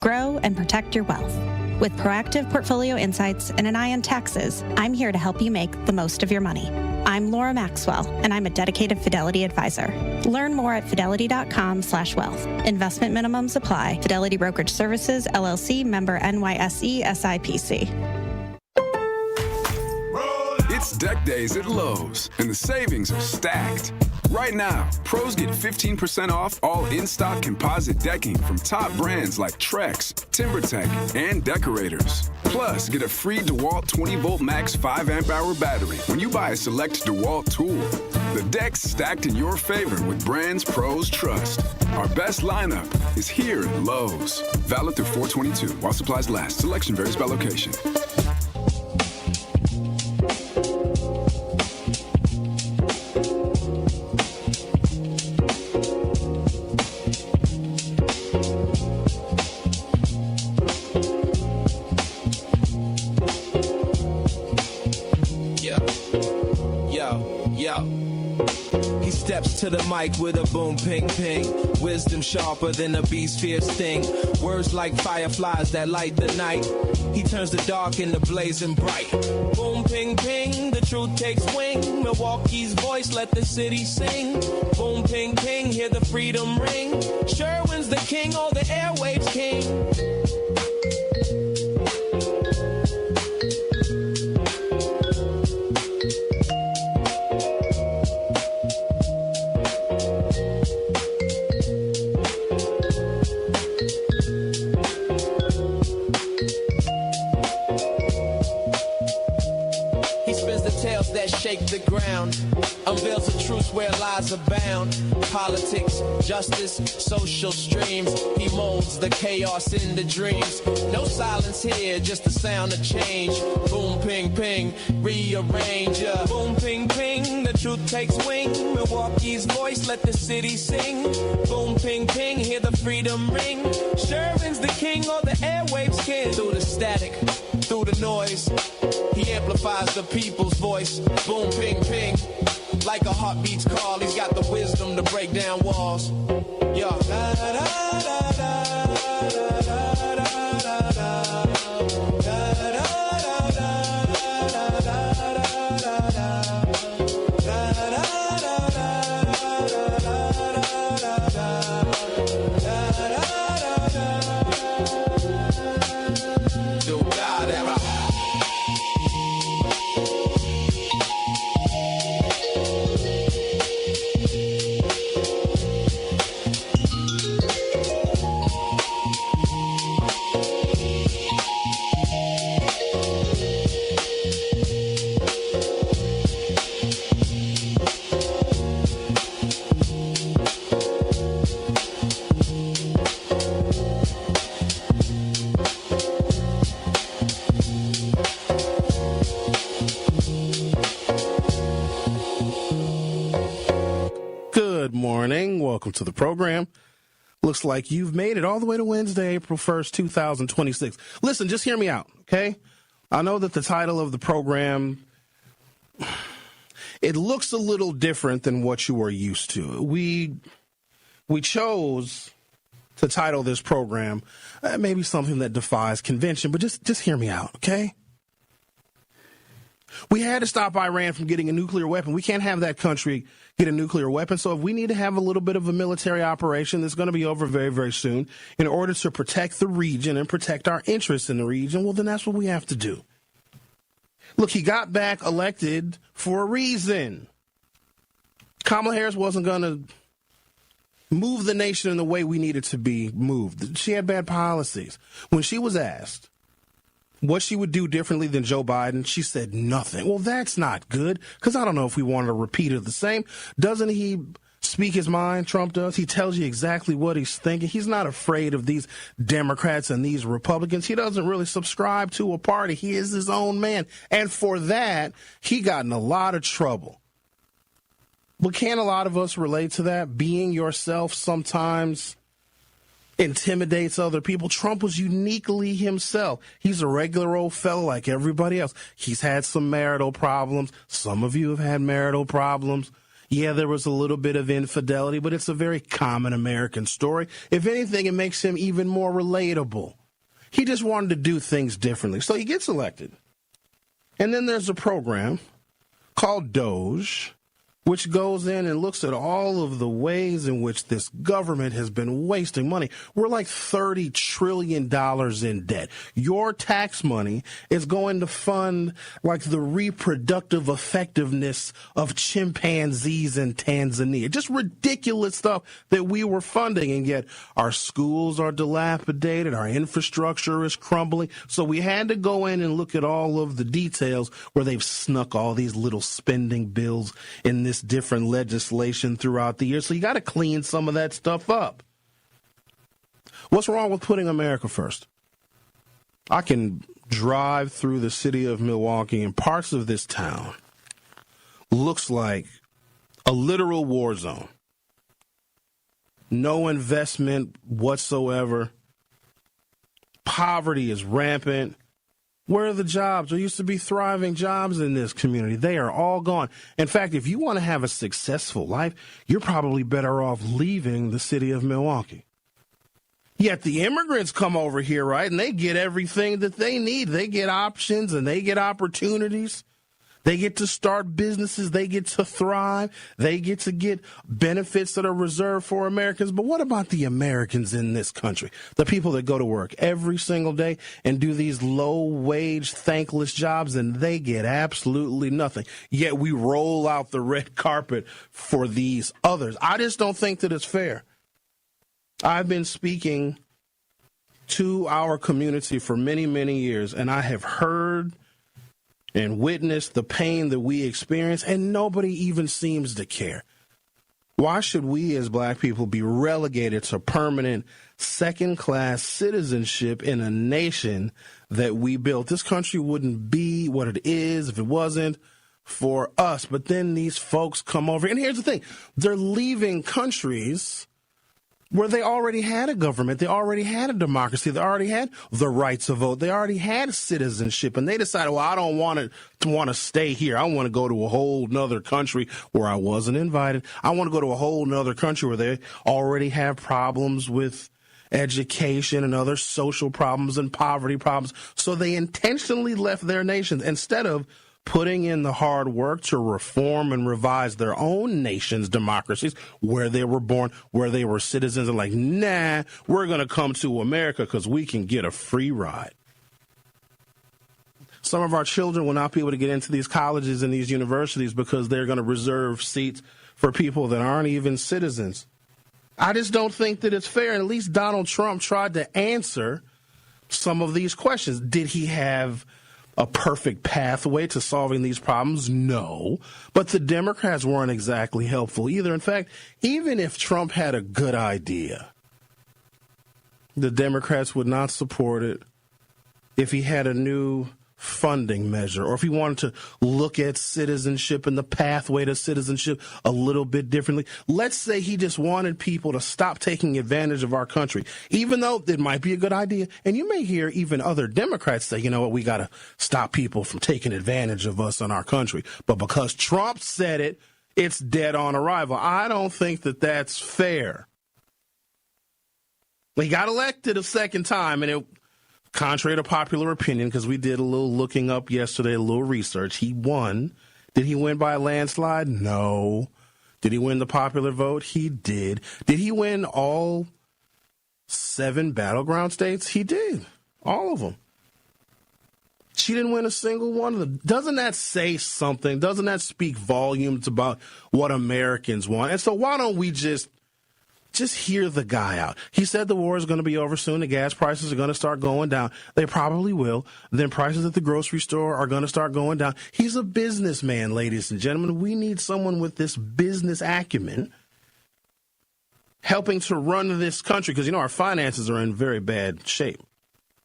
grow, and protect your wealth. With proactive portfolio insights and an eye on taxes, I'm here to help you make the most of your money. I'm Laura Maxwell, and I'm a dedicated Fidelity advisor. Learn more at fidelity.com/wealth. Investment minimums apply. Fidelity Brokerage Services, LLC, member NYSE, SIPC. It's deck days at Lowe's, and the savings are stacked. Right now, pros get 15% off all in-stock composite decking from top brands like Trex, TimberTech, and Decorators. Plus, get a free DeWalt 20-volt max 5-amp-hour battery when you buy a select DeWalt tool. The deck's stacked in your favor with brands pros trust. Our best lineup is here at Lowe's. Valid through 4/22 while supplies last. Selection varies by location. He steps to the mic with a boom, ping, ping. Wisdom sharper than a beast's fierce sting. Words like fireflies that light the night. He turns the dark into blazing bright. Boom, ping, ping, the truth takes wing. Milwaukee's voice, let the city sing. Boom, ping, ping, hear the freedom ring. Sherwin's the king, all the airwaves king. Shake the ground, unveils the truth where lies abound. Politics, justice, social streams. He molds the chaos in the dreams. No silence here, just the sound of change. Boom, ping, ping, rearrange. Boom, ping, ping, the truth takes wing. Milwaukee's voice, let the city sing. Boom, ping, ping, hear the freedom ring. Sherwin's the king, all the airwaves king. Through the static, through the noise, he amplifies the people's voice. Boom, ping, ping, like a heartbeat's call. He's got the wisdom to break down walls. Yeah. Da, da, da, da, da, da, da, da, da. Good morning. Welcome to the program. Looks like you've made it all the way to Wednesday, April 1st, 2026. Listen, just hear me out, okay? I know that the title of the program, it looks a little different than what you are used to. We chose to title this program maybe something that defies convention, but just hear me out, okay? We had to stop Iran from getting a nuclear weapon. We can't have that country get a nuclear weapon. So if we need to have a little bit of a military operation that's going to be over very, very soon in order to protect the region and protect our interests in the region, well, then that's what we have to do. Look, he got back elected for a reason. Kamala Harris wasn't going to move the nation in the way we needed to be moved. She had bad policies. When she was asked what she would do differently than Joe Biden, she said nothing. Well, that's not good, because I don't know if we wanted to repeat it the same. Doesn't he speak his mind? Trump does. He tells you exactly what he's thinking. He's not afraid of these Democrats and these Republicans. He doesn't really subscribe to a party. He is his own man. And for that, he got in a lot of trouble. But can a lot of us relate to that? Being yourself sometimes intimidates other people. Trump was uniquely himself. He's a regular old fellow like everybody else. He's had some marital problems. Some of you have had marital problems. Yeah, there was a little bit of infidelity, but it's a very common American story. If anything, it makes him even more relatable. He just wanted to do things differently. So he gets elected. And then there's a program called Doge, which goes in and looks at all of the ways in which this government has been wasting money. We're like $30 trillion in debt. Your tax money is going to fund like the reproductive effectiveness of chimpanzees in Tanzania. Just ridiculous stuff that we were funding, and yet our schools are dilapidated, our infrastructure is crumbling. So we had to go in and look at all of the details where they've snuck all these little spending bills in this different legislation throughout the year. So you got to clean some of that stuff up. What's wrong with putting America first? I can drive through the city of Milwaukee, and parts of this town looks like a literal war zone. No investment whatsoever. Poverty is rampant. Where are the jobs? There used to be thriving jobs in this community. They are all gone. In fact, if you want to have a successful life, you're probably better off leaving the city of Milwaukee. Yet the immigrants come over here, right, and they get everything that they need. They get options and they get opportunities. They get to start businesses. They get to thrive. They get to get benefits that are reserved for Americans. But what about the Americans in this country? The people that go to work every single day and do these low-wage, thankless jobs, and they get absolutely nothing. Yet we roll out the red carpet for these others. I just don't think that it's fair. I've been speaking to our community for many, many years, and I have heard and witness the pain that we experience, and nobody even seems to care. Why should we as black people be relegated to permanent second-class citizenship in a nation that we built? This country wouldn't be what it is if it wasn't for us. But then these folks come over, and here's the thing. They're leaving countries where they already had a government, they already had a democracy, they already had the right to vote, they already had citizenship, and they decided, well, I don't want to stay here. I want to go to a whole nother country where I wasn't invited. I want to go to a whole nother country where they already have problems with education and other social problems and poverty problems. So they intentionally left their nations instead of putting in the hard work to reform and revise their own nation's democracies where they were born, where they were citizens, and like, nah, we're going to come to America because we can get a free ride. Some of our children will not be able to get into these colleges and these universities because they're going to reserve seats for people that aren't even citizens. I just don't think that it's fair. And at least Donald Trump tried to answer some of these questions. Did he have a perfect pathway to solving these problems? No. But the Democrats weren't exactly helpful either. In fact, even if Trump had a good idea, the Democrats would not support it. If he had a new funding measure, or if he wanted to look at citizenship and the pathway to citizenship a little bit differently. Let's say he just wanted people to stop taking advantage of our country, even though it might be a good idea. And you may hear even other Democrats say, you know what, we got to stop people from taking advantage of us in our country. But because Trump said it, it's dead on arrival. I don't think that that's fair. He got elected a second time, and it, contrary to popular opinion, because we did a little looking up yesterday, a little research, he won. Did he win by a landslide? No. Did he win the popular vote? He did. Did he win all 7 battleground states? He did. All of them. She didn't win a single one of them. Doesn't that say something? Doesn't that speak volumes about what Americans want? And so why don't we just hear the guy out. He said the war is going to be over soon. The gas prices are going to start going down. They probably will. Then prices at the grocery store are going to start going down. He's a businessman, ladies and gentlemen. We need someone with this business acumen helping to run this country because, you know, our finances are in very bad shape.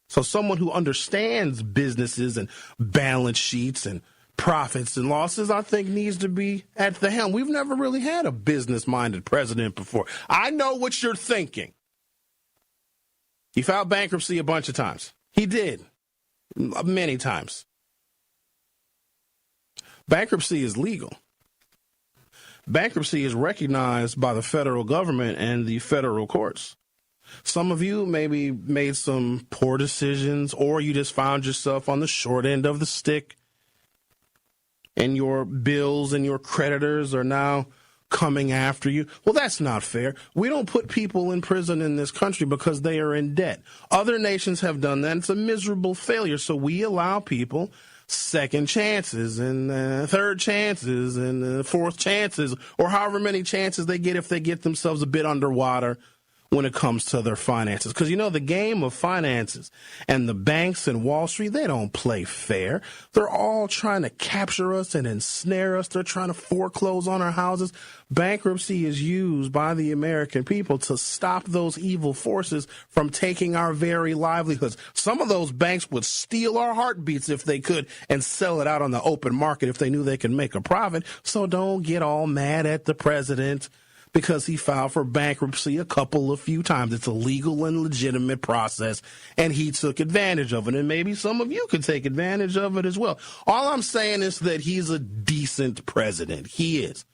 So someone who understands businesses and balance sheets and profits and losses, I think, needs to be at the helm. We've never really had a business-minded president before. I know what you're thinking. He filed bankruptcy a bunch of times. He did. Many times. Bankruptcy is legal. bankruptcy is recognized by the federal government and the federal courts. Some of you maybe made some poor decisions, or you just found yourself on the short end of the stick, and your bills and your creditors are now coming after you. Well, that's not fair. We don't put people in prison in this country because they are in debt. Other nations have done that. It's a miserable failure. So we allow people second chances and third chances and fourth chances, or however many chances they get if they get themselves a bit underwater when it comes to their finances. Because, the game of finances and the banks and Wall Street, they don't play fair. They're all trying to capture us and ensnare us. They're trying to foreclose on our houses. Bankruptcy is used by the American people to stop those evil forces from taking our very livelihoods. Some of those banks would steal our heartbeats if they could and sell it out on the open market if they knew they could make a profit. So don't get all mad at the president because he filed for bankruptcy a few times. It's a legal and legitimate process, and he took advantage of it. And maybe some of you could take advantage of it as well. All I'm saying is that he's a decent president. He is.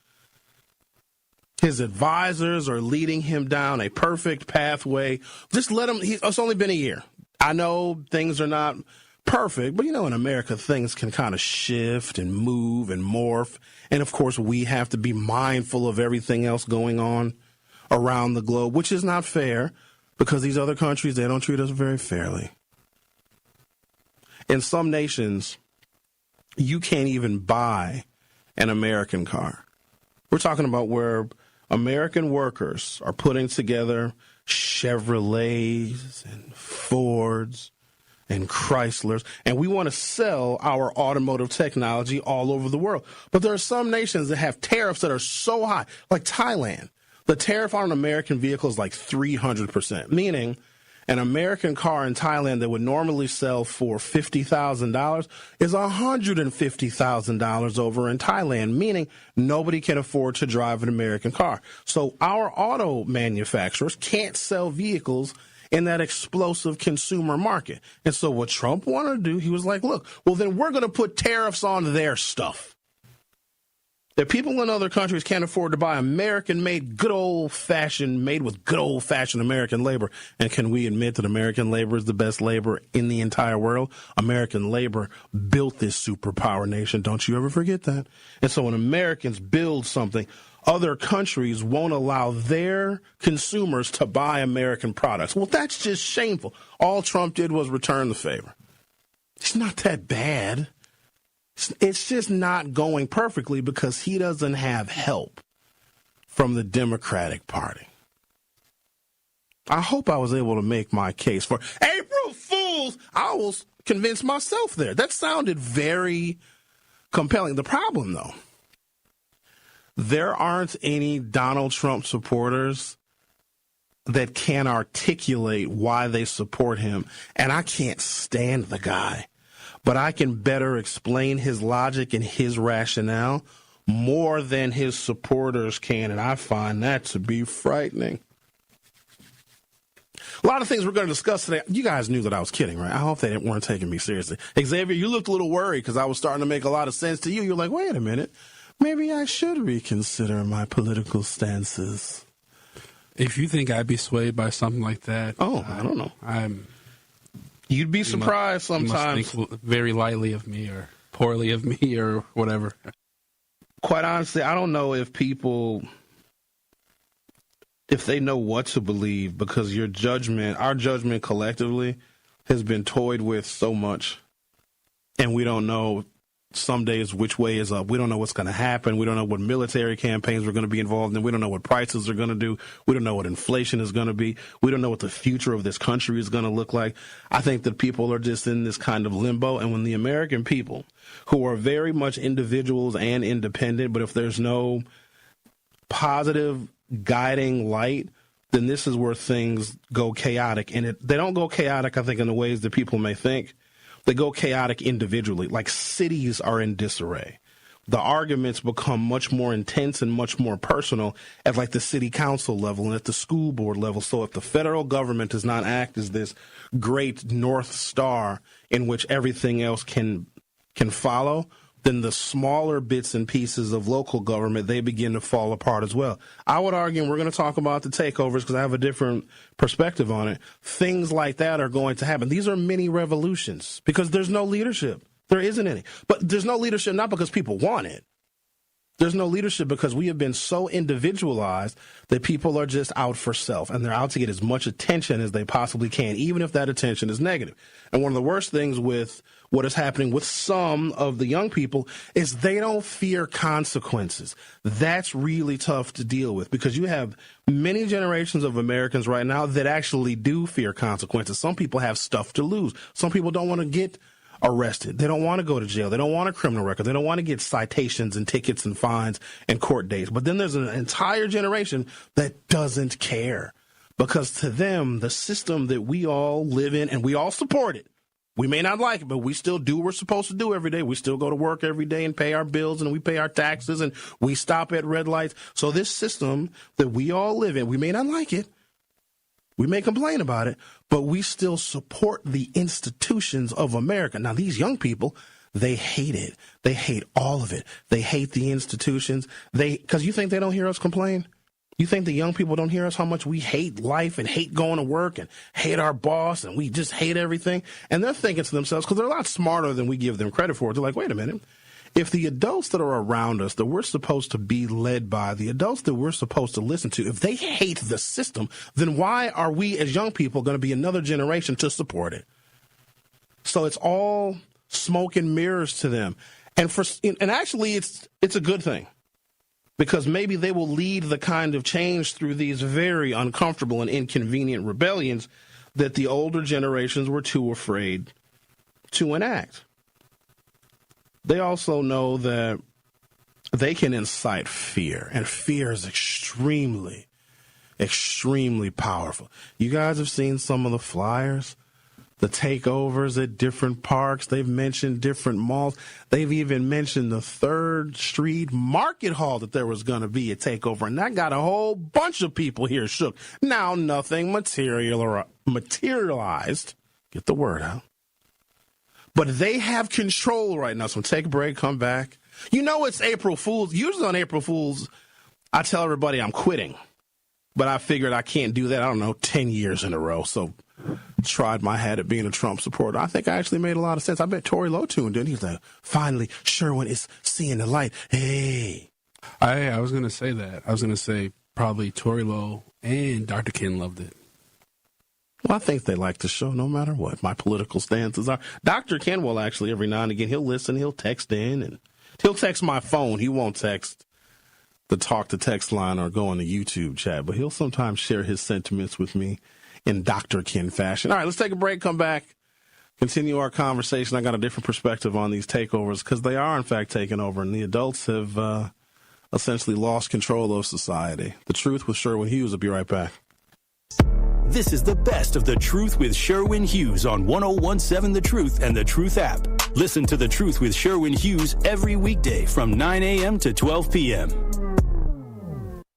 His advisors are leading him down a perfect pathway. Just let him. It's only been a year. I know things are not perfect, but in America, things can kind of shift and move and morph. And of course, we have to be mindful of everything else going on around the globe, which is not fair because these other countries, they don't treat us very fairly. In some nations, you can't even buy an American car. We're talking about where American workers are putting together Chevrolets and Fords and Chryslers, and we want to sell our automotive technology all over the world. But there are some nations that have tariffs that are so high, like Thailand. The tariff on an American vehicle is like 300%, meaning an American car in Thailand that would normally sell for $50,000 is $150,000 over in Thailand, meaning nobody can afford to drive an American car. So our auto manufacturers can't sell vehicles in that explosive consumer market. And so what Trump wanted to do, he was like, look, well, then we're going to put tariffs on their stuff. That people in other countries can't afford to buy American-made, made with good old-fashioned American labor. And can we admit that American labor is the best labor in the entire world? American labor built this superpower nation. Don't you ever forget that. And so when Americans build something, other countries won't allow their consumers to buy American products. Well, that's just shameful. All Trump did was return the favor. It's not that bad. It's just not going perfectly because he doesn't have help from the Democratic Party. I hope I was able to make my case for April Fools. I was convinced myself there. That sounded very compelling. The problem, though, there aren't any Donald Trump supporters that can articulate why they support him. And I can't stand the guy, but I can better explain his logic and his rationale more than his supporters can. And I find that to be frightening. A lot of things we're going to discuss today. You guys knew that I was kidding, right? I hope they weren't taking me seriously. Xavier, you looked a little worried because I was starting to make a lot of sense to you. You're like, wait a minute. Maybe I should reconsider my political stances. If you think I'd be swayed by something like that, I don't know. You'd be surprised sometimes. You must think very lightly of me or poorly of me or whatever. Quite honestly, I don't know if they know what to believe because our judgment collectively has been toyed with so much, and we don't know some days which way is up. We don't know what's going to happen. We don't know what military campaigns we're going to be involved in. We don't know what prices are going to do. We don't know what inflation is going to be. We don't know what the future of this country is going to look like. I think that people are just in this kind of limbo. And when the American people, who are very much individuals and independent, but if there's no positive guiding light, then this is where things go chaotic. And they don't go chaotic, I think, in the ways that people may think. They go chaotic individually, like cities are in disarray. The arguments become much more intense and much more personal at like the city council level and at the school board level. So if the federal government does not act as this great North Star in which everything else can follow, then the smaller bits and pieces of local government, they begin to fall apart as well. I would argue, and we're going to talk about the takeovers because I have a different perspective on it, things like that are going to happen. These are mini revolutions because there's no leadership. There isn't any. But there's no leadership not because people want it. There's no leadership because we have been so individualized that people are just out for self, and they're out to get as much attention as they possibly can, even if that attention is negative. And one of the worst things with what is happening with some of the young people is they don't fear consequences. That's really tough to deal with because you have many generations of Americans right now that actually do fear consequences. Some people have stuff to lose. Some people don't want to get arrested. They don't want to go to jail. They don't want a criminal record. They don't want to get citations and tickets and fines and court dates. But then there's an entire generation that doesn't care because to them, the system that we all live in and we all support it. We may not like it, but we still do what we're supposed to do every day. We still go to work every day and pay our bills and we pay our taxes and we stop at red lights. So this system that we all live in, we may not like it. We may complain about it, but we still support the institutions of America. Now, these young people, they hate it. They hate all of it. They hate the institutions. Because you think they don't hear us complain? You think the young people don't hear us how much we hate life and hate going to work and hate our boss and we just hate everything? And they're thinking to themselves, because they're a lot smarter than we give them credit for. They're like, wait a minute. If the adults that are around us, that we're supposed to be led by, the adults that we're supposed to listen to, if they hate the system, then why are we as young people going to be another generation to support it? So it's all smoke and mirrors to them. And actually, it's a good thing because maybe they will lead the kind of change through these very uncomfortable and inconvenient rebellions that the older generations were too afraid to enact. They also know that they can incite fear, and fear is extremely, extremely powerful. You guys have seen some of the flyers, the takeovers at different parks. They've mentioned different malls. They've even mentioned the 3rd Street Market Hall that there was going to be a takeover, and that got a whole bunch of people here shook. Now nothing materialized. Get the word out. But they have control right now. So take a break, come back. You know it's April Fool's. Usually on April Fool's, I tell everybody I'm quitting. But I figured I can't do that, 10 years in a row. So tried my hat at being a Trump supporter. I think I actually made a lot of sense. I bet Tory Lowe tuned in. He's like, finally, Sherwin is seeing the light. Hey. I was going to say that. I was going to say probably Tory Lowe and Dr. Ken loved it. Well, I think they like the show no matter what my political stances are. Dr. Ken will actually, every now and again, he'll listen, he'll text in, and he'll text my phone. He won't text the talk-to-text line or go on the YouTube chat, but he'll sometimes share his sentiments with me in Dr. Ken fashion. All right, let's take a break, come back, continue our conversation. I got a different perspective on these takeovers because they are, in fact, taking over, and the adults have essentially lost control of society. The Truth with Sherwin Hughes. I'll be right back. This is the best of The Truth with Sherwin Hughes on 101.7 The Truth and The Truth app. Listen to The Truth with Sherwin Hughes every weekday from 9 a.m. to 12 p.m.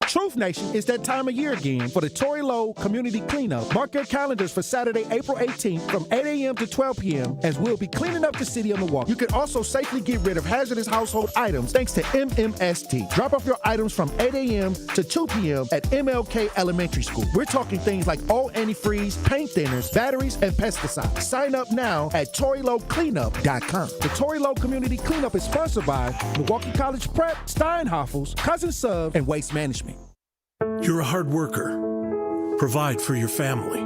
Truth Nation, it's that time of year again for the Tory Lowe Community Cleanup. Mark your calendars for Saturday, April 18th from 8 a.m. to 12 p.m. as we'll be cleaning up the city on the walk. You can also safely get rid of hazardous household items thanks to MMST. Drop off your items from 8 a.m. to 2 p.m. at MLK Elementary School. We're talking things like all antifreeze, paint thinners, batteries, and pesticides. Sign up now at ToryLoweCleanup.com. The Tory Lowe Community Cleanup is sponsored by Milwaukee College Prep, Steinhoffels, Cousin Sub, and Waste Management. You're a hard worker. Provide for your family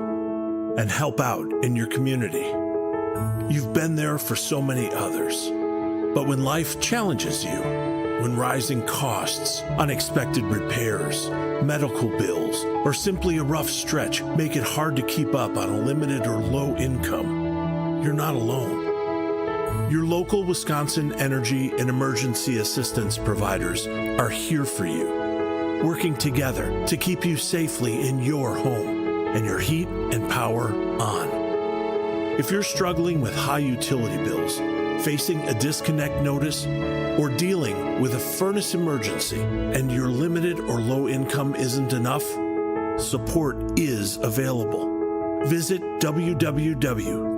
and help out in your community. You've been there for so many others. But when life challenges you, when rising costs, unexpected repairs, medical bills, or simply a rough stretch make it hard to keep up on a limited or low income, you're not alone. Your local Wisconsin energy and emergency assistance providers are here for you, working together to keep you safely in your home and your heat and power on. If you're struggling with high utility bills, facing a disconnect notice, or dealing with a furnace emergency and your limited or low income isn't enough, support is available. Visit www.heat.help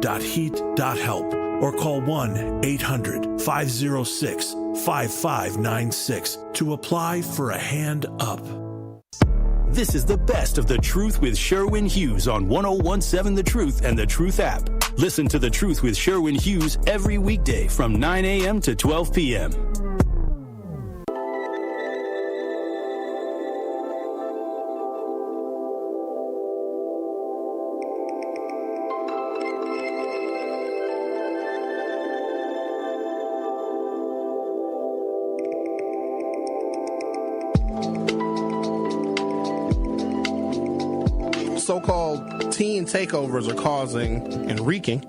or call 1-800-506-5596 to apply for a hand up. This is the best of The Truth with Sherwin Hughes on 1017 The Truth and The Truth app. Listen to The Truth with Sherwin Hughes every weekday from 9 a.m. to 12 p.m. So-called teen takeovers are causing and wreaking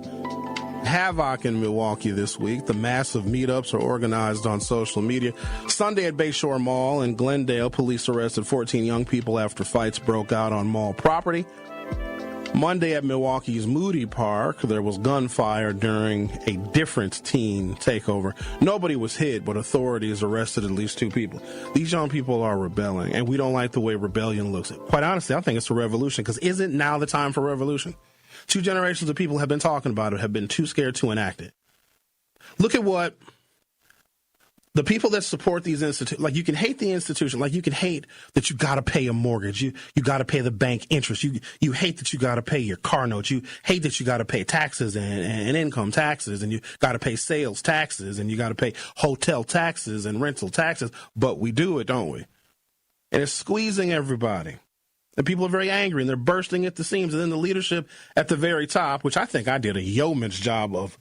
havoc in Milwaukee this week. The massive meetups are organized on social media. Sunday at Bayshore Mall in Glendale, police arrested 14 young people after fights broke out on mall property. Monday at Milwaukee's Moody Park, there was gunfire during a different teen takeover. Nobody was hit, but authorities arrested at least 2 people. These young people are rebelling, and we don't like the way rebellion looks. Quite honestly, I think it's a revolution, because isn't now the time for revolution? 2 generations of people have been talking about it, have been too scared to enact it. Look at what the people that support these institutions, like, you can hate the institution, like you can hate that you got to pay a mortgage, you got to pay the bank interest, you hate that you got to pay your car notes, you hate that you got to pay taxes and income taxes, and you got to pay sales taxes, and you got to pay hotel taxes and rental taxes, but we do it, don't we? And it's squeezing everybody. And people are very angry, and they're bursting at the seams, and then the leadership at the very top, which I think I did a yeoman's job of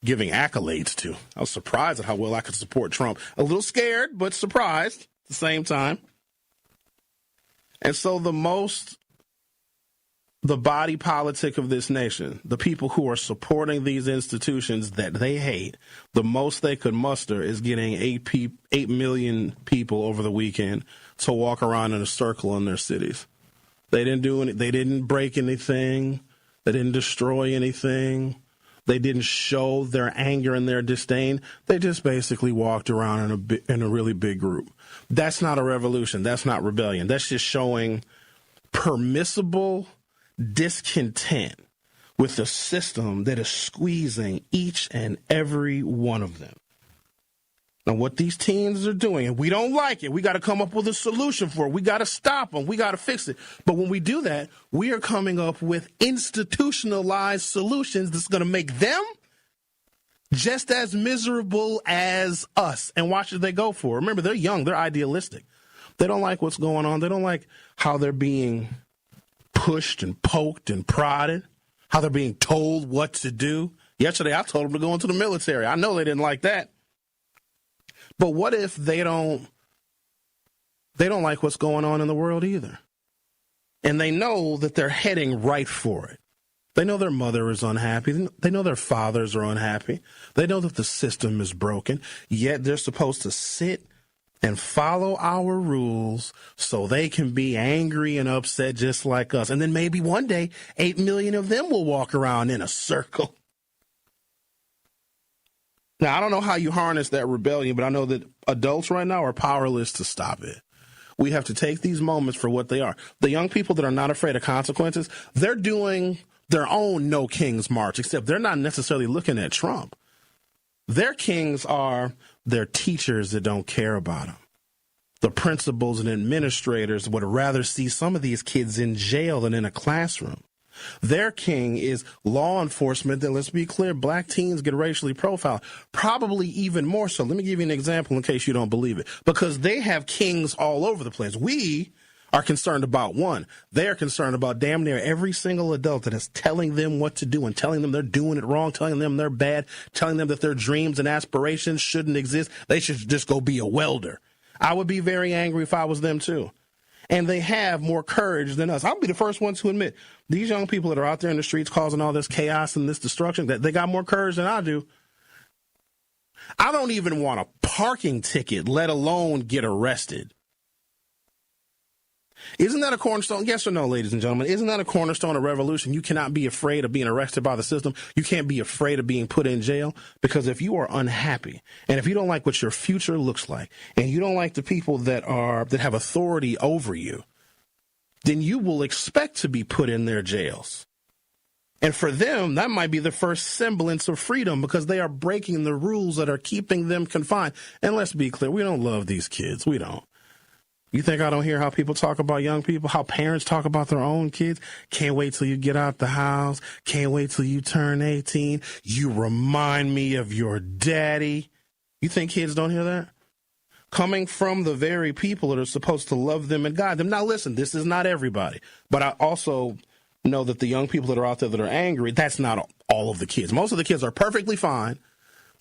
giving accolades to. I was surprised at how well I could support Trump. A little scared, but surprised at the same time. And so the body politic of this nation, the people who are supporting these institutions that they hate, the most they could muster is getting 8 million people over the weekend to walk around in a circle in their cities. They didn't do any, they didn't break anything. They didn't destroy anything. They didn't show their anger and their disdain. They just basically walked around in a really big group. That's not a revolution. That's not rebellion. That's just showing permissible discontent with the system that is squeezing each and every one of them. Now, what these teens are doing, and we don't like it, we got to come up with a solution for it. We got to stop them. We got to fix it. But when we do that, we are coming up with institutionalized solutions that's going to make them just as miserable as us. And watch what they go for. Remember, they're young. They're idealistic. They don't like what's going on. They don't like how they're being pushed and poked and prodded, how they're being told what to do. Yesterday, I told them to go into the military. I know they didn't like that. But what if they don't like what's going on in the world either? And they know that they're heading right for it. They know their mother is unhappy. They know their fathers are unhappy. They know that the system is broken. Yet they're supposed to sit and follow our rules so they can be angry and upset just like us. And then maybe one day, 8 million of them will walk around in a circle. Now, I don't know how you harness that rebellion, but I know that adults right now are powerless to stop it. We have to take these moments for what they are. The young people that are not afraid of consequences, they're doing their own No Kings March, except they're not necessarily looking at Trump. Their kings are their teachers that don't care about them. The principals and administrators would rather see some of these kids in jail than in a classroom. Their king is law enforcement that, let's be clear, black teens get racially profiled, probably even more so. Let me give you an example in case you don't believe it, because they have kings all over the place. We are concerned about one. They are concerned about damn near every single adult that is telling them what to do and telling them they're doing it wrong, telling them they're bad, telling them that their dreams and aspirations shouldn't exist. They should just go be a welder. I would be very angry if I was them too. And they have more courage than us. I'll be the first one to admit, these young people that are out there in the streets causing all this chaos and this destruction, that they got more courage than I do. I don't even want a parking ticket, let alone get arrested. Isn't that a cornerstone? Yes or no, ladies and gentlemen? Isn't that a cornerstone of revolution? You cannot be afraid of being arrested by the system. You can't be afraid of being put in jail, because if you are unhappy and if you don't like what your future looks like and you don't like the people that have authority over you, then you will expect to be put in their jails. And for them, that might be the first semblance of freedom because they are breaking the rules that are keeping them confined. And let's be clear, we don't love these kids. We don't. You think I don't hear how people talk about young people, how parents talk about their own kids? Can't wait till you get out the house. Can't wait till you turn 18. You remind me of your daddy. You think kids don't hear that? Coming from the very people that are supposed to love them and guide them. Now, listen, this is not everybody, but I also know that the young people that are out there that are angry, that's not all of the kids. Most of the kids are perfectly fine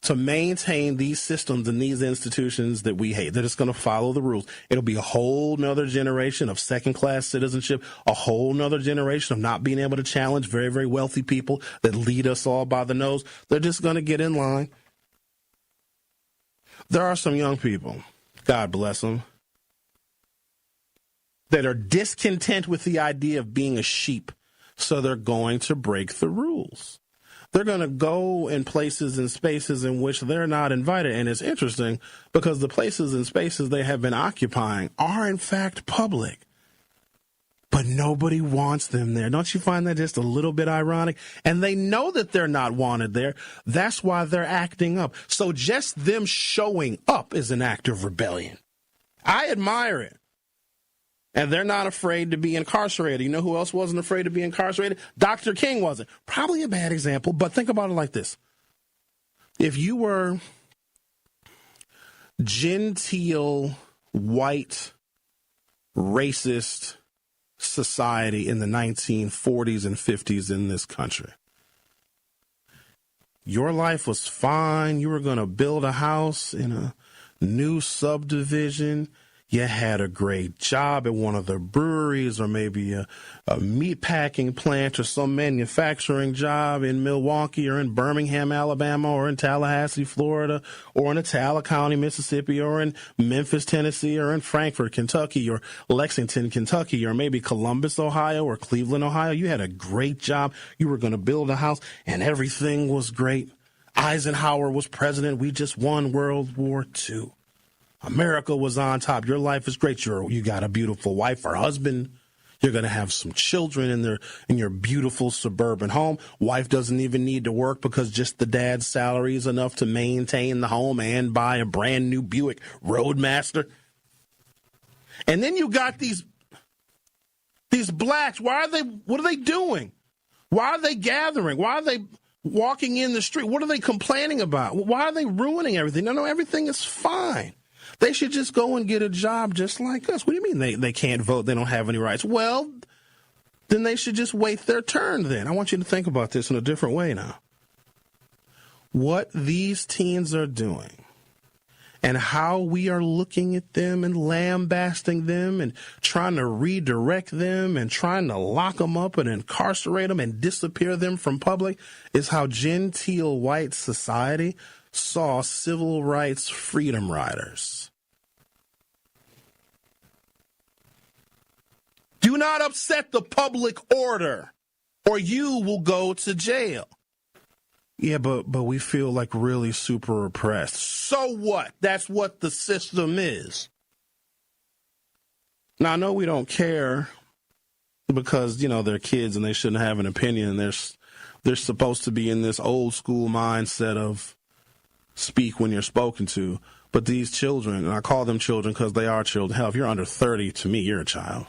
to maintain these systems and these institutions that we hate. They're just going to follow the rules. It'll be a whole nother generation of second-class citizenship, a whole nother generation of not being able to challenge very, very wealthy people that lead us all by the nose. They're just going to get in line. There are some young people, God bless them, that are discontent with the idea of being a sheep. So they're going to break the rules. They're going to go in places and spaces in which they're not invited. And it's interesting because the places and spaces they have been occupying are, in fact, public. But nobody wants them there. Don't you find that just a little bit ironic? And they know that they're not wanted there. That's why they're acting up. So just them showing up is an act of rebellion. I admire it. And they're not afraid to be incarcerated. You know who else wasn't afraid to be incarcerated? Dr. King wasn't. Probably a bad example, but think about it like this. If you were genteel, white, racist society in the 1940s and 50s in this country, your life was fine. You were going to build a house in a new subdivision. You had a great job at one of the breweries or maybe a meat packing plant or some manufacturing job in Milwaukee or in Birmingham, Alabama, or in Tallahassee, Florida, or in Itala County, Mississippi, or in Memphis, Tennessee, or in Frankfort, Kentucky, or Lexington, Kentucky, or maybe Columbus, Ohio, or Cleveland, Ohio. You had a great job. You were going to build a house and everything was great. Eisenhower was president. We just won World War II. America was on top. Your life is great. You got a beautiful wife or husband. You're going to have some children in your beautiful suburban home. Wife doesn't even need to work because just the dad's salary is enough to maintain the home and buy a brand new Buick Roadmaster. And then you got these blacks. What are they doing? Why are they gathering? Why are they walking in the street? What are they complaining about? Why are they ruining everything? No, everything is fine. They should just go and get a job just like us. What do you mean they can't vote? They don't have any rights. Well, then they should just wait their turn then. I want you to think about this in a different way now. What these teens are doing and how we are looking at them and lambasting them and trying to redirect them and trying to lock them up and incarcerate them and disappear them from public is how genteel white society saw civil rights freedom riders. Do not upset the public order or you will go to jail. Yeah, but we feel like really super oppressed. So what? That's what the system is. Now, I know we don't care because, they're kids and they shouldn't have an opinion. They're supposed to be in this old school mindset of speak when you're spoken to. But these children, and I call them children because they are children. Hell, if you're under 30, to me, you're a child.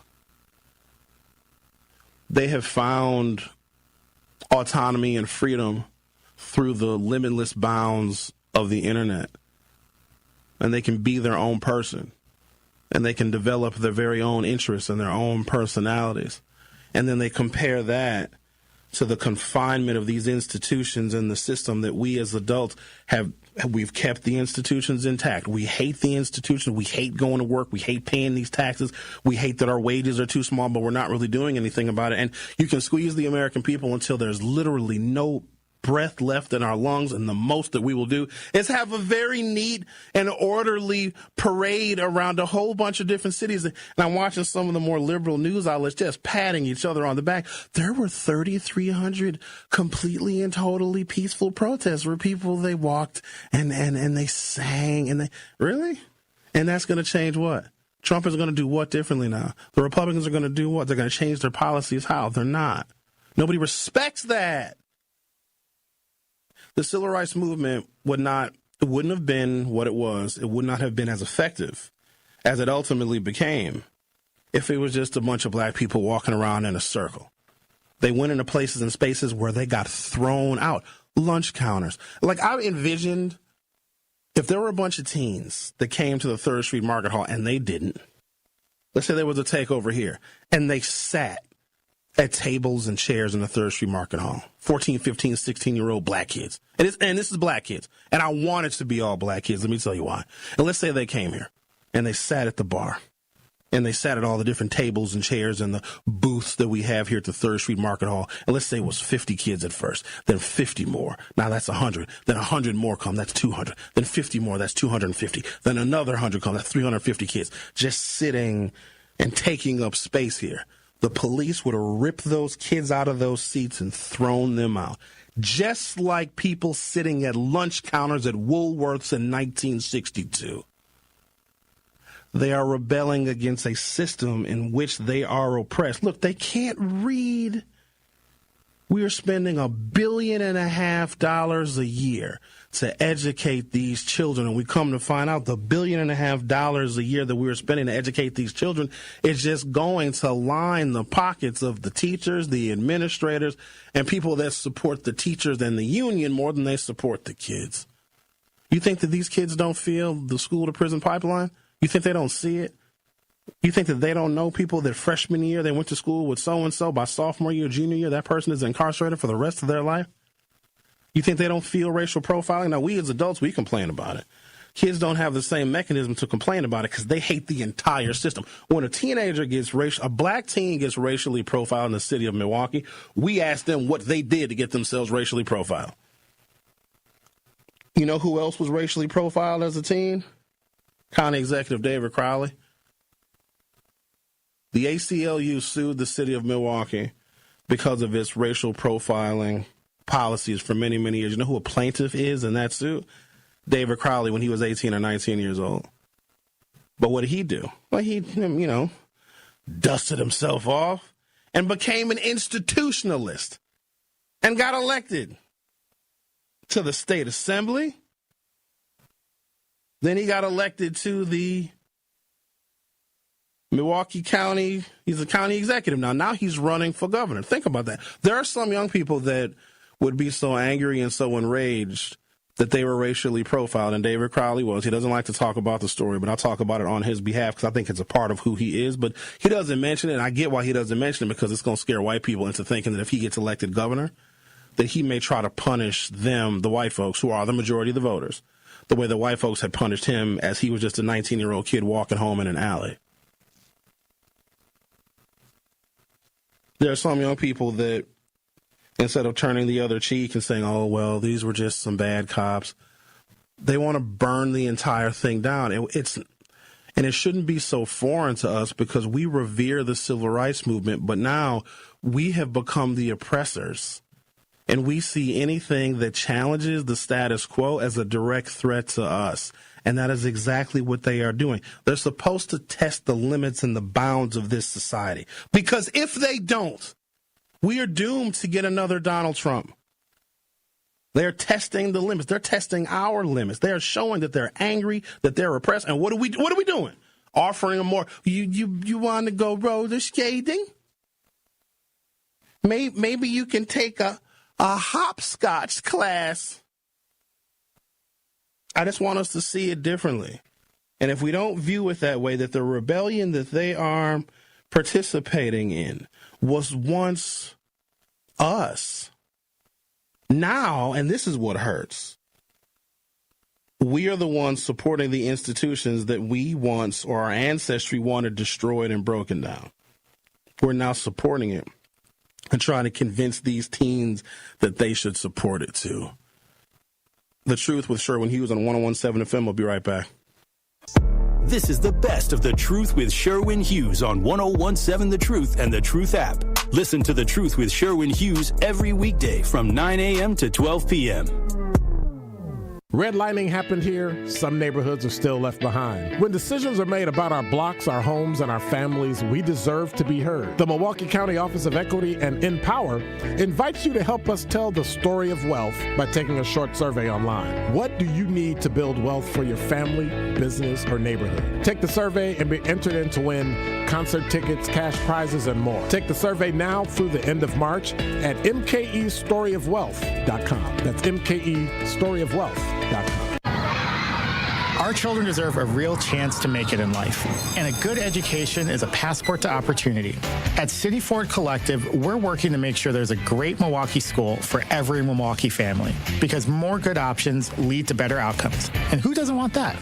They have found autonomy and freedom through the limitless bounds of the internet. And they can be their own person. And they can develop their very own interests and their own personalities. And then they compare that to the confinement of these institutions and the system that we as adults we've kept the institutions intact. We hate the institutions. We hate going to work. We hate paying these taxes. We hate that our wages are too small, but we're not really doing anything about it. And you can squeeze the American people until there's literally no breath left in our lungs, and the most that we will do is have a very neat and orderly parade around a whole bunch of different cities. And I'm watching some of the more liberal news outlets just patting each other on the back. There were 3,300 completely and totally peaceful protests where people, they walked and they sang and really? And that's going to change what? Trump is going to do what differently now? The Republicans are going to do what? They're going to change their policies. How? They're not. Nobody respects that. The civil rights movement wouldn't have been what it was. It would not have been as effective as it ultimately became if it was just a bunch of black people walking around in a circle. They went into places and spaces where they got thrown out. Lunch counters. Like, I envisioned if there were a bunch of teens that came to the 3rd Street Market Hall and they didn't. Let's say there was a takeover here and they sat at tables and chairs in the 3rd Street Market Hall. 14, 15, 16-year-old black kids. And this is black kids. And I want it to be all black kids. Let me tell you why. And let's say they came here and they sat at the bar. And they sat at all the different tables and chairs and the booths that we have here at the 3rd Street Market Hall. And let's say it was 50 kids at first, then 50 more. Now that's 100. Then 100 more come, that's 200. Then 50 more, that's 250. Then another 100 come, that's 350 kids. Just sitting and taking up space here. The police would have ripped those kids out of those seats and thrown them out. Just like people sitting at lunch counters at Woolworths in 1962. They are rebelling against a system in which they are oppressed. Look, they can't read. We are spending $1.5 billion a year to educate these children. And we come to find out the $1.5 billion a year that we are spending to educate these children is just going to line the pockets of the teachers, the administrators, and people that support the teachers and the union more than they support the kids. You think that these kids don't feel the school to prison pipeline? You think they don't see it? You think that they don't know people that freshman year they went to school with so-and-so, by sophomore year, junior year, that person is incarcerated for the rest of their life? You think they don't feel racial profiling? Now, we as adults, we complain about it. Kids don't have the same mechanism to complain about it because they hate the entire system. When a black teen gets racially profiled in the city of Milwaukee, we ask them what they did to get themselves racially profiled. You know who else was racially profiled as a teen? County Executive David Crowley. The ACLU sued the city of Milwaukee because of its racial profiling policies for many, many years. You know who a plaintiff is in that suit? David Crowley, when he was 18 or 19 years old. But what did he do? Well, he, dusted himself off and became an institutionalist and got elected to the state assembly. Then he got elected to the Milwaukee County. He's a county executive now. Now he's running for governor. Think about that. There are some young people that would be so angry and so enraged that they were racially profiled, and David Crowley was. He doesn't like to talk about the story, but I'll talk about it on his behalf because I think it's a part of who he is. But he doesn't mention it, and I get why he doesn't mention it, because it's going to scare white people into thinking that if he gets elected governor, that he may try to punish them, the white folks, who are the majority of the voters, the way the white folks had punished him as he was just a 19-year-old kid walking home in an alley. There are some young people that, instead of turning the other cheek and saying, oh, well, these were just some bad cops, they want to burn the entire thing down. And it shouldn't be so foreign to us because we revere the civil rights movement, but now we have become the oppressors. And we see anything that challenges the status quo as a direct threat to us. And that is exactly what they are doing. They're supposed to test the limits and the bounds of this society. Because if they don't, we are doomed to get another Donald Trump. They're testing the limits. They're testing our limits. They are showing that they're angry, that they're oppressed. And what are we doing? Offering them more. You want to go roller skating? Maybe you can take a hopscotch class. I just want us to see it differently. And if we don't view it that way, that the rebellion that they are participating in was once us. Now, and this is what hurts, we are the ones supporting the institutions that we once, or our ancestry wanted destroyed and broken down. We're now supporting it and trying to convince these teens that they should support it too. The Truth with Sherwin Hughes on 101.7 FM. We'll be right back. This is the best of The Truth with Sherwin Hughes on 101.7 The Truth and The Truth app. Listen to The Truth with Sherwin Hughes every weekday from 9 a.m. to 12 p.m. Redlining happened here. Some neighborhoods are still left behind. When decisions are made about our blocks, our homes, and our families, we deserve to be heard. The Milwaukee County Office of Equity and Empower invites you to help us tell the story of wealth by taking a short survey online. What do you need to build wealth for your family, business, or neighborhood? Take the survey and be entered in to win concert tickets, cash prizes, and more. Take the survey now through the end of March at mkestoryofwealth.com. That's mkestoryofwealth.com. Our children deserve a real chance to make it in life, and a good education is a passport to opportunity. At City Ford Collective, we're working to make sure there's a great Milwaukee school for every Milwaukee family, because more good options lead to better outcomes. And who doesn't want that?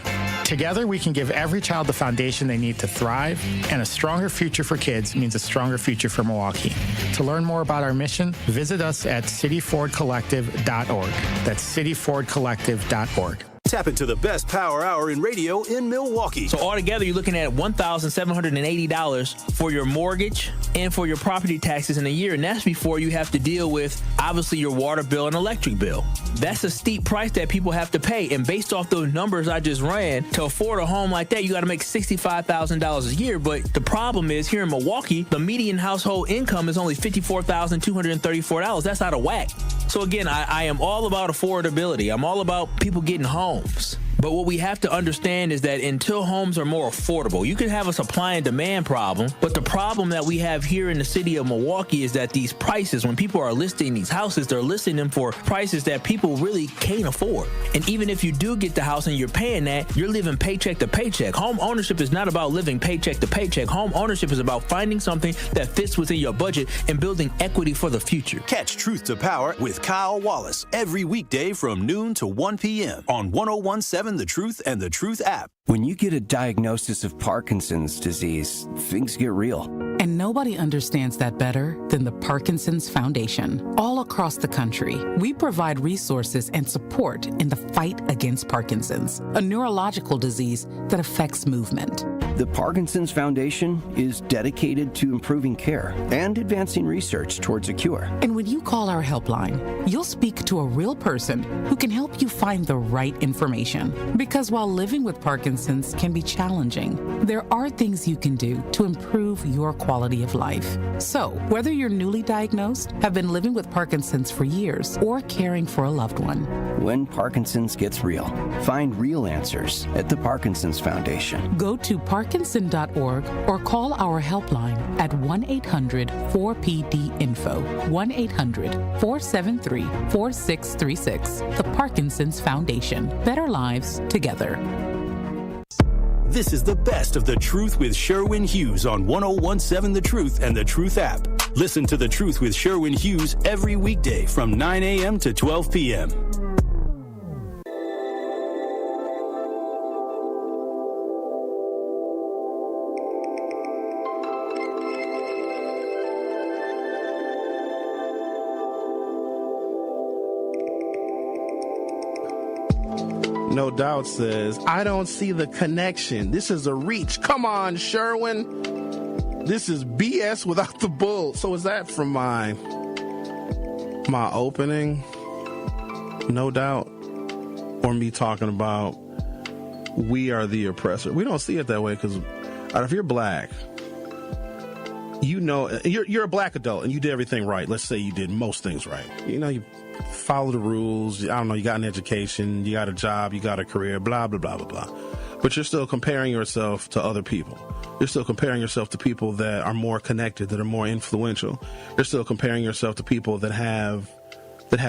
Together, we can give every child the foundation they need to thrive, and a stronger future for kids means a stronger future for Milwaukee. To learn more about our mission, visit us at cityfordcollective.org. That's cityfordcollective.org. Tap into the best power hour in radio in Milwaukee. So altogether, you're looking at $1,780 for your mortgage and for your property taxes in a year. And that's before you have to deal with, obviously, your water bill and electric bill. That's a steep price that people have to pay. And based off those numbers I just ran, to afford a home like that, you got to make $65,000 a year. But the problem is, here in Milwaukee, the median household income is only $54,234. That's out of whack. So again, I am all about affordability. I'm all about people getting homes. But what we have to understand is that until homes are more affordable, you can have a supply and demand problem. But the problem that we have here in the city of Milwaukee is that these prices, when people are listing these houses, they're listing them for prices that people really can't afford. And even if you do get the house and you're paying that, you're living paycheck to paycheck. Home ownership is not about living paycheck to paycheck. Home ownership is about finding something that fits within your budget and building equity for the future. Catch Truth to Power with Kyle Wallace every weekday from noon to 1 p.m. on 101.7 The Truth and The Truth app. When you get a diagnosis of Parkinson's disease, things get real. And nobody understands that better than the Parkinson's Foundation. All across the country, we provide resources and support in the fight against Parkinson's, a neurological disease that affects movement. The Parkinson's Foundation is dedicated to improving care and advancing research towards a cure. And when you call our helpline, you'll speak to a real person who can help you find the right information. Because while living with Parkinson's can be challenging, there are things you can do to improve your quality of life. So, whether you're newly diagnosed, have been living with Parkinson's for years, or caring for a loved one, when Parkinson's gets real, find real answers at the Parkinson's Foundation. Go to parkinson.org or call our helpline at 1-800-4PD-INFO, 1-800-473-4636. The Parkinson's Foundation. Better lives together. This is the best of The Truth with Sherwin Hughes on 101.7 The Truth and The Truth app. Listen to The Truth with Sherwin Hughes every weekday from 9 a.m. to 12 p.m. No Doubt says, I don't see the connection. This is a reach. Come on, Sherwin. This is BS without the bull. So is that from my opening? No Doubt. Or me talking about we are the oppressor. We don't see it that way because if you're black, you know, you're a black adult and you did everything right. Let's say you did most things right. You know, you follow the rules. I don't know, you got an education, you got a job, you got a career, blah, blah, blah, blah, blah. But you're still comparing yourself to other people. You're still comparing yourself to people that are more connected, that are more influential. You're still comparing yourself to people that have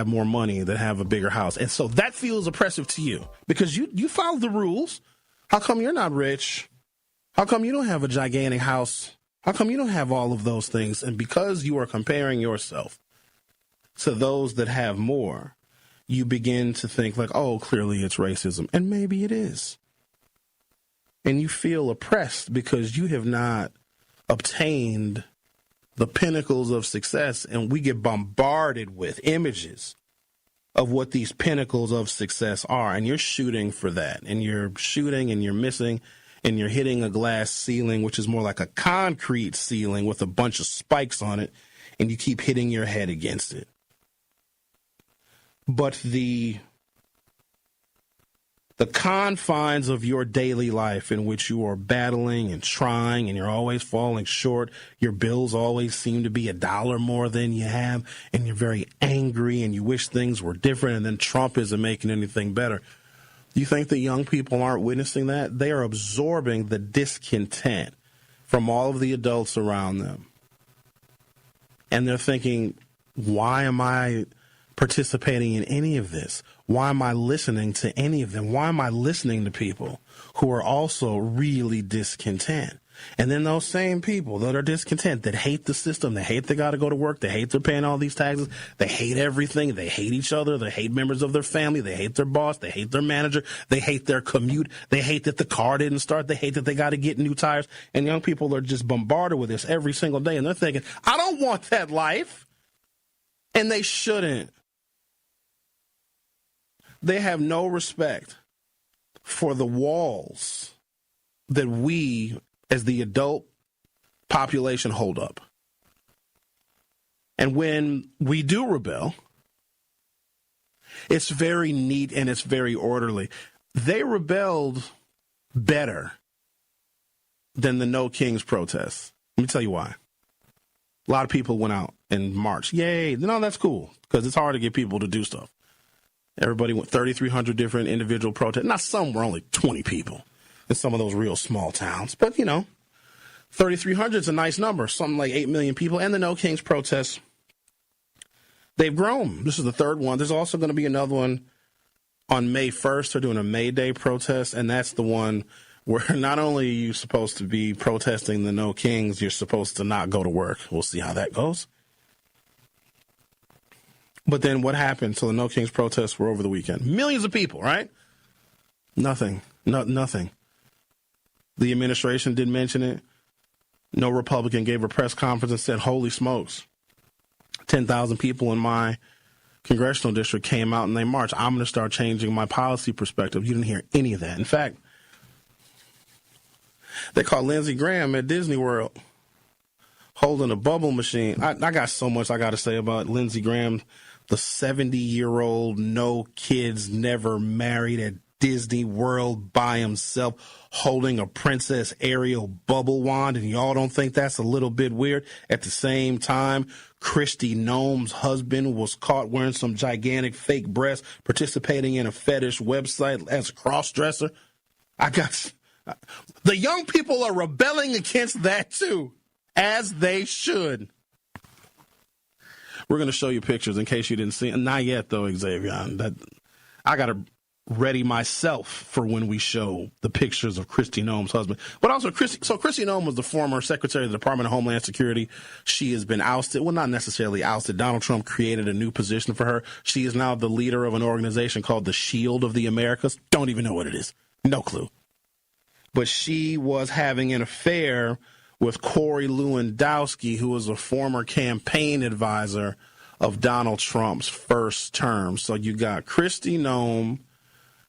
more money, that have a bigger house. And so that feels oppressive to you because you follow the rules. How come you're not rich? How come you don't have a gigantic house? How come you don't have all of those things? And because you are comparing yourself to those that have more, you begin to think like, oh, clearly it's racism. And maybe it is. And you feel oppressed because you have not obtained the pinnacles of success. And we get bombarded with images of what these pinnacles of success are. And you're shooting for that. And you're shooting and you're missing. And you're hitting a glass ceiling, which is more like a concrete ceiling with a bunch of spikes on it. And you keep hitting your head against it. But the the confines of your daily life in which you are battling and trying and you're always falling short. Your bills always seem to be $1 more than you have, and you're very angry and you wish things were different, and then Trump isn't making anything better. Do you think that young people aren't witnessing that? They are absorbing the discontent from all of the adults around them. And they're thinking, why am I participating in any of this? Why am I listening to any of them? Why am I listening to people who are also really discontent? And then those same people that are discontent, that hate the system, they hate they got to go to work, they hate they're paying all these taxes, they hate everything, they hate each other, they hate members of their family, they hate their boss, they hate their manager, they hate their commute, they hate that the car didn't start, they hate that they got to get new tires. And young people are just bombarded with this every single day, and they're thinking, I don't want that life. And they shouldn't. They have no respect for the walls that we, as the adult population, hold up. And when we do rebel, it's very neat and it's very orderly. They rebelled better than the No Kings protests. Let me tell you why. A lot of people went out and marched. Yay. No, that's cool, because it's hard to get people to do stuff. Everybody went 3,300 different individual protests. Now, some were only 20 people in some of those real small towns. But, 3,300 is a nice number, something like 8 million people. And the No Kings protests, they've grown. This is the third one. There's also going to be another one on May 1st. They're doing a May Day protest, and that's the one where not only are you supposed to be protesting the No Kings, you're supposed to not go to work. We'll see how that goes. But then what happened? So the No Kings protests were over the weekend. Millions of people, right? Nothing. Nothing. The administration didn't mention it. No Republican gave a press conference and said, holy smokes, 10,000 people in my congressional district came out and they marched. I'm going to start changing my policy perspective. You didn't hear any of that. In fact, they caught Lindsey Graham at Disney World holding a bubble machine. I got so much I got to say about Lindsey Graham, the 70-year-old, no kids, never married at Disney World by himself, holding a Princess Ariel bubble wand, and y'all don't think that's a little bit weird? At the same time, Kristi Noem's husband was caught wearing some gigantic fake breasts, participating in a fetish website as a cross-dresser. The young people are rebelling against that too, as they should. We're going to show you pictures in case you didn't see it. Not yet, though, Xavier. I got to ready myself for when we show the pictures of Kristi Noem's husband. But also, Kristi Noem was the former Secretary of the Department of Homeland Security. She has been ousted. Well, not necessarily ousted. Donald Trump created a new position for her. She is now the leader of an organization called the Shield of the Americas. Don't even know what it is. No clue. But she was having an affair with Corey Lewandowski, who was a former campaign advisor of Donald Trump's first term. So you got Kristi Noem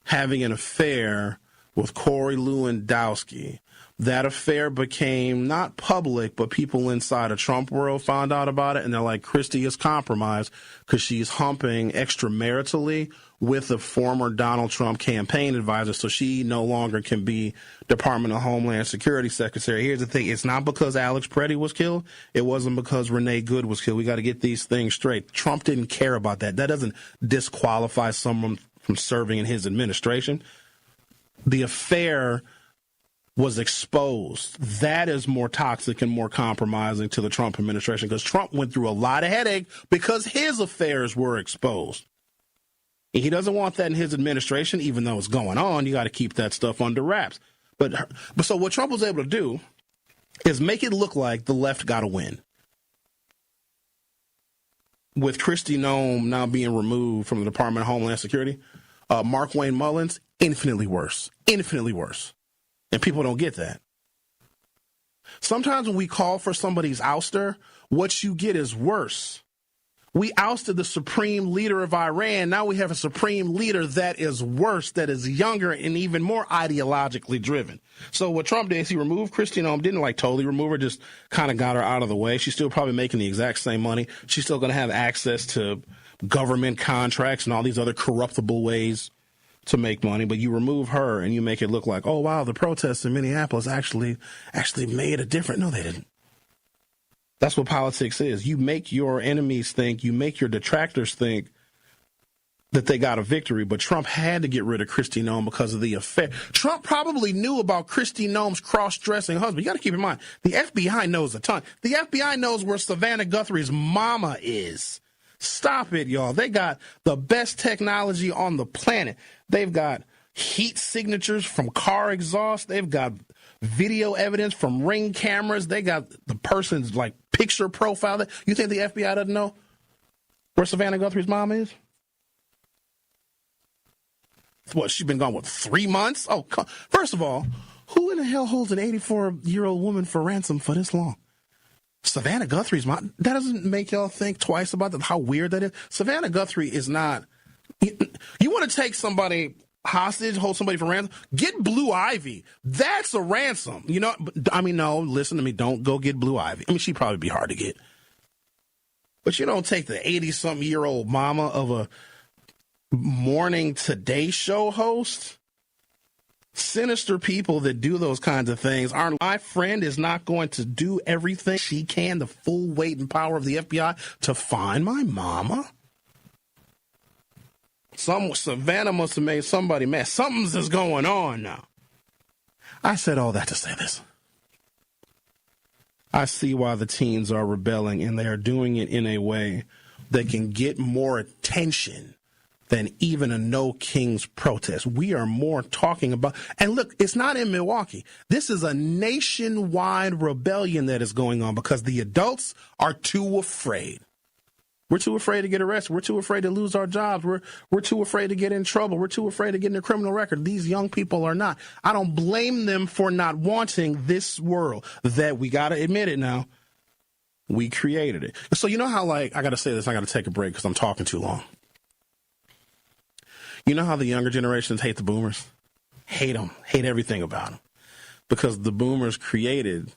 having an affair with Corey Lewandowski. That affair became not public, but people inside the Trump world found out about it, and they're like, Kristi is compromised because she's humping extramaritally with a former Donald Trump campaign advisor, so she no longer can be Department of Homeland Security Secretary. Here's the thing. It's not because Alex Preddy was killed. It wasn't because Renee Good was killed. We got to get these things straight. Trump didn't care about that. That doesn't disqualify someone from serving in his administration. The affair was exposed. That is more toxic and more compromising to the Trump administration, because Trump went through a lot of headache because his affairs were exposed. And he doesn't want that in his administration, even though it's going on. You got to keep that stuff under wraps. But so what Trump was able to do is make it look like the left got a win. With Kristi Noem now being removed from the Department of Homeland Security, Mark Wayne Mullins, infinitely worse. Infinitely worse. And people don't get that. Sometimes when we call for somebody's ouster, what you get is worse. We ousted the supreme leader of Iran. Now we have a supreme leader that is worse, that is younger and even more ideologically driven. So what Trump did is he removed Kristi Noem, didn't totally remove her, just kind of got her out of the way. She's still probably making the exact same money. She's still going to have access to government contracts and all these other corruptible ways to make money, but you remove her and you make it look like, oh, wow, the protests in Minneapolis actually made a difference. No, they didn't. That's what politics is. You make your enemies think, you make your detractors think that they got a victory, but Trump had to get rid of Kristi Noem because of the affair. Trump probably knew about Kristi Noem's cross-dressing husband. You got to keep in mind, the FBI knows a ton. The FBI knows where Savannah Guthrie's mama is. Stop it, y'all. They got the best technology on the planet. They've got heat signatures from car exhaust. They've got video evidence from Ring cameras. They got the person's like picture profile. You think the FBI doesn't know where Savannah Guthrie's mom is? What, she's been gone, 3 months? Oh, first of all, who in the hell holds an 84-year-old woman for ransom for this long? Savannah Guthrie's mom. That doesn't make y'all think twice about how weird that is. Savannah Guthrie is not. You want to take somebody hostage, hold somebody for ransom? Get Blue Ivy. That's a ransom. You know. I mean, no. Listen to me. Don't go get Blue Ivy. I mean, she'd probably be hard to get. But you don't take the 80-something-year-old mama of a morning Today Show host. Sinister people that do those kinds of things aren't. My friend is not going to do everything she can, the full weight and power of the FBI, to find my mama. Savannah must have made somebody mad. Something's is going on now. I said all that to say this. I see why the teens are rebelling, and they are doing it in a way that can get more attention than even a No Kings protest. We are more talking about, and look, it's not in Milwaukee. This is a nationwide rebellion that is going on because the adults are too afraid. We're too afraid to get arrested. We're too afraid to lose our jobs. We're too afraid to get in trouble. We're too afraid to get in a criminal record. These young people are not. I don't blame them for not wanting this world that we got to admit it now. We created it. So you know how, like, I got to say this, I got to take a break because I'm talking too long. You know how the younger generations hate the boomers? Hate them. Hate everything about them. Because the boomers created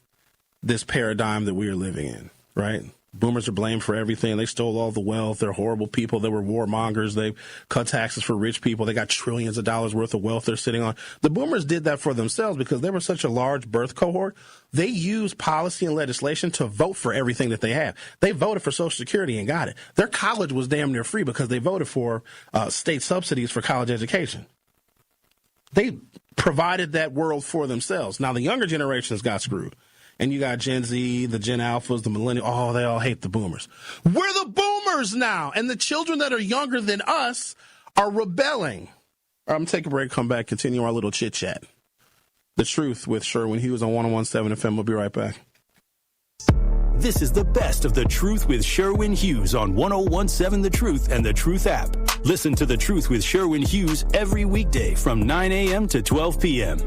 this paradigm that we are living in, right? Boomers are blamed for everything. They stole all the wealth. They're horrible people. They were warmongers. They cut taxes for rich people. They got trillions of dollars worth of wealth they're sitting on. The boomers did that for themselves because they were such a large birth cohort. They used policy and legislation to vote for everything that they have. They voted for Social Security and got it. Their college was damn near free because they voted for state subsidies for college education. They provided that world for themselves. Now, the younger generations got screwed. And you got Gen Z, the Gen Alphas, the Millennials. Oh, they all hate the boomers. We're the boomers now. And the children that are younger than us are rebelling. All right, I'm going to take a break, come back, continue our little chit-chat. The Truth with Sherwin Hughes on 101.7 FM. We'll be right back. This is the best of The Truth with Sherwin Hughes on 101.7 The Truth and The Truth app. Listen to The Truth with Sherwin Hughes every weekday from 9 a.m. to 12 p.m.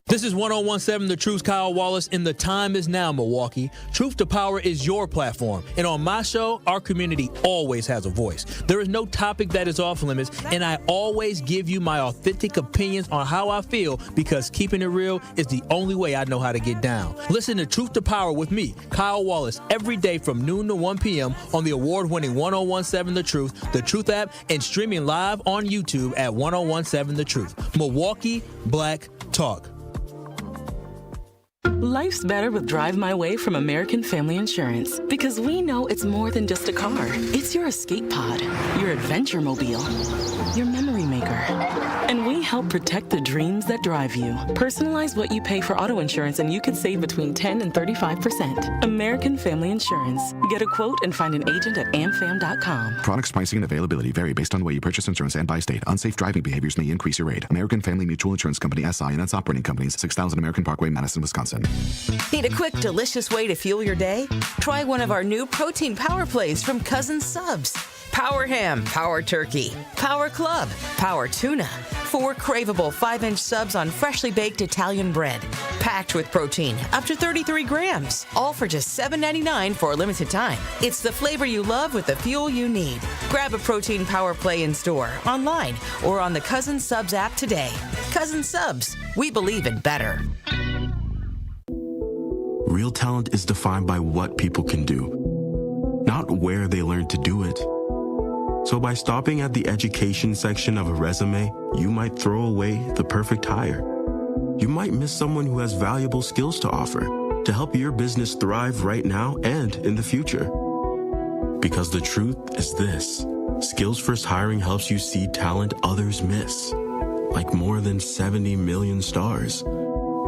This is 101.7 The Truth's Kyle Wallace, and the time is now, Milwaukee. Truth to Power is your platform, and on my show, our community always has a voice. There is no topic that is off limits, and I always give you my authentic opinions on how I feel because keeping it real is the only way I know how to get down. Listen to Truth to Power with me, Kyle Wallace, every day from noon to 1 p.m. on the award-winning 101.7 The Truth app, and streaming live on YouTube at 101.7 The Truth. Milwaukee Black Talk. Life's better with Drive My Way from American Family Insurance because we know it's more than just a car. It's your escape pod, your adventure mobile, your memory maker. And we help protect the dreams that drive you. Personalize what you pay for auto insurance and you could save between 10 and 35%. American Family Insurance. Get a quote and find an agent at amfam.com. Products, pricing, and availability vary based on the way you purchase insurance and by state. Unsafe driving behaviors may increase your rate. American Family Mutual Insurance Company, SI, and its operating companies, 6000 American Parkway, Madison, Wisconsin. Need a quick, delicious way to fuel your day? Try one of our new protein power plays from Cousin Subs. Power Ham, Power Turkey, Power Club, Power Tuna. 4 craveable 5-inch subs on freshly baked Italian bread. Packed with protein, up to 33 grams. All for just $7.99 for a limited time. It's the flavor you love with the fuel you need. Grab a protein power play in store, online, or on the Cousin Subs app today. Cousin Subs, we believe in better. Real talent is defined by what people can do, not where they learn to do it. So by stopping at the education section of a resume, you might throw away the perfect hire. You might miss someone who has valuable skills to offer to help your business thrive right now and in the future. Because the truth is this: Skills First Hiring helps you see talent others miss, like more than 70 million stars,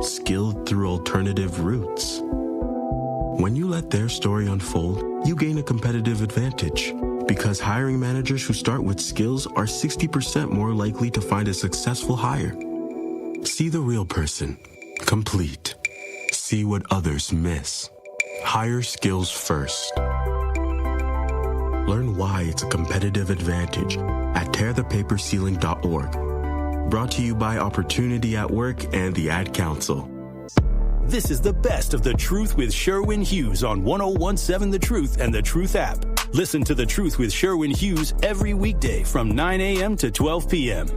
skilled through alternative routes. When you let their story unfold, you gain a competitive advantage, because hiring managers who start with skills are 60% more likely to find a successful hire. See the real person, complete. See what others miss. Hire skills first. Learn why it's a competitive advantage at tearthepaperceiling.org. Brought to you by Opportunity at Work and the Ad Council. This is the best of The Truth with Sherwin Hughes on 1017 The Truth and The Truth app. Listen to The Truth with Sherwin Hughes every weekday from 9 a.m. to 12 p.m.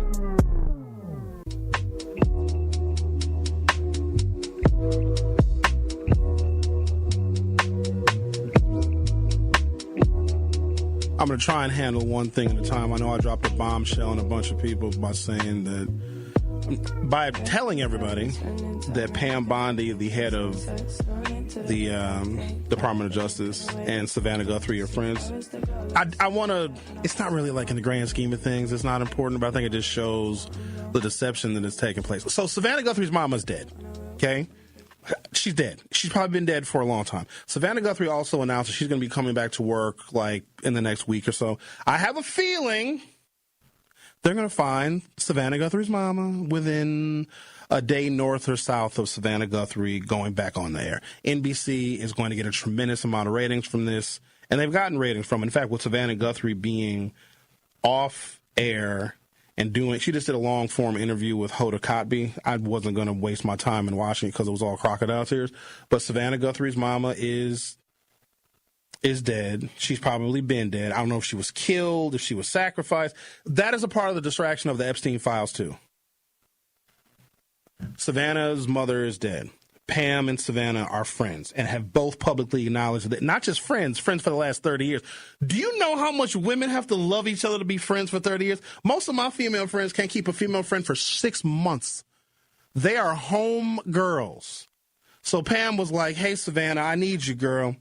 I'm going to try and handle one thing at a time. I know I dropped a bombshell on a bunch of people by saying that, by telling everybody that Pam Bondi, the head of the Department of Justice, and Savannah Guthrie are friends. I want to, it's not really like in the grand scheme of things, it's not important, but I think it just shows the deception that is taking place. So Savannah Guthrie's mama's dead, okay? She's dead. She's probably been dead for a long time. Savannah Guthrie also announced that she's going to be coming back to work like in the next week or so. I have a feeling they're going to find Savannah Guthrie's mama within a day north or south of Savannah Guthrie going back on the air. NBC is going to get a tremendous amount of ratings from this, and they've gotten ratings from it. In fact, with Savannah Guthrie being off air and she just did a long-form interview with Hoda Kotb. I wasn't going to waste my time in watching it because it was all crocodile tears. But Savannah Guthrie's mama is dead. She's probably been dead. I don't know if she was killed, if she was sacrificed. That is a part of the distraction of the Epstein files, too. Savannah's mother is dead. Pam and Savannah are friends and have both publicly acknowledged that. Not just friends for the last 30 years. Do you know how much women have to love each other to be friends for 30 years? Most of my female friends can't keep a female friend for 6 months. They are home girls. So Pam was like, hey, Savannah, I need you, girl.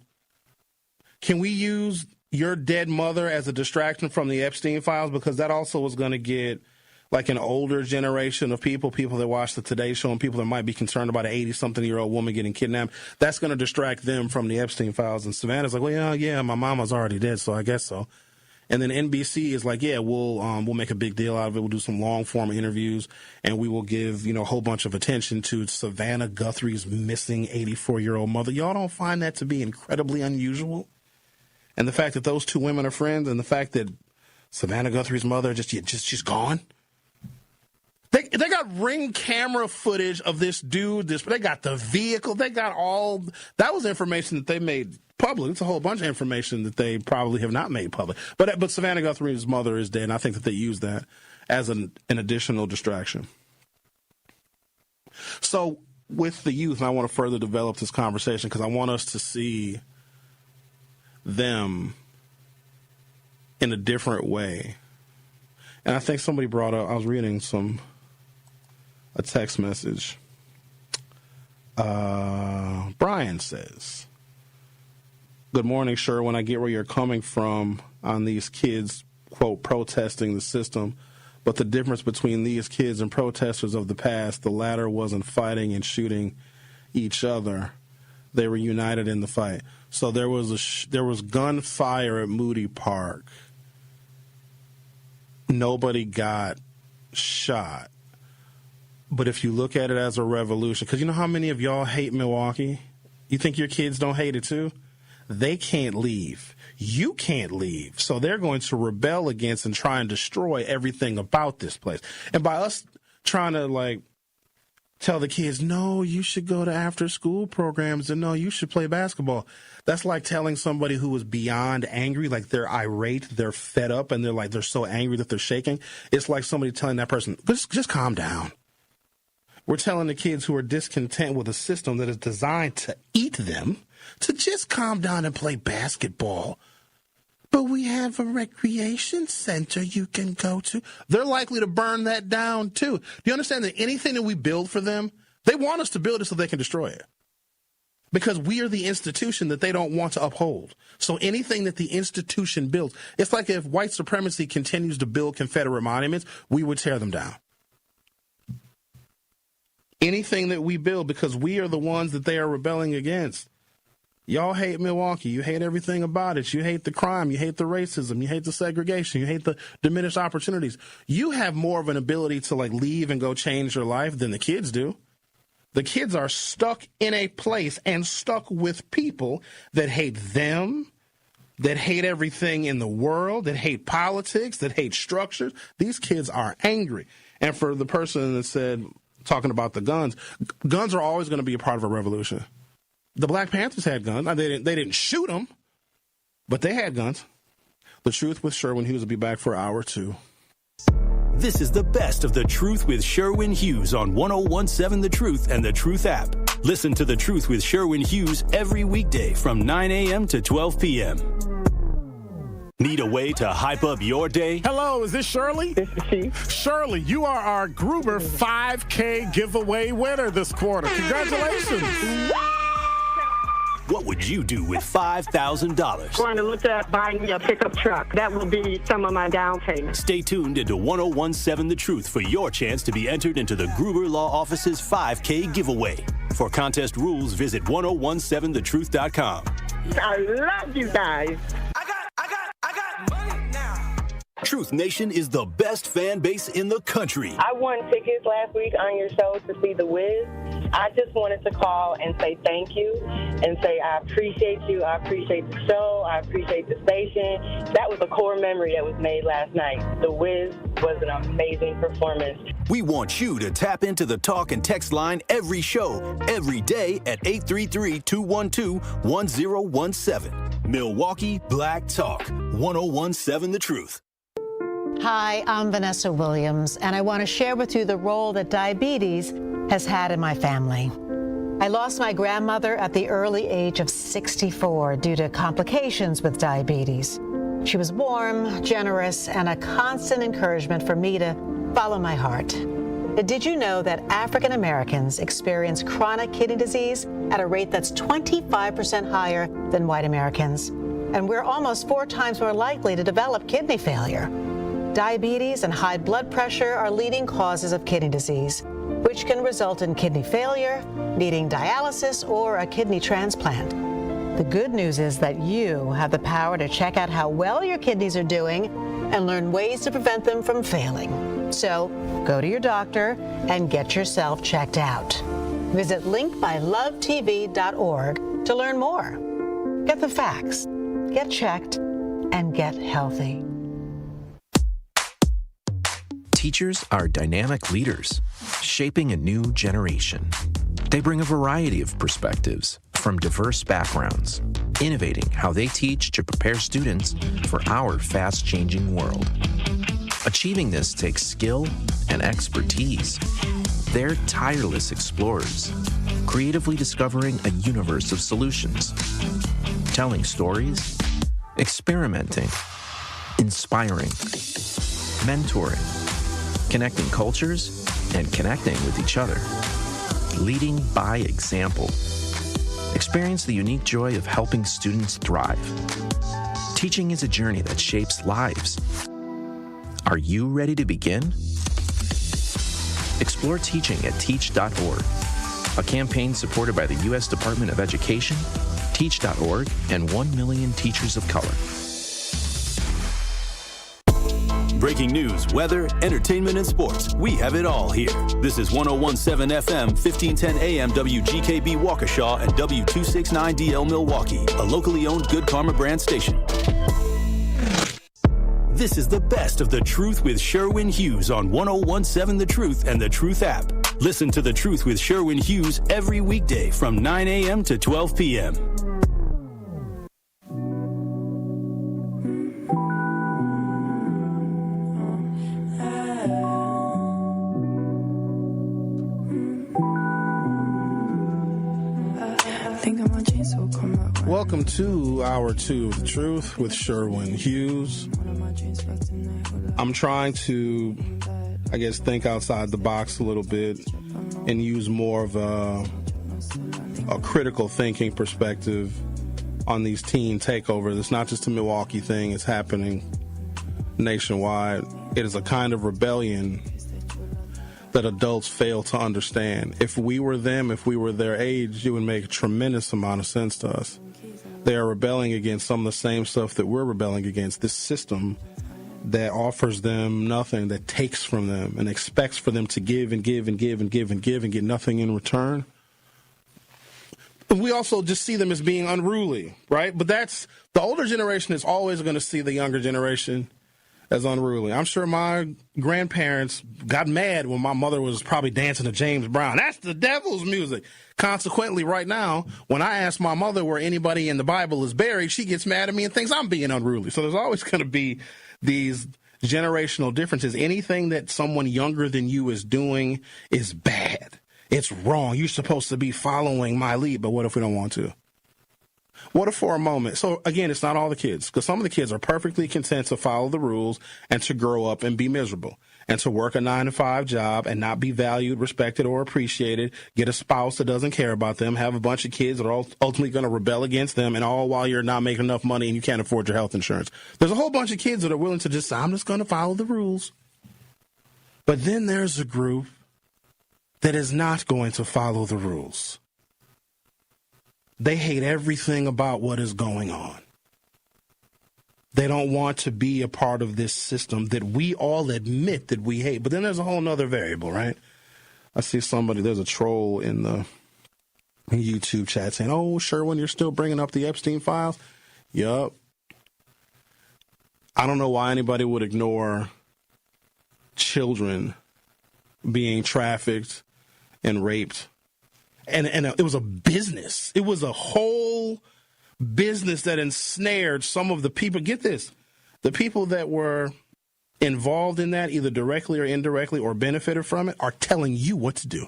Can we use your dead mother as a distraction from the Epstein files? Because that also was going to get like an older generation of people that watch the Today Show and people that might be concerned about an 80-something-year-old woman getting kidnapped. That's going to distract them from the Epstein files. And Savannah's like, well, yeah, my mama's already dead, so I guess so. And then NBC is like, yeah, we'll make a big deal out of it. We'll do some long-form interviews, and we will give, a whole bunch of attention to Savannah Guthrie's missing 84-year-old mother. Y'all don't find that to be incredibly unusual? And the fact that those two women are friends, and the fact that Savannah Guthrie's mother she's gone. They got Ring camera footage of this dude. They got the vehicle. They got all. That was information that they made public. It's a whole bunch of information that they probably have not made public. But Savannah Guthrie's mother is dead, and I think that they use that as an additional distraction. So with the youth, and I want to further develop this conversation because I want us to see them in a different way. And I think somebody brought up, I was reading a text message. Brian says, good morning, Sherwin. I get where you're coming from on these kids, quote, protesting the system. But the difference between these kids and protesters of the past, the latter wasn't fighting and shooting each other. They were united in the fight. So there was gunfire at Moody Park. Nobody got shot. But if you look at it as a revolution, because you know how many of y'all hate Milwaukee? You think your kids don't hate it too? They can't leave. You can't leave. So they're going to rebel against and try and destroy everything about this place. And by us trying to tell the kids, no, you should go to after school programs, and no, you should play basketball. That's like telling somebody who is beyond angry, like they're irate, they're fed up, and they're so angry that they're shaking. It's like somebody telling that person, just calm down. We're telling the kids who are discontent with a system that is designed to eat them to just calm down and play basketball. But we have a recreation center you can go to. They're likely to burn that down, too. Do you understand that anything that we build for them, they want us to build it so they can destroy it? Because we are the institution that they don't want to uphold. So anything that the institution builds, it's like if white supremacy continues to build Confederate monuments, we would tear them down. Anything that we build, because we are the ones that they are rebelling against. Y'all hate Milwaukee. You hate everything about it. You hate the crime. You hate the racism. You hate the segregation. You hate the diminished opportunities. You have more of an ability to leave and go change your life than the kids do. The kids are stuck in a place and stuck with people that hate them, that hate everything in the world, that hate politics, that hate structures. These kids are angry. And for the person that said, talking about the guns are always going to be a part of a revolution. The Black Panthers had guns. They didn't shoot them, but they had guns. The Truth with Sherwin Hughes will be back for hour 2. This is the best of The Truth with Sherwin Hughes on 101.7 The Truth and The Truth app. Listen to The Truth with Sherwin Hughes every weekday from 9 a.m. to 12 p.m. Need a way to hype up your day? Hello, is this Shirley? This is she. Shirley, you are our Gruber 5K giveaway winner this quarter. Congratulations. What would you do with $5,000? Going to look at buying me a pickup truck. That will be some of my down payment. Stay tuned into 101.7 The Truth for your chance to be entered into the Gruber Law Office's 5K giveaway. For contest rules, visit 1017thetruth.com. I love you guys. I got money now. Truth Nation is the best fan base in the country. I won tickets last week on your show to see The Wiz. I just wanted to call and say thank you and say I appreciate you. I appreciate the show. I appreciate the station. That was a core memory that was made last night. The Wiz was an amazing performance. We want you to tap into the talk and text line every show, every day at 833-212-1017. Milwaukee Black Talk, 101.7 The Truth. Hi, I'm Vanessa Williams, and I want to share with you the role that diabetes has had in my family. I lost my grandmother at the early age of 64 due to complications with diabetes. She was warm, generous, and a constant encouragement for me to follow my heart. Did you know that African Americans experience chronic kidney disease at a rate that's 25% higher than white Americans? And we're almost 4 times more likely to develop kidney failure. Diabetes and high blood pressure are leading causes of kidney disease, which can result in kidney failure, needing dialysis, or a kidney transplant. The good news is that you have the power to check out how well your kidneys are doing and learn ways to prevent them from failing. So go to your doctor and get yourself checked out. Visit linkbylovetv.org to learn more. Get the facts, get checked, and get healthy. Teachers are dynamic leaders, shaping a new generation. They bring a variety of perspectives from diverse backgrounds, innovating how they teach to prepare students for our fast-changing world. Achieving this takes skill and expertise. They're tireless explorers, creatively discovering a universe of solutions, telling stories, experimenting, inspiring, mentoring, connecting cultures, and connecting with each other. Leading by example. Experience the unique joy of helping students thrive. Teaching is a journey that shapes lives. Are you ready to begin? Explore teaching at teach.org, a campaign supported by the U.S. Department of Education, teach.org, and 1 million teachers of color. Breaking news, weather, entertainment, and sports. We have it all here. This is 101.7 FM, 1510 AM, WGKB Waukesha, and W269DL Milwaukee, a locally owned Good Karma brand station. This is the best of The Truth with Sherwin Hughes on 101.7 The Truth and The Truth app. Listen to The Truth with Sherwin Hughes every weekday from 9 a.m. to 12 p.m. Think my jeans will come up when Welcome to Hour 2 of the Truth with Sherwin Hughes. I'm trying to, think outside the box a little bit and use more of a critical thinking perspective on these teen takeovers. It's not just a Milwaukee thing. It's happening nationwide. It is a kind of rebellion that adults fail to understand. If we were them, if we were their age, it would make a tremendous amount of sense to us. They are rebelling against some of the same stuff that we're rebelling against, this system that offers them nothing, that takes from them and expects for them to give and give and give and give and give and get nothing in return. We also just see them as being unruly, right? But that's, the older generation is always going to see the younger generation as unruly. I'm sure my grandparents got mad when my mother was probably dancing to James Brown. That's the devil's music. Consequently, right now, when I ask my mother where anybody in the Bible is buried, she gets mad at me and thinks I'm being unruly. So there's always going to be these generational differences. Anything that someone younger than you is doing is bad. It's wrong. You're supposed to be following my lead, but what if we don't want to? What if for a moment? So, again, it's not all the kids, because some of the kids are perfectly content to follow the rules and to grow up and be miserable and to work a 9-to-5 job and not be valued, respected, or appreciated, get a spouse that doesn't care about them, have a bunch of kids that are ultimately going to rebel against them, and all while you're not making enough money and you can't afford your health insurance. There's a whole bunch of kids that are willing to just say, I'm just going to follow the rules. But then there's a group that is not going to follow the rules. They hate everything about what is going on. They don't want to be a part of this system that we all admit that we hate. But then there's a whole nother variable, right? I see there's a troll in the YouTube chat saying, oh, Sherwin, you're still bringing up the Epstein files? Yup. I don't know why anybody would ignore children being trafficked and raped. And it was a business. It was a whole business that ensnared some of the people. Get this. The people that were involved in that, either directly or indirectly or benefited from it, are telling you what to do.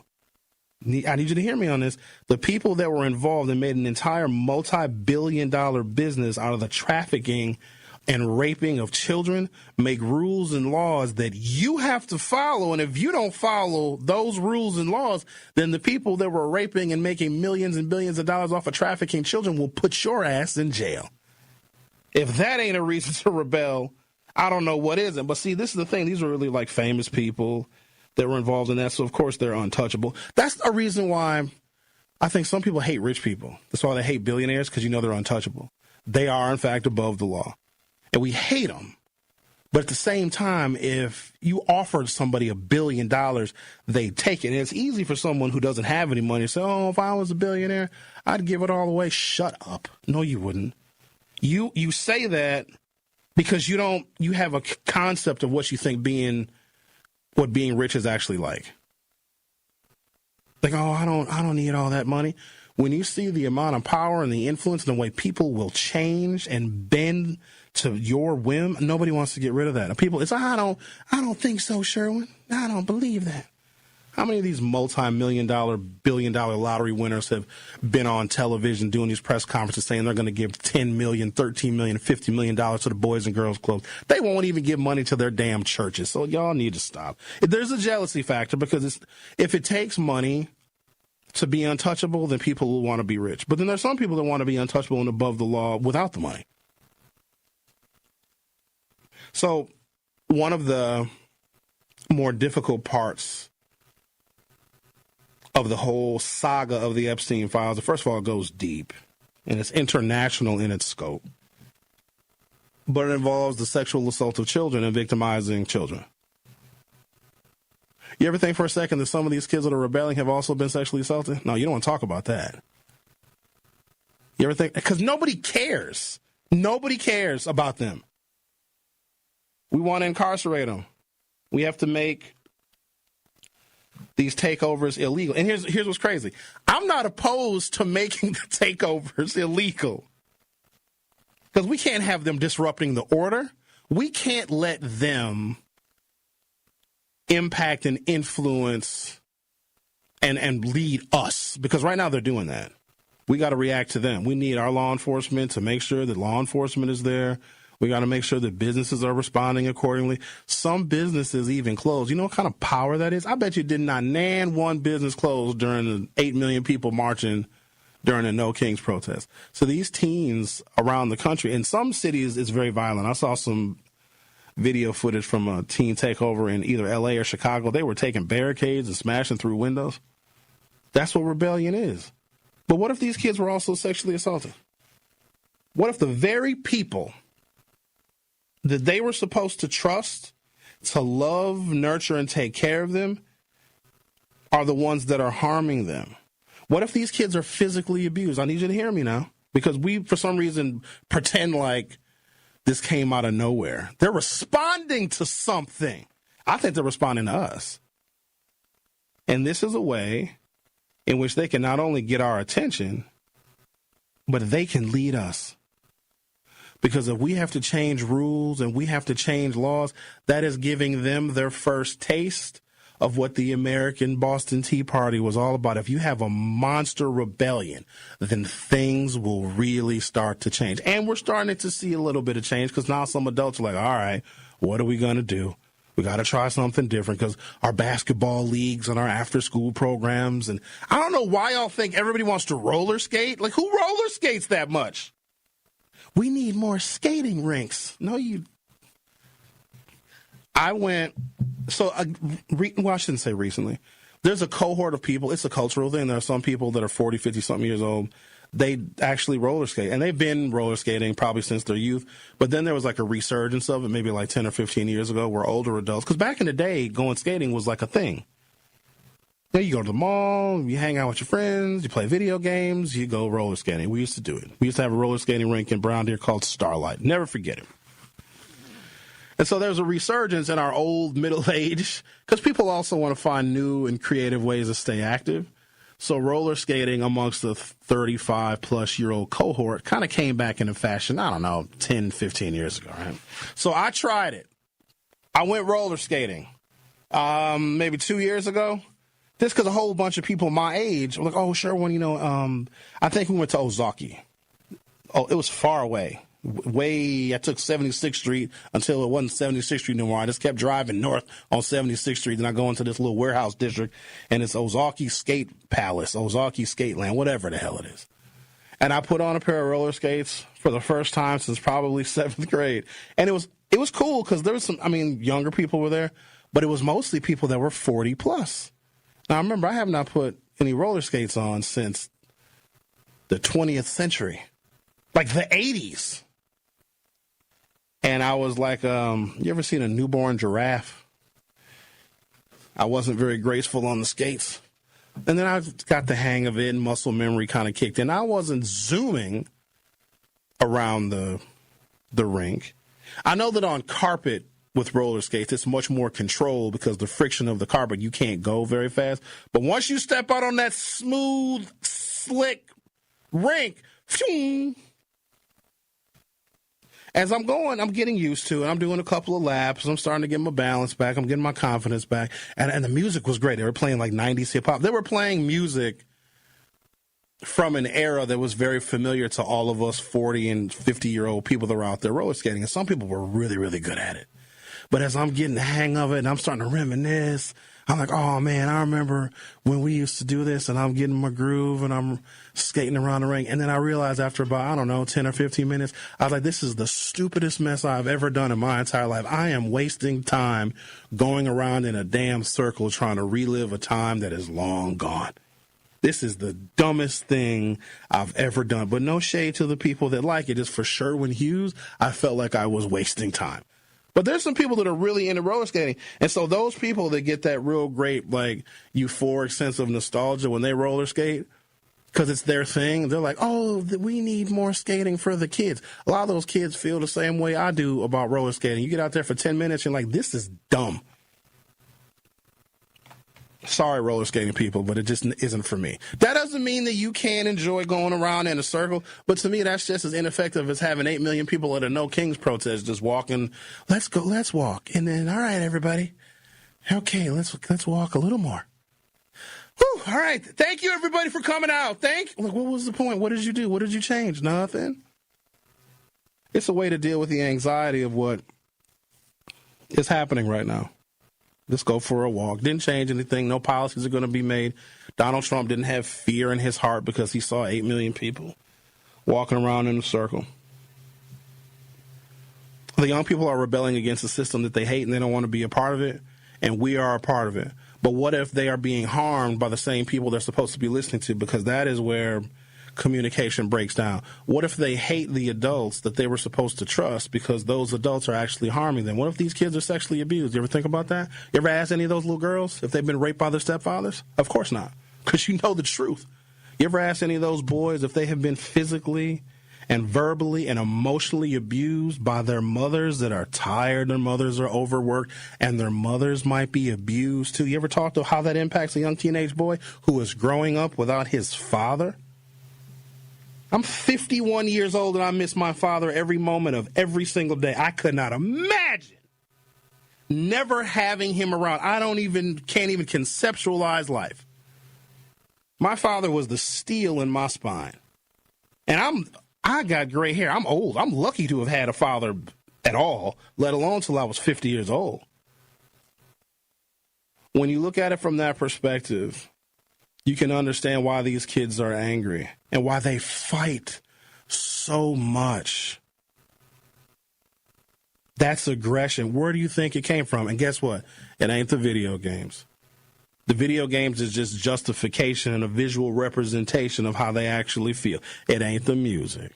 I need you to hear me on this. The people that were involved and made an entire multi-billion-dollar business out of the trafficking and raping of children make rules and laws that you have to follow. And if you don't follow those rules and laws, then the people that were raping and making millions and billions of dollars off of trafficking children will put your ass in jail. If that ain't a reason to rebel, I don't know what isn't. But see, this is the thing. These are really like famous people that were involved in that. So, of course, they're untouchable. That's a reason why I think some people hate rich people. That's why they hate billionaires, because you know they're untouchable. They are, in fact, above the law. And we hate them. But at the same time, if you offered somebody $1 billion, they take it. And it's easy for someone who doesn't have any money to say, oh, if I was a billionaire, I'd give it all away. Shut up. No, you wouldn't. You say that because you have a concept of what you think what being rich is actually like. Like, oh, I don't need all that money. When you see the amount of power and the influence and the way people will change and bend to your whim, nobody wants to get rid of that. People, I don't think so, Sherwin. I don't believe that. How many of these multi-million-dollar, billion-dollar lottery winners have been on television doing these press conferences saying they're going to give $10 million, $13 million, $50 million to the Boys and Girls Club? They won't even give money to their damn churches. So y'all need to stop. There's a jealousy factor because if it takes money to be untouchable, then people will want to be rich. But then there's some people that want to be untouchable and above the law without the money. So one of the more difficult parts of the whole saga of the Epstein files, first of all, it goes deep, and it's international in its scope. But it involves the sexual assault of children and victimizing children. You ever think for a second that some of these kids that are rebelling have also been sexually assaulted? No, you don't want to talk about that. You ever think? Because nobody cares. Nobody cares about them. We want to incarcerate them. We have to make these takeovers illegal. And here's what's crazy. I'm not opposed to making the takeovers illegal, because we can't have them disrupting the order. We can't let them impact and influence and lead us, because right now they're doing that. We got to react to them. We need our law enforcement to make sure that law enforcement is there. We got to make sure that businesses are responding accordingly. Some businesses even close. You know what kind of power that is? I bet you did not nan one business close during the 8 million people marching during the No Kings protest. So these teens around the country, in some cities, it's very violent. I saw some video footage from a teen takeover in either L.A. or Chicago. They were taking barricades and smashing through windows. That's what rebellion is. But what if these kids were also sexually assaulted? What if the very people that they were supposed to trust, to love, nurture, and take care of them are the ones that are harming them? What if these kids are physically abused? I need you to hear me now, because we, for some reason, pretend like this came out of nowhere. They're responding to something. I think they're responding to us. And this is a way in which they can not only get our attention, but they can lead us. Because if we have to change rules and we have to change laws, that is giving them their first taste of what the American Boston Tea Party was all about. If you have a monster rebellion, then things will really start to change. And we're starting to see a little bit of change, because now some adults are like, all right, what are we going to do? We got to try something different, because our basketball leagues and our after-school programs, and I don't know why y'all think everybody wants to roller skate. Like, who roller skates that much? We need more skating rinks. No, I went, well, I shouldn't say recently. There's a cohort of people. It's a cultural thing. There are some people that are 40, 50-something years old. They actually roller skate, and they've been roller skating probably since their youth. But then there was like a resurgence of it maybe like 10 or 15 years ago, where older adults, because back in the day, going skating was like a thing. Then you go to the mall, you hang out with your friends, you play video games, you go roller skating. We used to do it. We used to have a roller skating rink in Brown Deer called Starlight. Never forget it. And so there's a resurgence in our old middle age, because people also want to find new and creative ways to stay active. So roller skating amongst the 35-plus-year-old cohort kind of came back into fashion, I don't know, 10, 15 years ago, right? So I tried it. I went roller skating maybe 2 years ago. Just because a whole bunch of people my age were like, oh, Sherwin, I think we went to Ozaki. Oh, it was far away. I took 76th Street until it wasn't 76th Street no more. I just kept driving north on 76th Street. Then I go into this little warehouse district, and it's Ozaki Skate Palace, Ozaki Skate Land, whatever the hell it is. And I put on a pair of roller skates for the first time since probably 7th grade. And it was cool, because there was younger people were there, but it was mostly people that were 40 plus. Now, remember, I have not put any roller skates on since the 20th century, like the 80s. And I was like, you ever seen a newborn giraffe? I wasn't very graceful on the skates. And then I got the hang of it, and muscle memory kind of kicked in. I wasn't zooming around the rink. I know that on carpet, with roller skates, it's much more controlled because the friction of the carpet, you can't go very fast. But once you step out on that smooth, slick rink, phew, as I'm going, I'm getting used to it. I'm doing a couple of laps. I'm starting to get my balance back. I'm getting my confidence back. And the music was great. They were playing like 90s hip-hop. They were playing music from an era that was very familiar to all of us 40 and 50-year-old people that were out there roller skating. And some people were really, really good at it. But as I'm getting the hang of it and I'm starting to reminisce, I'm like, oh, man, I remember when we used to do this, and I'm getting my groove and I'm skating around the ring. And then I realized after about, 10 or 15 minutes, I was like, this is the stupidest mess I've ever done in my entire life. I am wasting time going around in a damn circle trying to relive a time that is long gone. This is the dumbest thing I've ever done. But no shade to the people that like it. Just for Sherwin Hughes, I felt like I was wasting time. But there's some people that are really into roller skating. And so those people that get that real great, like, euphoric sense of nostalgia when they roller skate, because it's their thing, they're like, oh, we need more skating for the kids. A lot of those kids feel the same way I do about roller skating. You get out there for 10 minutes, and you're like, this is dumb. Sorry, roller skating people, but it just isn't for me. That doesn't mean that you can't enjoy going around in a circle, but to me, that's just as ineffective as having 8 million people at a No Kings protest just walking. Let's go, let's walk. And then, all right, everybody. Okay, let's walk a little more. Whew. All right. Thank you, everybody, for coming out. What was the point? What did you do? What did you change? Nothing. It's a way to deal with the anxiety of what is happening right now. Just go for a walk. Didn't change anything. No policies are going to be made. Donald Trump didn't have fear in his heart because he saw 8 million people walking around in a circle. The young people are rebelling against a system that they hate and they don't want to be a part of it, and we are a part of it. But what if they are being harmed by the same people they're supposed to be listening to? Because that is where communication breaks down. What if they hate the adults that they were supposed to trust because those adults are actually harming them? What if these kids are sexually abused? You ever think about that? You ever ask any of those little girls if they've been raped by their stepfathers? Of course not, because you know the truth. You ever ask any of those boys if they have been physically and verbally and emotionally abused by their mothers that are tired, their mothers are overworked, and their mothers might be abused too? You ever talk to how that impacts a young teenage boy who is growing up without his father? I'm 51 years old and I miss my father every moment of every single day. I could not imagine never having him around. Can't even conceptualize life. My father was the steel in my spine. And I got gray hair. I'm old. I'm lucky to have had a father at all, let alone till I was 50 years old. When you look at it from that perspective, you can understand why these kids are angry and why they fight so much. That's aggression. Where do you think it came from? And guess what? It ain't the video games. The video games is just justification and a visual representation of how they actually feel. It ain't the music.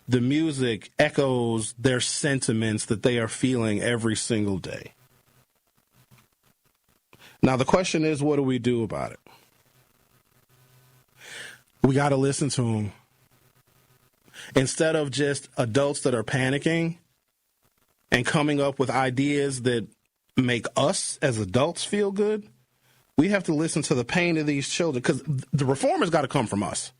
The music echoes their sentiments that they are feeling every single day. Now, the question is, what do we do about it? We got to listen to them. Instead of just adults that are panicking and coming up with ideas that make us as adults feel good, we have to listen to the pain of these children, because the reform has got to come from us.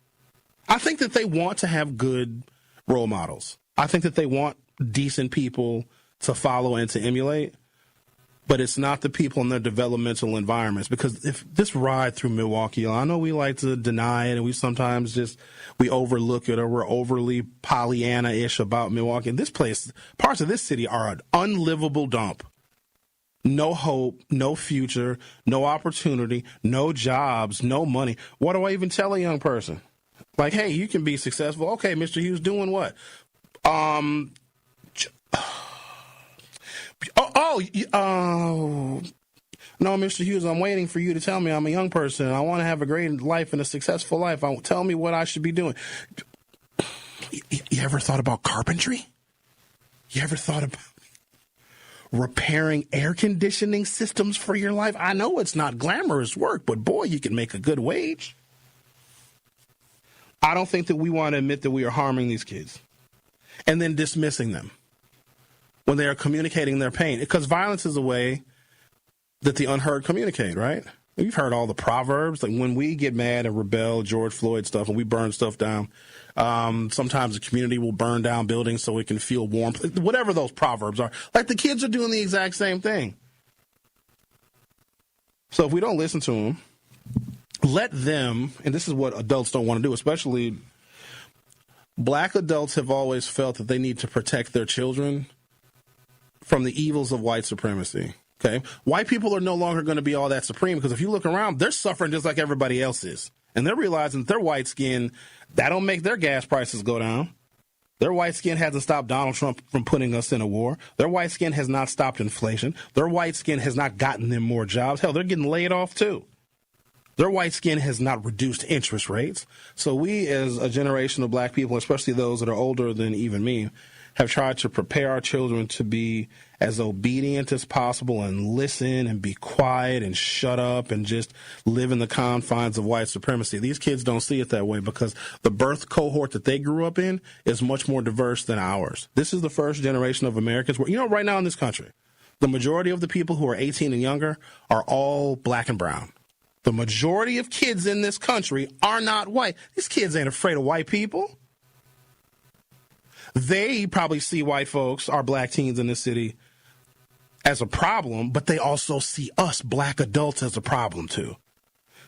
I think that they want to have good role models. I think that they want decent people to follow and to emulate. But it's not the people in their developmental environments. Because if this ride through Milwaukee, I know we like to deny it and we sometimes we overlook it, or we're overly Pollyanna-ish about Milwaukee. And this place, parts of this city are an unlivable dump. No hope, no future, no opportunity, no jobs, no money. What do I even tell a young person? Like, hey, you can be successful. Okay, Mr. Hughes, doing what? No, Mr. Hughes, I'm waiting for you to tell me I'm a young person and I want to have a great life and a successful life. Tell me what I should be doing. You ever thought about carpentry? You ever thought about repairing air conditioning systems for your life? I know it's not glamorous work, but boy, you can make a good wage. I don't think that we want to admit that we are harming these kids and then dismissing them when they are communicating their pain, because violence is a way that the unheard communicate, right? You've heard all the proverbs. Like when we get mad and rebel, George Floyd stuff, and we burn stuff down, sometimes the community will burn down buildings so it can feel warm. Whatever those proverbs are. Like the kids are doing the exact same thing. So if we don't listen to them, let them, and this is what adults don't want to do, especially black adults have always felt that they need to protect their children from the evils of white supremacy. Okay, white people are no longer going to be all that supreme, because if you look around, they're suffering just like everybody else is. And they're realizing that their white skin, that don't make their gas prices go down. Their white skin hasn't stopped Donald Trump from putting us in a war. Their white skin has not stopped inflation. Their white skin has not gotten them more jobs. Hell, they're getting laid off too. Their white skin has not reduced interest rates. So we as a generation of black people, especially those that are older than even me, have tried to prepare our children to be as obedient as possible and listen and be quiet and shut up and just live in the confines of white supremacy. These kids don't see it that way, because the birth cohort that they grew up in is much more diverse than ours. This is the first generation of Americans where, right now in this country, the majority of the people who are 18 and younger are all black and brown. The majority of kids in this country are not white. These kids ain't afraid of white people. They probably see white folks, our black teens in this city, as a problem, but they also see us black adults as a problem too.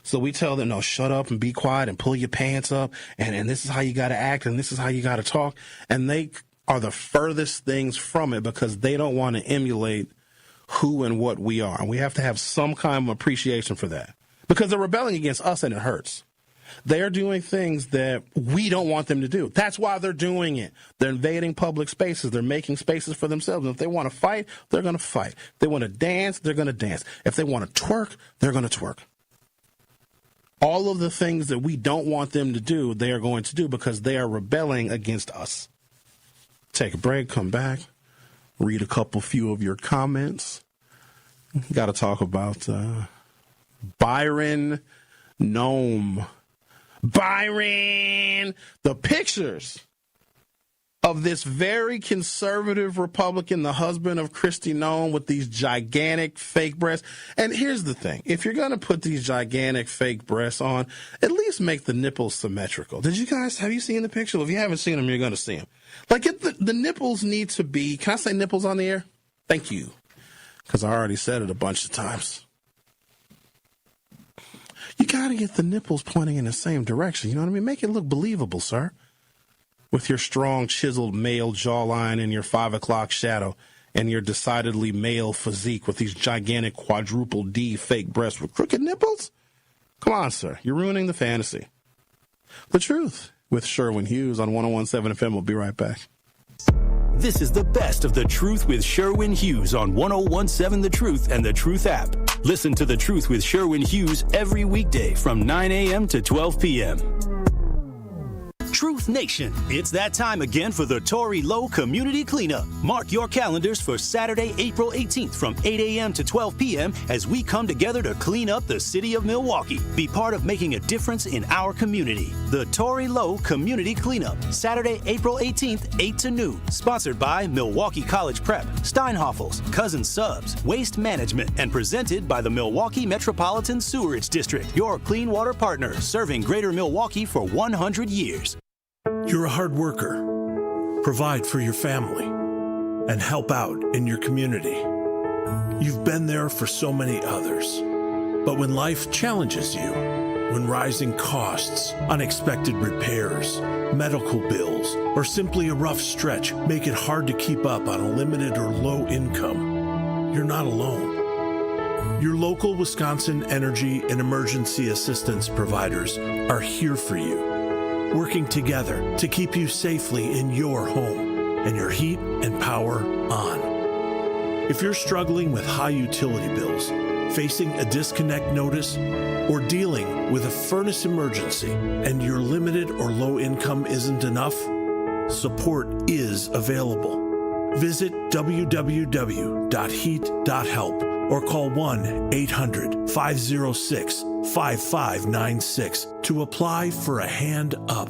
So we tell them, no, shut up and be quiet and pull your pants up. And this is how you got to act. And this is how you got to talk. And they are the furthest things from it because they don't want to emulate who and what we are. And we have to have some kind of appreciation for that because they're rebelling against us and it hurts. They're doing things that we don't want them to do. That's why they're doing it. They're invading public spaces. They're making spaces for themselves. And if they want to fight, they're going to fight. If they want to dance, they're going to dance. If they want to twerk, they're going to twerk. All of the things that we don't want them to do, they are going to do because they are rebelling against us. Take a break, come back, read a few of your comments. Got to talk about Byron Nome. Byron! The pictures of this very conservative Republican, the husband of Kristi Noem, with these gigantic fake breasts. And here's the thing. If you're going to put these gigantic fake breasts on, at least make the nipples symmetrical. Have you seen the picture? If you haven't seen them, you're going to see them. Like, the nipples need to be, can I say nipples on the air? Thank you. Because I already said it a bunch of times. You got to get the nipples pointing in the same direction. You know what I mean? Make it look believable, sir. With your strong, chiseled male jawline and your 5 o'clock shadow and your decidedly male physique with these gigantic quadruple D fake breasts with crooked nipples? Come on, sir. You're ruining the fantasy. The Truth with Sherwin Hughes on 101.7 FM. We'll be right back. This is the best of The Truth with Sherwin Hughes on 101.7 The Truth and The Truth app. Listen to The Truth with Sherwin Hughes every weekday from 9 a.m. to 12 p.m. Truth Nation, it's that time again for the Tory Low Community Cleanup. Mark your calendars for Saturday, April 18th from 8 a.m. to 12 p.m. as we come together to clean up the city of Milwaukee. Be part of making a difference in our community. The Tory Low Community Cleanup, Saturday, April 18th, 8 to noon. Sponsored by Milwaukee College Prep, Steinhoffels, Cousin Subs, Waste Management, and presented by the Milwaukee Metropolitan Sewerage District, your clean water partner, serving Greater Milwaukee for 100 years. You're a hard worker. Provide for your family and help out in your community. You've been there for so many others. But when life challenges you, when rising costs, unexpected repairs, medical bills, or simply a rough stretch make it hard to keep up on a limited or low income, you're not alone. Your local Wisconsin energy and emergency assistance providers are here for you, working together to keep you safely in your home and your heat and power on. If you're struggling with high utility bills, facing a disconnect notice, or dealing with a furnace emergency and your limited or low income isn't enough, support is available. Visit www.heat.help or call 1-800-506-5596 to apply for a hand up.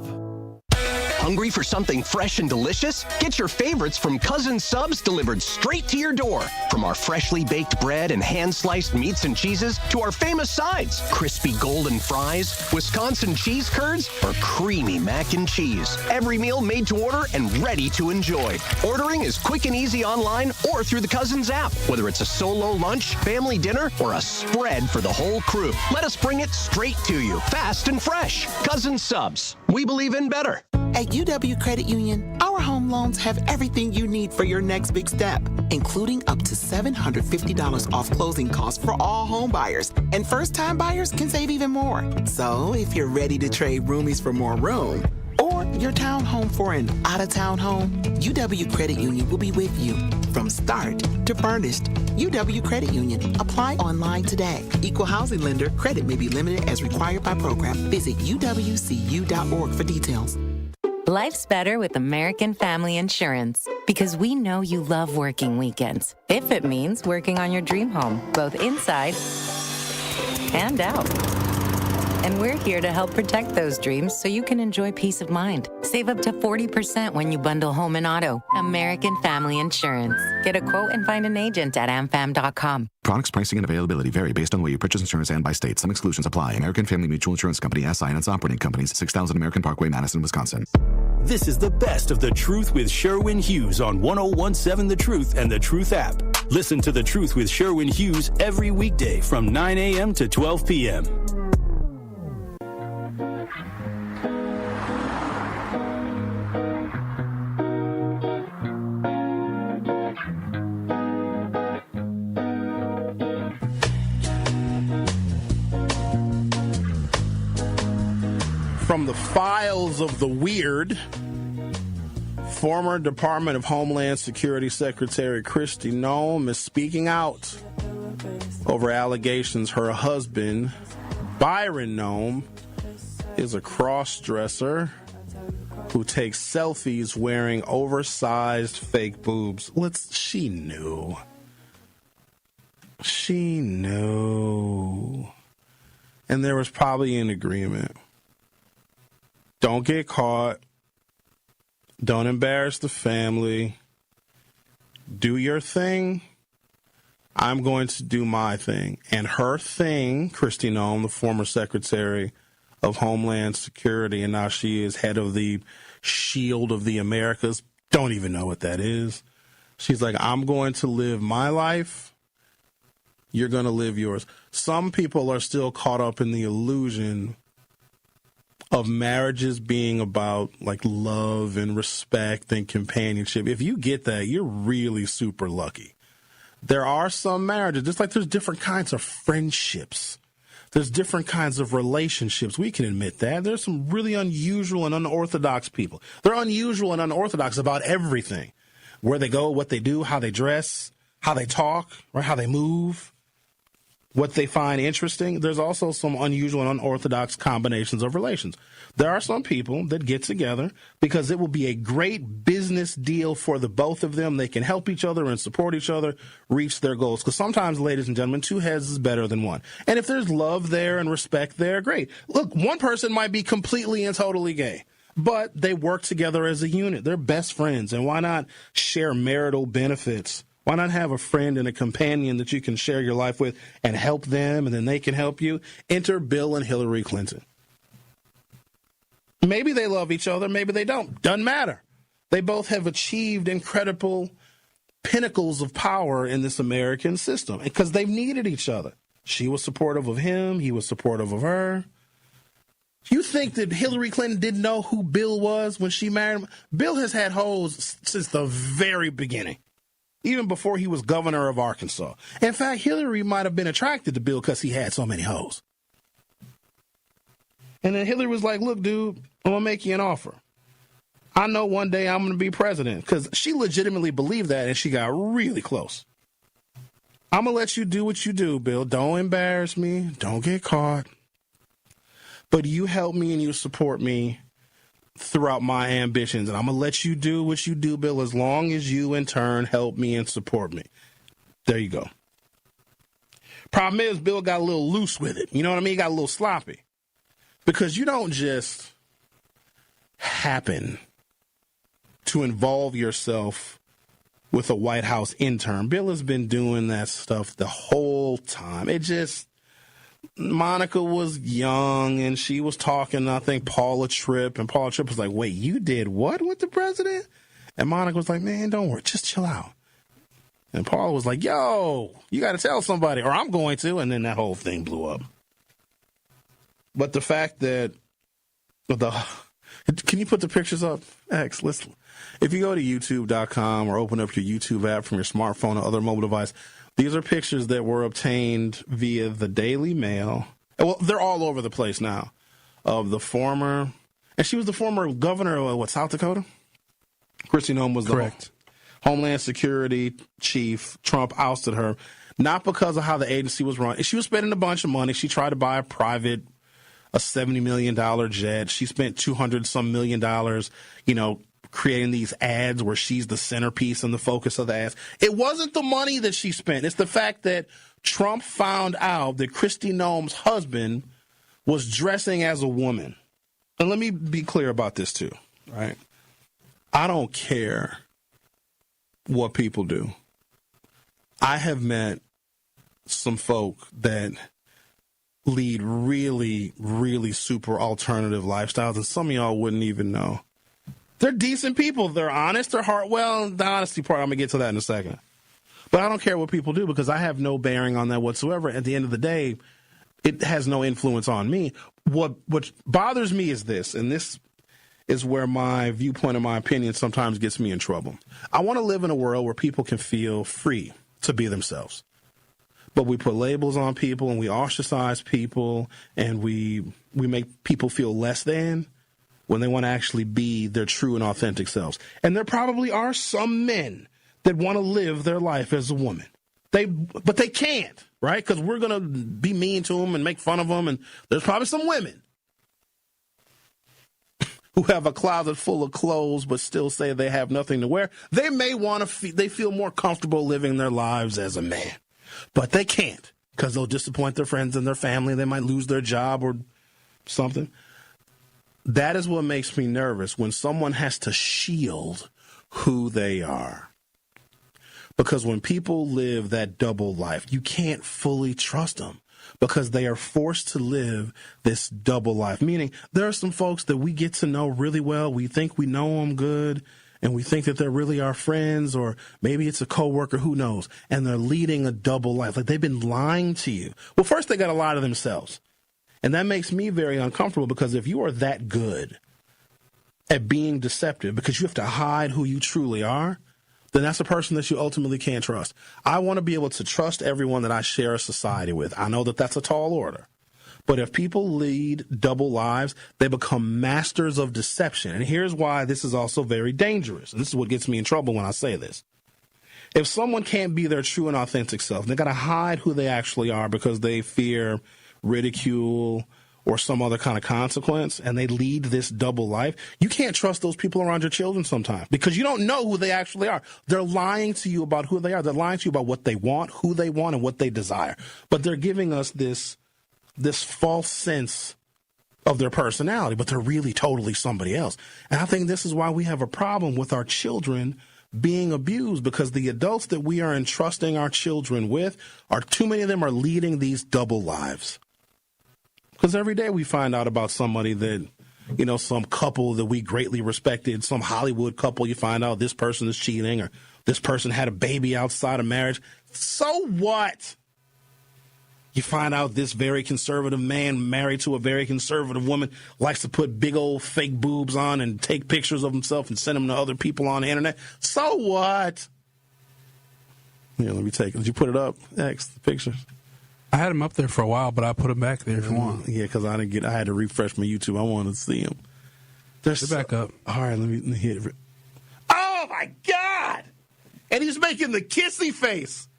Hungry for something fresh and delicious? Get your favorites from Cousin Subs delivered straight to your door. From our freshly baked bread and hand-sliced meats and cheeses to our famous sides, crispy golden fries, Wisconsin cheese curds, or creamy mac and cheese. Every meal made to order and ready to enjoy. Ordering is quick and easy online or through the Cousins app. Whether it's a solo lunch, family dinner, or a spread for the whole crew, let us bring it straight to you, fast and fresh. Cousin Subs. We believe in better. At UW Credit Union, our home loans have everything you need for your next big step, including up to $750 off closing costs for all home buyers. And first-time buyers can save even more. So if you're ready to trade roomies for more room, or your townhome for an out-of-town home, UW Credit Union will be with you from start to furnished. UW Credit Union. Apply online today. Equal housing lender. Credit may be limited as required by program. Visit uwcu.org for details. Life's better with American Family Insurance because we know you love working weekends. If it means working on your dream home, both inside and out. And we're here to help protect those dreams so you can enjoy peace of mind. Save up to 40% when you bundle home and auto. American Family Insurance. Get a quote and find an agent at amfam.com. Products, pricing, and availability vary based on the way you purchase insurance and by state. Some exclusions apply. American Family Mutual Insurance Company, SI, and its operating companies, 6000 American Parkway, Madison, Wisconsin. This is the best of The Truth with Sherwin Hughes on 101.7 The Truth and The Truth app. Listen to The Truth with Sherwin Hughes every weekday from 9 a.m. to 12 p.m. from the files of the weird, former Department of Homeland Security Secretary Kristi Noem is speaking out over allegations her husband, Byron Noem, is a cross-dresser who takes selfies wearing oversized fake boobs. She knew. She knew. And there was probably an agreement. Don't get caught. Don't embarrass the family. Do your thing. I'm going to do my thing. And her thing, Kristi Noem, the former Secretary of Homeland Security, and now she is head of the Shield of the Americas. Don't even know what that is. She's like, I'm going to live my life. You're going to live yours. Some people are still caught up in the illusion of marriages being about like love and respect and companionship. If you get that, you're really super lucky. There are some marriages, just like there's different kinds of friendships. There's different kinds of relationships. We can admit that. There's some really unusual and unorthodox people. They're unusual and unorthodox about everything. Where they go, what they do, how they dress, how they talk, right? How they move, what they find interesting. There's also some unusual and unorthodox combinations of relations. There are some people that get together because it will be a great business deal for the both of them. They can help each other and support each other reach their goals. Because sometimes, ladies and gentlemen, two heads is better than one. And if there's love there and respect there, great. Look, one person might be completely and totally gay, but they work together as a unit. They're best friends. And why not share marital benefits? Why not have a friend and a companion that you can share your life with and help them, and then they can help you? Enter Bill and Hillary Clinton. Maybe they love each other, maybe they don't. Doesn't matter. They both have achieved incredible pinnacles of power in this American system because they've needed each other. She was supportive of him. He was supportive of her. You think that Hillary Clinton didn't know who Bill was when she married him? Bill has had hoes since the very beginning, even before he was governor of Arkansas. In fact, Hillary might have been attracted to Bill because he had so many hoes. And then Hillary was like, look, dude, I'm going to make you an offer. I know one day I'm going to be president, because she legitimately believed that, and she got really close. I'm going to let you do what you do, Bill. Don't embarrass me. Don't get caught. But you help me and you support me throughout my ambitions. And I'm going to let you do what you do, Bill, as long as you, in turn, help me and support me. There you go. Problem is, Bill got a little loose with it. You know what I mean? He got a little sloppy. Because you don't just happen to involve yourself with a White House intern. Bill has been doing that stuff the whole time. Monica was young, and she was talking, I think, Paula Tripp, and Paula Tripp was like, wait, you did what with the president? And Monica was like, man, don't worry, just chill out. And Paula was like, yo, you got to tell somebody, or I'm going to, and then that whole thing blew up. But the fact that can you put the pictures up, X? Listen, if you go to YouTube.com or open up your YouTube app from your smartphone or other mobile device, these are pictures that were obtained via the Daily Mail. Well, they're all over the place now. Of the former, and she was the former governor of South Dakota? Kristi Noem was the Homeland Security chief. Trump ousted her, not because of how the agency was run. She was spending a bunch of money. She tried to buy a $70 million jet. She spent $200-some million, creating these ads where she's the centerpiece and the focus of the ads. It wasn't the money that she spent. It's the fact that Trump found out that Kristi Noem's husband was dressing as a woman. And let me be clear about this too, right? I don't care what people do. I have met some folk that lead really, really super alternative lifestyles, and some of y'all wouldn't even know. They're decent people. They're honest. They're the honesty part, I'm going to get to that in a second. But I don't care what people do because I have no bearing on that whatsoever. At the end of the day, it has no influence on me. What bothers me is this, and this is where my viewpoint and my opinion sometimes gets me in trouble. I want to live in a world where people can feel free to be themselves. But we put labels on people and we ostracize people and we make people feel less than when they want to actually be their true and authentic selves. And there probably are some men that want to live their life as a woman. But they can't, right? Because we're going to be mean to them and make fun of them. And there's probably some women who have a closet full of clothes but still say they have nothing to wear. They may want to they feel more comfortable living their lives as a man. But they can't because they'll disappoint their friends and their family. They might lose their job or something. That is what makes me nervous when someone has to shield who they are. Because when people live that double life, you can't fully trust them because they are forced to live this double life. Meaning there are some folks that we get to know really well. We think we know them good. And we think that they're really our friends, or maybe it's a coworker, who knows, and they're leading a double life. Like they've been lying to you. Well, first they got to lie to themselves. And that makes me very uncomfortable because if you are that good at being deceptive because you have to hide who you truly are, then that's a person that you ultimately can't trust. I want to be able to trust everyone that I share a society with. I know that that's a tall order. But if people lead double lives, they become masters of deception. And here's why this is also very dangerous. And this is what gets me in trouble when I say this. If someone can't be their true and authentic self, they got to hide who they actually are because they fear ridicule or some other kind of consequence, and they lead this double life, you can't trust those people around your children sometimes because you don't know who they actually are. They're lying to you about who they are. They're lying to you about what they want, who they want, and what they desire. But they're giving us this false sense of their personality, but they're really totally somebody else. And I think this is why we have a problem with our children being abused, because the adults that we are entrusting our children with too many of them are leading these double lives. Because every day we find out about somebody that, some couple that we greatly respected, some Hollywood couple, you find out this person is cheating or this person had a baby outside of marriage. So what? You find out this very conservative man married to a very conservative woman likes to put big old fake boobs on and take pictures of himself and send them to other people on the internet. So what? Let me take it. Did you put it up, X, the pictures? I had them up there for a while, but I put them back there if you want. Yeah, because I had to refresh my YouTube. I wanted to see them. They're back up. All right, let me hit it. Oh, my God! And he's making the kissy face.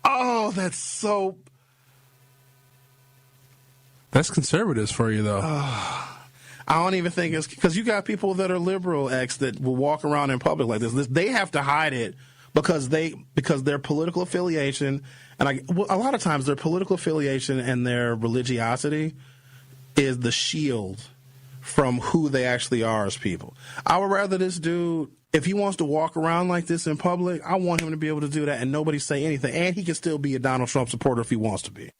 Oh, that's so... That's conservatives for you, though. I don't even think it's... Because you got people that are liberal, X, that will walk around in public like this. They have to hide it because their political affiliation... And a lot of times their political affiliation and their religiosity is the shield from who they actually are as people. I would rather this dude... If he wants to walk around like this in public, I want him to be able to do that and nobody say anything. And he can still be a Donald Trump supporter if he wants to be.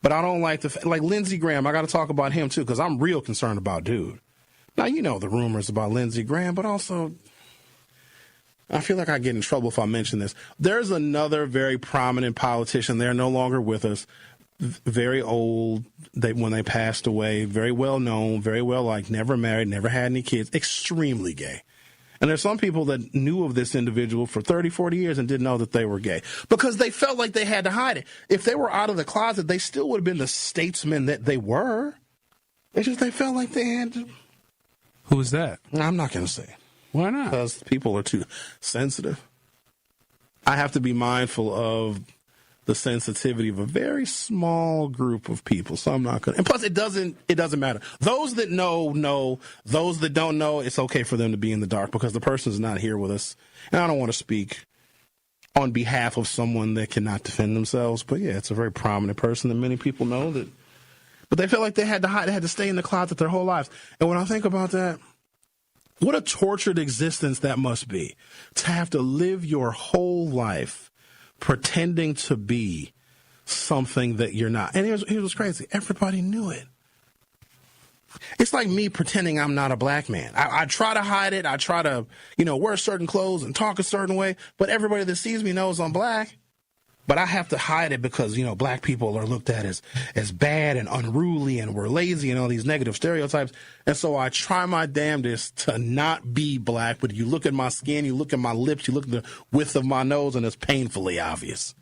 But I don't like Lindsey Graham. I got to talk about him, too, because I'm real concerned about dude. Now, you know the rumors about Lindsey Graham, but also I feel like I get in trouble if I mention this. There's another very prominent politician. They're no longer with us. Very old when they passed away. Very well known, very well liked, never married, never had any kids, extremely gay. And there's some people that knew of this individual for 30, 40 years and didn't know that they were gay because they felt like they had to hide it. If they were out of the closet, they still would have been the statesmen that they were. It's just they felt like they had to. Who is that? I'm not going to say. Why not? Because people are too sensitive. I have to be mindful of the sensitivity of a very small group of people. So I'm not going to. And plus, it doesn't matter. Those that know. Those that don't know, it's okay for them to be in the dark because the person's not here with us. And I don't want to speak on behalf of someone that cannot defend themselves. But yeah, it's a very prominent person that many people know that. But they feel like they had to hide. They had to stay in the closet their whole lives. And when I think about that, what a tortured existence that must be to have to live your whole life pretending to be something that you're not. And here's what's crazy. Everybody knew it. It's like me pretending I'm not a black man. I try to hide it. I try to, wear certain clothes and talk a certain way. But everybody that sees me knows I'm black. But I have to hide it because, black people are looked at as bad and unruly and we're lazy and all these negative stereotypes. And so I try my damnedest to not be black. But you look at my skin, you look at my lips, you look at the width of my nose, and it's painfully obvious.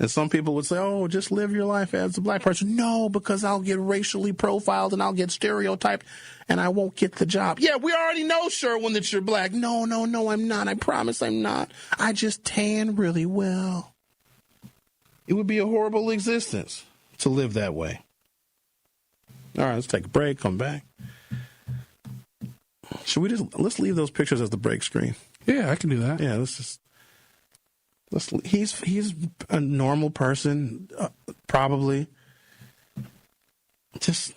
And some people would say, oh, just live your life as a black person. No, because I'll get racially profiled and I'll get stereotyped and I won't get the job. Yeah, we already know, Sherwin, that you're black. No, I'm not. I promise I'm not. I just tan really well. It would be a horrible existence to live that way. All right, let's take a break, come back. Should we let's leave those pictures as the break screen? Yeah, I can do that. Yeah, he's a normal person, probably. Just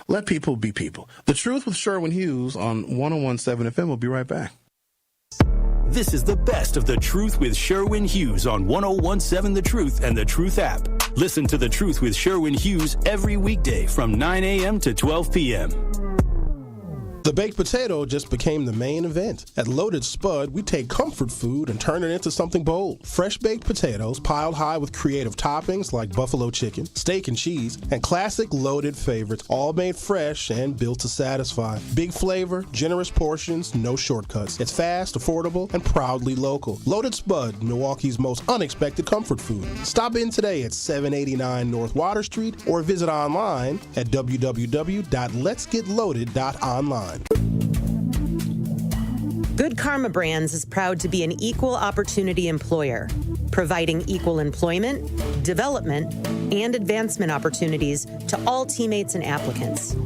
let people be people. The Truth with Sherwin Hughes on 101.7 FM. We'll be right back. This is the best of The Truth with Sherwin Hughes on 101.7 The Truth and The Truth app. Listen to The Truth with Sherwin Hughes every weekday from 9 a.m. to 12 p.m. The baked potato just became the main event. At Loaded Spud, we take comfort food and turn it into something bold. Fresh baked potatoes piled high with creative toppings like buffalo chicken, steak and cheese, and classic loaded favorites, all made fresh and built to satisfy. Big flavor, generous portions, no shortcuts. It's fast, affordable, and proudly local. Loaded Spud, Milwaukee's most unexpected comfort food. Stop in today at 789 North Water Street or visit online at www.letsgetloaded.online. Good Karma Brands is proud to be an equal opportunity employer, providing equal employment, development, and advancement opportunities to all teammates and applicants.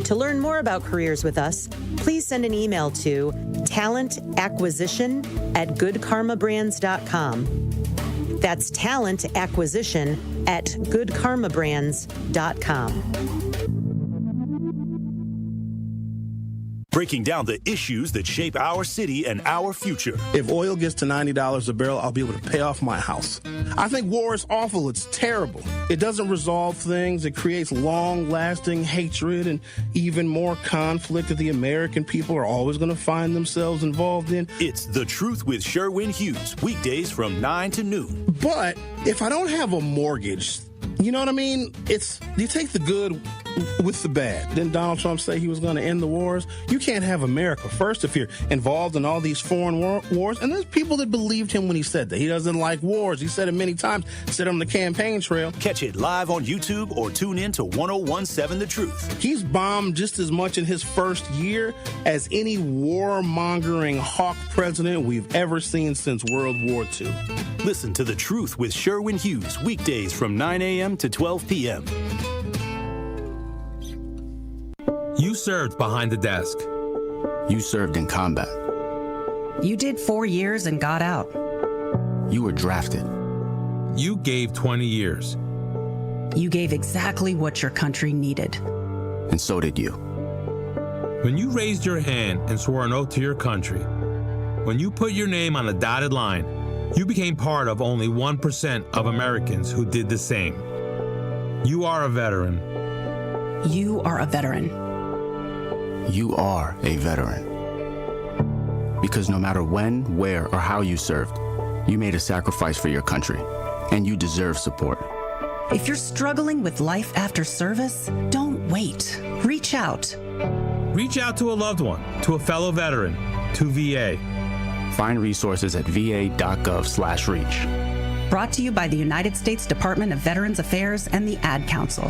To learn more about careers with us, please send an email to talentacquisition@goodkarmabrands.com. That's talentacquisition@goodkarmabrands.com. Breaking down the issues that shape our city and our future. If oil gets to $90 a barrel, I'll be able to pay off my house. I think war is awful. It's terrible. It doesn't resolve things. It creates long-lasting hatred and even more conflict that the American people are always going to find themselves involved in. It's The Truth with Sherwin Hughes, weekdays from 9 to noon. But if I don't have a mortgage, you know what I mean? You take the good with the bad. Didn't Donald Trump say he was going to end the wars? You can't have America first if you're involved in all these foreign wars. And there's people that believed him when he said that. He doesn't like wars. He said it many times. Said on the campaign trail. Catch it live on YouTube or tune in to 101.7 The Truth. He's bombed just as much in his first year as any warmongering hawk president we've ever seen since World War II. Listen to The Truth with Sherwin Hughes, weekdays from 9 a.m. to 12 p.m. You served behind the desk. You served in combat. You did 4 years and got out. You were drafted. You gave 20 years. You gave exactly what your country needed. And so did you. When you raised your hand and swore an oath to your country, when you put your name on a dotted line, you became part of only 1% of Americans who did the same. You are a veteran. You are a veteran. You are a veteran. Because no matter when, where, or how you served, you made a sacrifice for your country, and you deserve support. If you're struggling with life after service, don't wait. Reach out. Reach out to a loved one, to a fellow veteran, to VA. Find resources at va.gov/reach. Brought to you by the United States Department of Veterans Affairs and the Ad Council.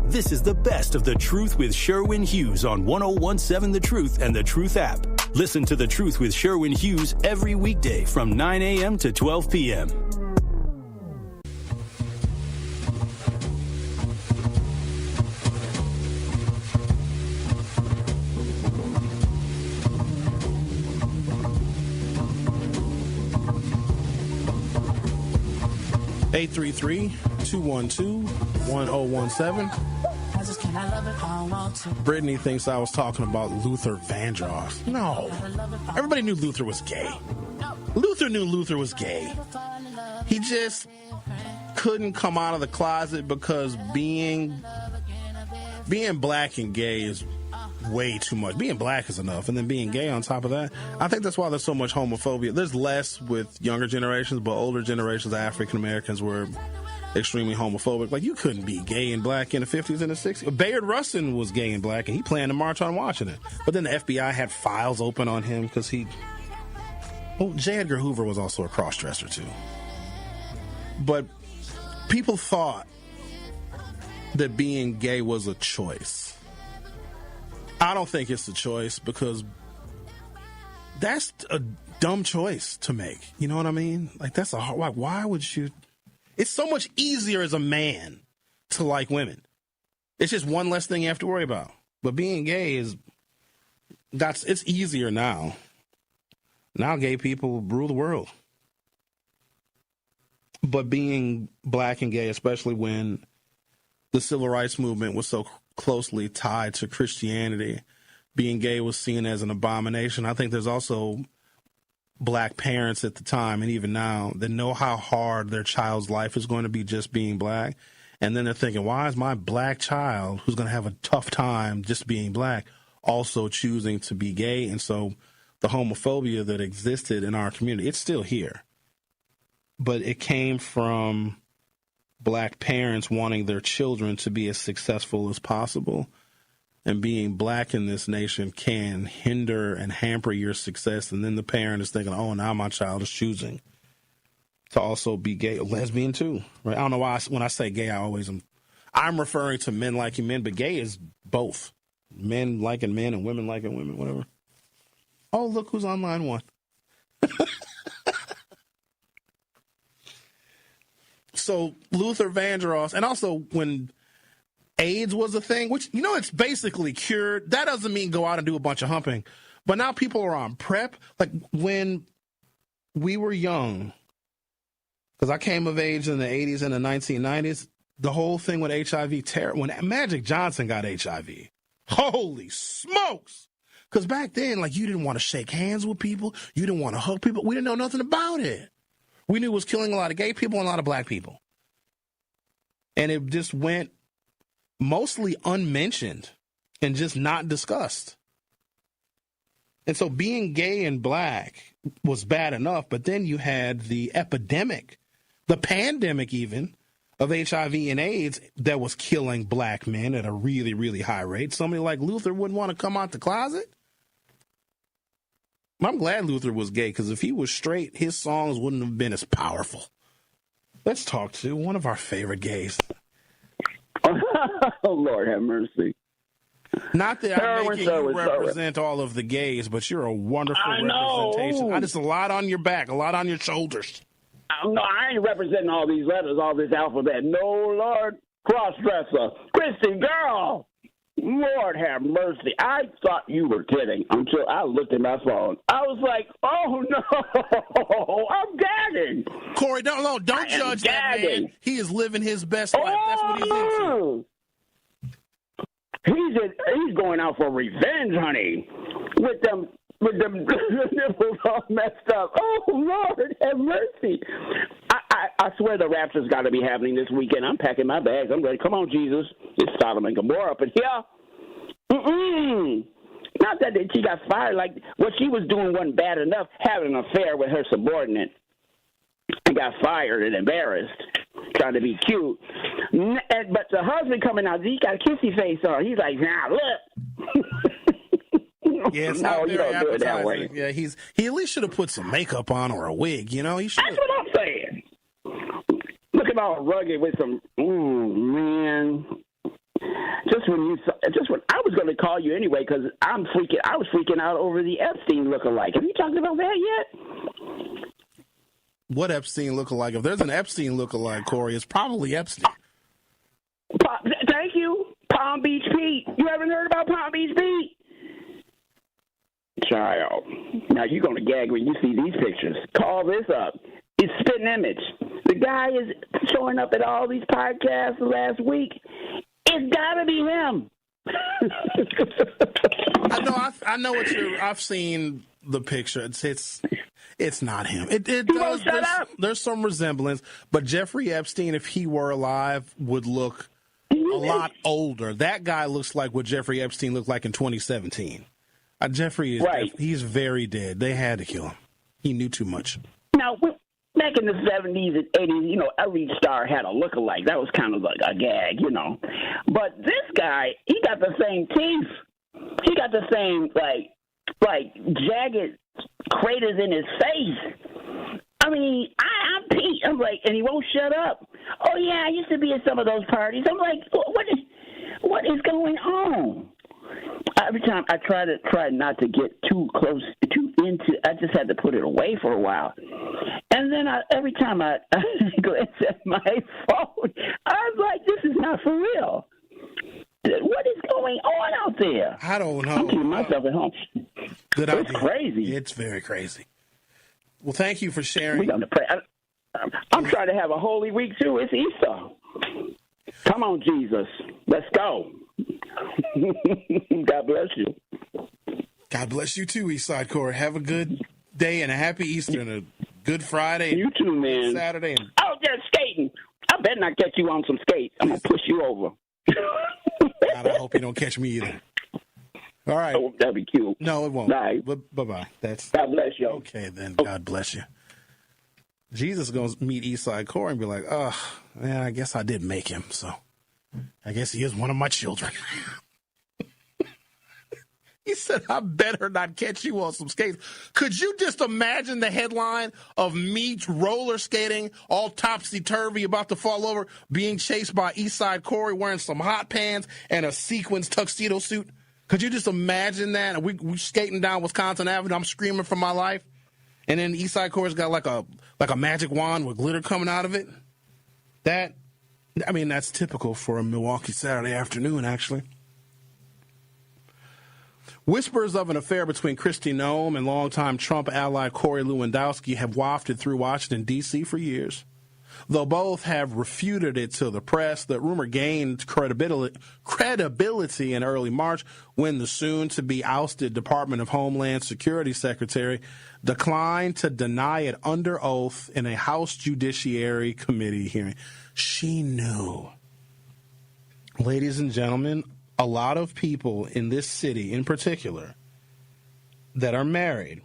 This is the best of The Truth with Sherwin Hughes on 101.7 The Truth and The Truth app. Listen to The Truth with Sherwin Hughes every weekday from 9 a.m. to 12 p.m. Eight 833-212-1017. Brittany thinks I was talking about Luther Vandross. No. Everybody knew Luther was gay. Luther knew Luther was gay. He just couldn't come out of the closet because being black and gay is way too much. Being black is enough, and then being gay on top of that. I think that's why there's so much homophobia. There's less with younger generations, but older generations of African Americans were extremely homophobic. Like, you couldn't be gay and black in the 50s and the 60s. Bayard Rustin was gay and black, and he planned to march on Washington. But then the FBI had files open on him because he Well, J. Edgar Hoover was also a cross-dresser, too. But people thought that being gay was a choice. I don't think it's a choice because that's a dumb choice to make. You know what I mean? Like, that's a hard... Why would you... It's so much easier as a man to like women. It's just one less thing you have to worry about. But being gay is... It's easier now. Now gay people rule the world. But being black and gay, especially when the civil rights movement was so closely tied to Christianity, being gay was seen as an abomination. I think there's also black parents at the time and even now that know how hard their child's life is going to be just being black. And then they're thinking, why is my black child, who's going to have a tough time just being black, also choosing to be gay? And so the homophobia that existed in our community, it's still here. But it came from black parents wanting their children to be as successful as possible. And being black in this nation can hinder and hamper your success. And then the parent is thinking, oh, now my child is choosing to also be gay, lesbian too. Right? I don't know why when I say gay, I'm referring to men liking men, but gay is both. Men liking men and women liking women, whatever. Oh, look who's on line one. So Luther Vandross, and also when AIDS was a thing, which, it's basically cured. That doesn't mean go out and do a bunch of humping. But now people are on PrEP. Like when we were young, because I came of age in the 80s and the 1990s, the whole thing with HIV, when Magic Johnson got HIV, holy smokes. Because back then, you didn't want to shake hands with people. You didn't want to hug people. We didn't know nothing about it. We knew it was killing a lot of gay people and a lot of black people. And it just went mostly unmentioned and just not discussed. And so being gay and black was bad enough, but then you had the epidemic, the pandemic even, of HIV and AIDS that was killing black men at a really, really high rate. Somebody like Luther wouldn't want to come out the closet. I'm glad Luther was gay, because if he was straight, his songs wouldn't have been as powerful. Let's talk to one of our favorite gays. Oh, Lord have mercy. Not that I'm making you represent all of the gays, but you're a wonderful representation. Just a lot on your back, a lot on your shoulders. No, I ain't representing all these letters, all this alphabet. No, Lord, cross-dresser. Christy, girl. Lord have mercy. I thought you were kidding until I looked at my phone. I was like, oh, no, I'm gagging. Corey, don't judge that man. He is living his best life. That's what he's into. He's going out for revenge, honey, with them nipples all messed up. Oh, Lord have mercy. I swear the rapture's got to be happening this weekend. I'm packing my bags. I'm ready. Come on, Jesus. It's Sodom and Gomorrah up in here. Not that she got fired. Like, what she was doing wasn't bad enough, having an affair with her subordinate, and got fired and embarrassed, trying to be cute. But the husband coming out, he got a kissy face on. He's like, nah, look. Yeah, it's not very appetizing. Yeah, he at least should have put some makeup on or a wig. He should. That's what I'm saying. Looking all rugged with some. Man. Just when I was going to call you anyway, because I was freaking out over the Epstein lookalike. Have you talked about that yet? What Epstein lookalike? If there's an Epstein lookalike, Corey, it's probably Epstein. Thank you, Palm Beach Pete. You haven't heard about Palm Beach Pete? Child, now you're going to gag when you see these pictures. Call this up. It's Spitting Image. The guy is showing up at all these podcasts last week. It's got to be him. I know what I've seen the picture. It's not him. It does. There's some resemblance, but Jeffrey Epstein, if he were alive, would look a lot older. That guy looks like what Jeffrey Epstein looked like in 2017. Jeffrey is he's very dead. They had to kill him. He knew too much. Now, back in the 70s and 80s, every star had a lookalike. That was kind of like a gag, But this guy, he got the same teeth. He got the same, like jagged craters in his face. I mean, I'm Pete. I'm like, and he won't shut up. Oh, yeah, I used to be at some of those parties. I'm like, what is going on? Every time I try not to get too close, too into, I just had to put it away for a while. And then every time I glance at my phone, I'm like, this is not for real. What is going on out there? I don't know. I'm keeping myself at home. Good idea. It's crazy. It's very crazy. Well, thank you for sharing. We're going to pray. I'm trying to have a holy week, too. It's Easter. Come on, Jesus. Let's go. God bless you. God bless you, too, Eastside Corey. Have a good day and a happy Easter and a good Friday. You too, man. Saturday. Oh, they're skating. I better not catch you on some skates. I'm going to push you over. God, I hope you don't catch me either. All right. Oh, that'd be cute. No, it won't. Bye. Bye-bye. God bless you. Okay, then. God bless you. Jesus is going to meet Eastside Corey and be like, oh, man, I guess I did make him, so I guess he is one of my children. He said, I better not catch you on some skates. Could you just imagine the headline of me roller skating, all topsy-turvy, about to fall over, being chased by Eastside Corey wearing some hot pants and a sequins tuxedo suit? Could you just imagine that? And we skating down Wisconsin Avenue. I'm screaming for my life. And then Eastside Corey's got like a magic wand with glitter coming out of it. That's typical for a Milwaukee Saturday afternoon, actually. Whispers of an affair between Kristi Noem and longtime Trump ally Corey Lewandowski have wafted through Washington, D.C. for years. Though both have refuted it to the press, the rumor gained credibility in early March when the soon-to-be ousted Department of Homeland Security Secretary declined to deny it under oath in a House Judiciary Committee hearing. She knew. Ladies and gentlemen, a lot of people in this city in particular that are married,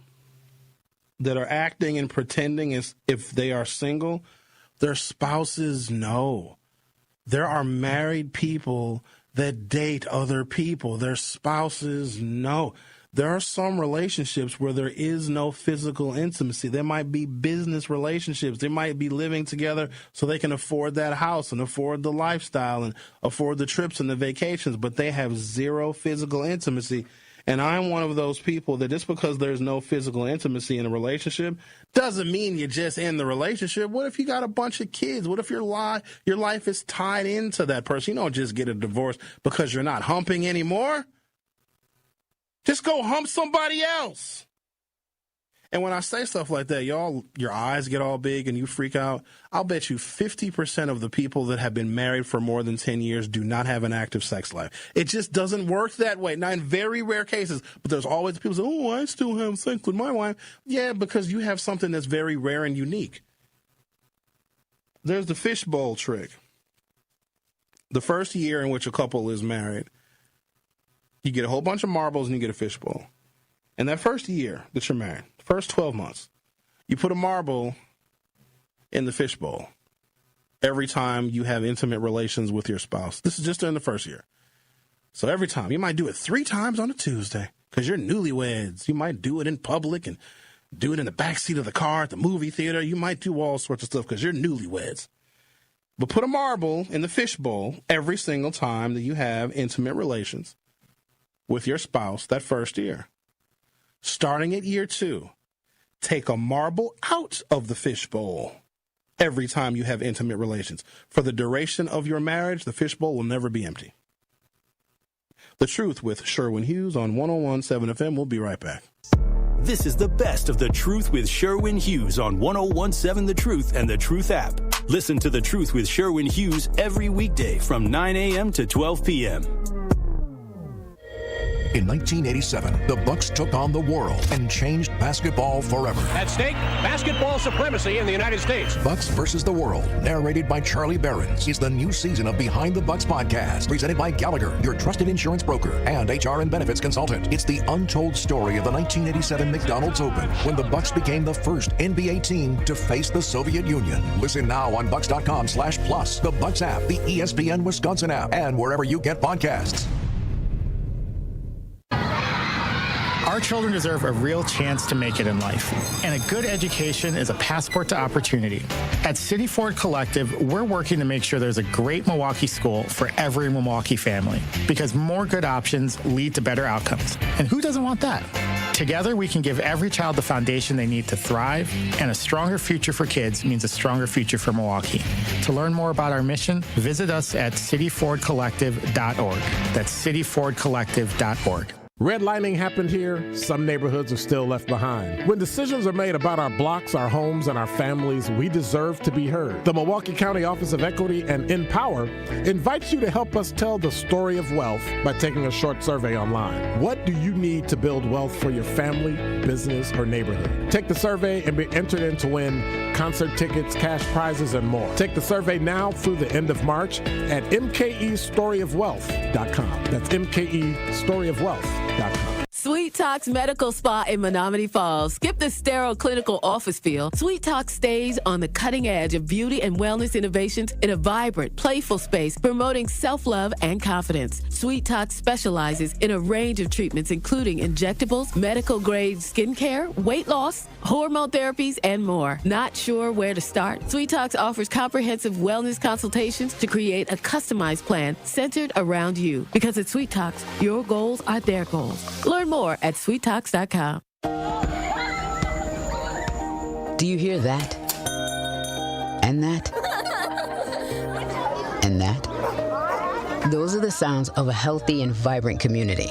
that are acting and pretending as if they are single, their spouses know. There are married people that date other people. Their spouses know. There are some relationships where there is no physical intimacy. There might be business relationships. They might be living together so they can afford that house and afford the lifestyle and afford the trips and the vacations, but they have zero physical intimacy. And I'm one of those people that just because there's no physical intimacy in a relationship doesn't mean you just end the relationship. What if you got a bunch of kids? What if your life is tied into that person? You don't just get a divorce because you're not humping anymore. Just go hump somebody else. And when I say stuff like that, y'all, your eyes get all big and you freak out. I'll bet you 50% of the people that have been married for more than 10 years do not have an active sex life. It just doesn't work that way. Now, in very rare cases, but there's always people say, oh, I still have sex with my wife. Yeah, because you have something that's very rare and unique. There's the fishbowl trick. The first year in which a couple is married, you get a whole bunch of marbles and you get a fishbowl. And that first year that you're married, first 12 months, you put a marble in the fishbowl every time you have intimate relations with your spouse. This is just during the first year. So every time, you might do it 3 times on a Tuesday because you're newlyweds. You might do it in public and do it in the backseat of the car at the movie theater. You might do all sorts of stuff because you're newlyweds. But put a marble in the fishbowl every single time that you have intimate relations with your spouse that first year. Starting at year 2, take a marble out of the fishbowl every time you have intimate relations. For the duration of your marriage, the fishbowl will never be empty. The Truth with Sherwin Hughes on 101.7 FM. We'll be right back. This is the best of The Truth with Sherwin Hughes on 101.7 The Truth and The Truth app. Listen to The Truth with Sherwin Hughes every weekday from 9 a.m. to 12 p.m. In 1987, the Bucks took on the world and changed basketball forever. At stake, basketball supremacy in the United States. Bucks versus the World, narrated by Charlie Behrens, is the new season of Behind the Bucks podcast, presented by Gallagher, your trusted insurance broker and HR and benefits consultant. It's the untold story of the 1987 McDonald's Open, when the Bucks became the first NBA team to face the Soviet Union. Listen now on Bucks.com/plus, the Bucks app, the ESPN Wisconsin app, and wherever you get podcasts. Our children deserve a real chance to make it in life, and a good education is a passport to opportunity. At City Ford Collective, we're working to make sure there's a great Milwaukee school for every Milwaukee family, because more good options lead to better outcomes. And who doesn't want that? Together, we can give every child the foundation they need to thrive, and a stronger future for kids means a stronger future for Milwaukee. To learn more about our mission, visit us at cityfordcollective.org. That's cityfordcollective.org. Redlining happened here. Some neighborhoods are still left behind. When decisions are made about our blocks, our homes, and our families, we deserve to be heard. The Milwaukee County Office of Equity and Empower invites you to help us tell the story of wealth by taking a short survey online. What do you need to build wealth for your family, business, or neighborhood? Take the survey and be entered in to win concert tickets, cash prizes, and more. Take the survey now through the end of March at mkestoryofwealth.com. That's mkestoryofwealth.com. Sweet Talks Medical Spa in Menominee Falls. Skip the sterile clinical office feel. Sweet Talk stays on the cutting edge of beauty and wellness innovations in a vibrant, playful space, promoting self-love and confidence. Sweet Talk specializes in a range of treatments, including injectables, medical-grade skincare, weight loss, hormone therapies, and more. Not sure where to start? Sweet Talks offers comprehensive wellness consultations to create a customized plan centered around you. Because at Sweet Talks, your goals are their goals. Learn more at sweettalks.com. Do you hear that? And that? And that? Those are the sounds of a healthy and vibrant community.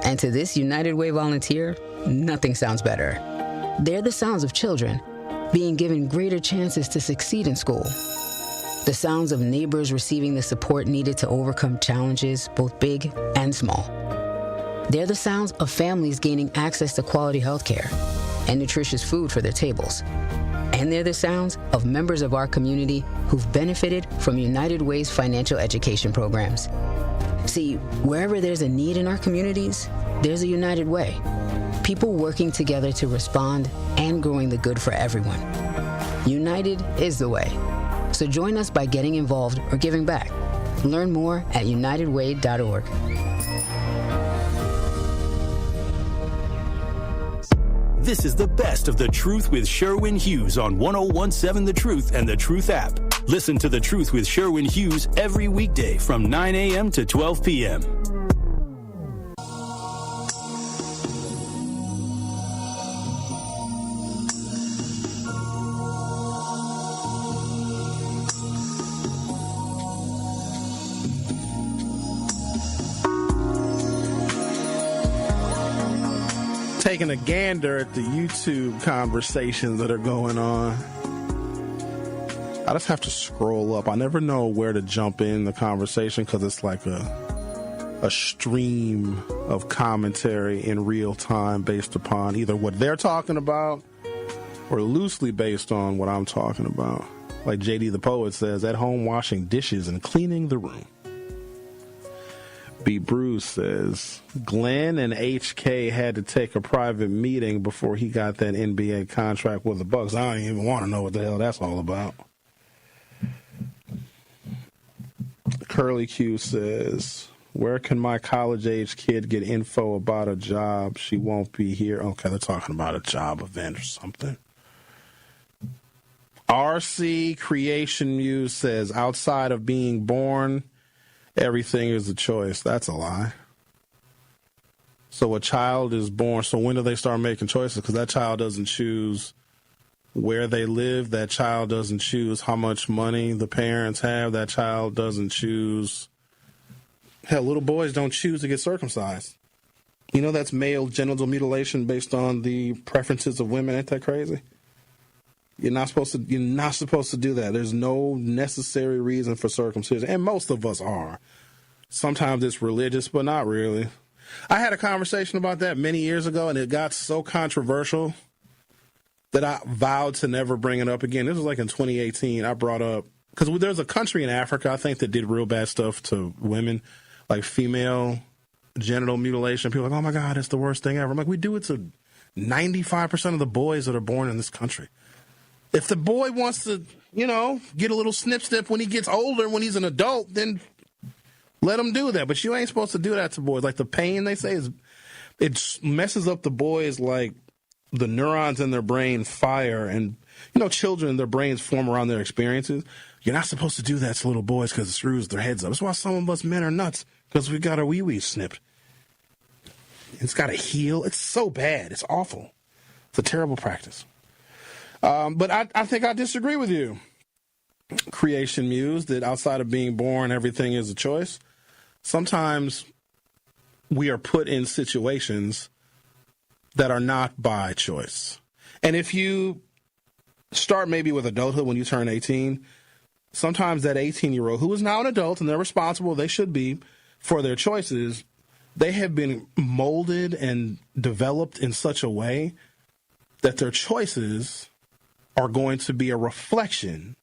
And to this United Way volunteer, nothing sounds better. They're the sounds of children being given greater chances to succeed in school. The sounds of neighbors receiving the support needed to overcome challenges, both big and small. They're the sounds of families gaining access to quality health care and nutritious food for their tables. And they're the sounds of members of our community who've benefited from United Way's financial education programs. See, wherever there's a need in our communities, there's a United Way. People working together to respond and growing the good for everyone. United is the way. So join us by getting involved or giving back. Learn more at unitedway.org. This is the best of The Truth with Sherwin Hughes on 1017 The Truth and The Truth app. Listen to The Truth with Sherwin Hughes every weekday from 9 a.m. to 12 p.m. Taking a gander at the YouTube conversations that are going on. I just have to scroll up. I never know where to jump in the conversation because it's like a stream of commentary in real time based upon either what they're talking about or loosely based on what I'm talking about. Like JD the Poet says, at home washing dishes and cleaning the room. B. Bruce says, Glenn and HK had to take a private meeting before he got that NBA contract with the Bucks. I don't even want to know what the hell that's all about. Curly Q says, where can my college-age kid get info about a job? She won't be here. Okay, they're talking about a job event or something. RC Creation Muse says, outside of being born, everything is a choice. That's a lie. So a child is born. So when do they start making choices? Because that child doesn't choose where they live. That child doesn't choose how much money the parents have. That child doesn't choose. Hell, little boys don't choose to get circumcised. You know that's male genital mutilation based on the preferences of women. Ain't that crazy? You're not supposed to do that. There's no necessary reason for circumcision, and most of us are. Sometimes it's religious, but not really. I had a conversation about that many years ago, and it got so controversial that I vowed to never bring it up again. This was like in 2018. I brought up, because there's a country in Africa, I think, that did real bad stuff to women, like female genital mutilation. People are like, oh my God, it's the worst thing ever. I'm like, we do it to 95% of the boys that are born in this country. If the boy wants to, get a little snip when he gets older, when he's an adult, then let him do that. But you ain't supposed to do that to boys. Like the pain, they say, is it messes up the boys like the neurons in their brain fire, and children, their brains form around their experiences. You're not supposed to do that to little boys because it screws their heads up. That's why some of us men are nuts, because we got our wee-wee snipped. It's got to heal. It's so bad. It's awful. It's a terrible practice. But I think I disagree with you, Creation Muse, that outside of being born, everything is a choice. Sometimes we are put in situations that are not by choice. And if you start maybe with adulthood when you turn 18, sometimes that 18-year-old who is now an adult and they're responsible, they should be, for their choices, they have been molded and developed in such a way that their choices are going to be a reflection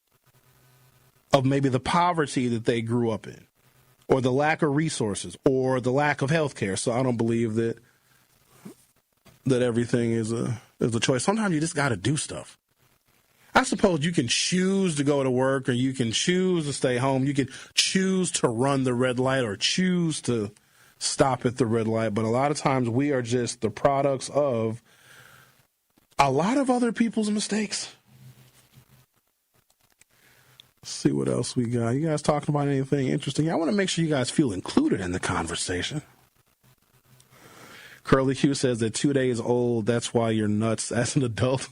of maybe the poverty that they grew up in, or the lack of resources, or the lack of health care. So I don't believe that everything is a choice. Sometimes you just got to do stuff. I suppose you can choose to go to work, or you can choose to stay home. You can choose to run the red light or choose to stop at the red light. But a lot of times we are just the products of a lot of other people's mistakes. Let's see what else we got. You guys talking about anything interesting? I want to make sure you guys feel included in the conversation. Curly Q says that 2 days old, that's why you're nuts as an adult.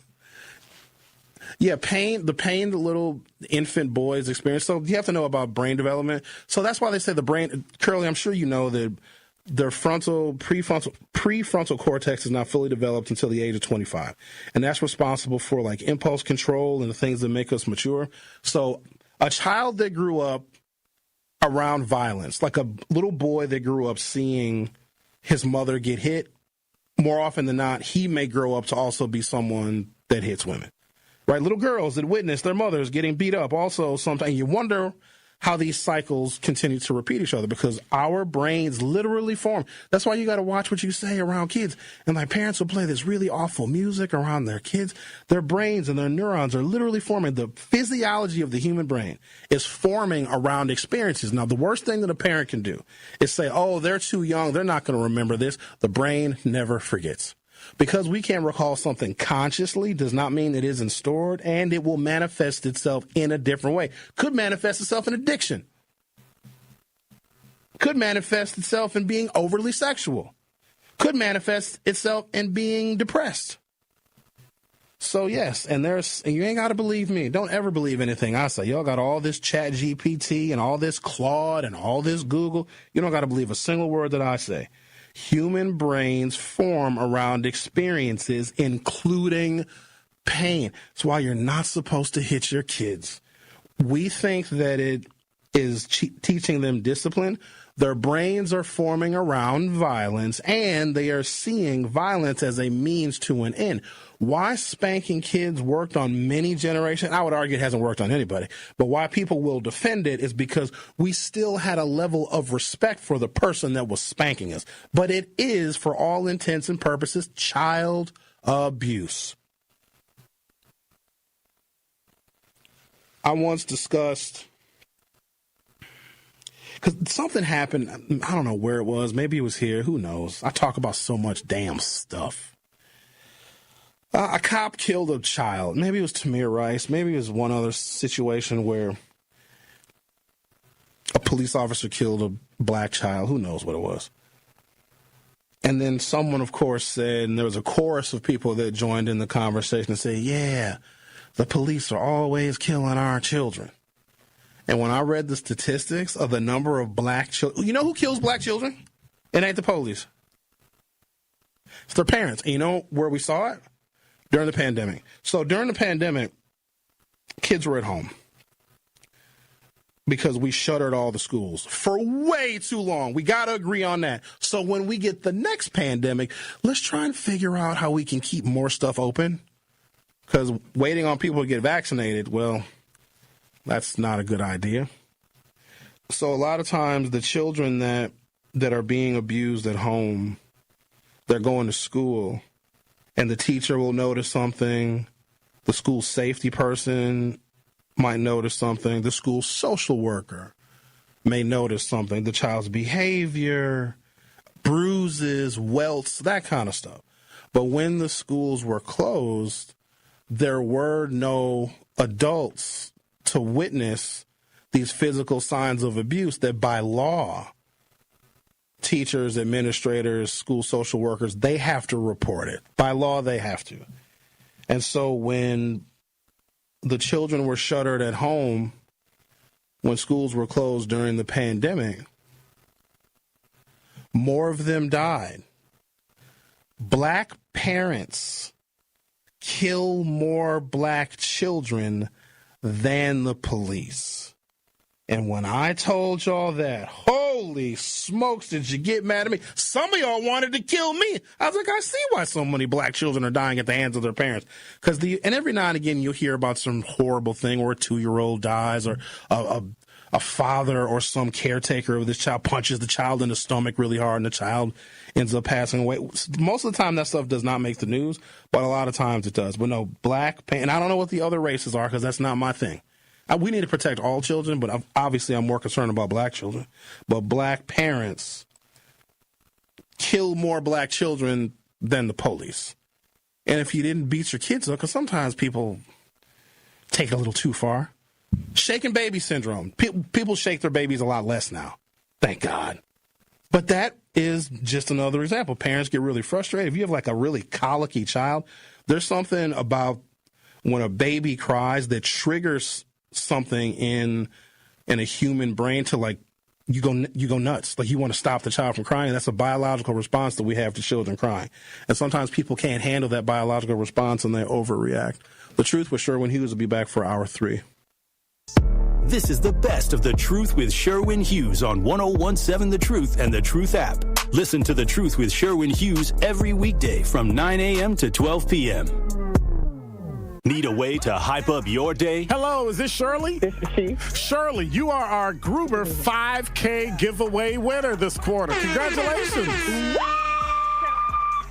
Yeah, the pain the little infant boys experience. So you have to know about brain development. So that's why they say the brain, Curly, I'm sure you know that their prefrontal cortex is not fully developed until the age of 25. And that's responsible for like impulse control and the things that make us mature. So a child that grew up around violence, like a little boy that grew up seeing his mother get hit, more often than not, he may grow up to also be someone that hits women. Right? Little girls that witness their mothers getting beat up. Also, sometimes you wonder how these cycles continue to repeat each other, because our brains literally form. That's why you got to watch what you say around kids. And my parents will play this really awful music around their kids. Their brains and their neurons are literally forming. The physiology of the human brain is forming around experiences. Now, the worst thing that a parent can do is say, oh, they're too young, they're not going to remember this. The brain never forgets. Because we can't recall something consciously does not mean it isn't stored, and it will manifest itself in a different way. Could manifest itself in addiction. Could manifest itself in being overly sexual. Could manifest itself in being depressed. So yes, and you ain't got to believe me. Don't ever believe anything I say. Y'all got all this Chat GPT and all this Claude and all this Google. You don't got to believe a single word that I say. Human brains form around experiences, including pain. That's why you're not supposed to hit your kids. We think that it is teaching them discipline. Their brains are forming around violence, and they are seeing violence as a means to an end. Why spanking kids worked on many generations, I would argue it hasn't worked on anybody, but why people will defend it is because we still had a level of respect for the person that was spanking us. But it is, for all intents and purposes, child abuse. I once discussed, because something happened, I don't know where it was, maybe it was here, who knows? I talk about so much damn stuff. A cop killed a child. Maybe it was Tamir Rice. Maybe it was one other situation where a police officer killed a black child. Who knows what it was? And then someone, of course, said, and there was a chorus of people that joined in the conversation and said, yeah, the police are always killing our children. And when I read the statistics of the number of black children, you know who kills black children? It ain't the police. It's their parents. And you know where we saw it? During the pandemic. So during the pandemic, kids were at home because we shuttered all the schools for way too long. We got to agree on that. So when we get the next pandemic, let's try and figure out how we can keep more stuff open, because waiting on people to get vaccinated, well, that's not a good idea. So a lot of times the children that are being abused at home, they're going to school, and the teacher will notice something. The school safety person might notice something. The school social worker may notice something. The child's behavior, bruises, welts, that kind of stuff. But when the schools were closed, there were no adults to witness these physical signs of abuse that by law, teachers, administrators, school social workers, they have to report it. By law, they have to. And so when the children were shuttered at home, when schools were closed during the pandemic, more of them died. Black parents kill more black children than the police. And when I told y'all that, holy smokes, did you get mad at me? Some of y'all wanted to kill me. I was like, I see why so many black children are dying at the hands of their parents. And every now and again, you'll hear about some horrible thing where a 2-year-old dies, or a father or some caretaker of this child punches the child in the stomach really hard and the child ends up passing away. Most of the time that stuff does not make the news, but a lot of times it does. But no, and I don't know what the other races are because that's not my thing. We need to protect all children, but obviously I'm more concerned about black children. But black parents kill more black children than the police. And if you didn't beat your kids up, because sometimes people take it a little too far. Shaken baby syndrome. People shake their babies a lot less now. Thank God. But that is just another example. Parents get really frustrated. If you have like a really colicky child, there's something about when a baby cries that triggers something in a human brain to like, you go nuts. Like you want to stop the child from crying. That's a biological response that we have to children crying. And sometimes people can't handle that biological response and they overreact. The Truth with Sherwin Hughes will be back for hour 3. This is the best of The Truth with Sherwin Hughes on 1017 The Truth and The Truth app. Listen to The Truth with Sherwin Hughes every weekday from 9 a.m. to 12 p.m. Need a way to hype up your day? Hello, is this Shirley? This is she. Shirley, you are our Gruber 5K giveaway winner this quarter. Congratulations.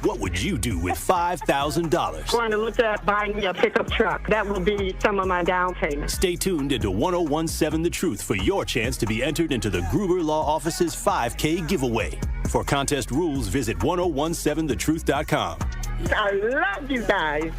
What would you do with $5,000? Going to look at buying me a pickup truck. That will be some of my down payment. Stay tuned into 1017 The Truth for your chance to be entered into the Gruber Law Office's 5K giveaway. For contest rules, visit 1017thetruth.com. I love you guys.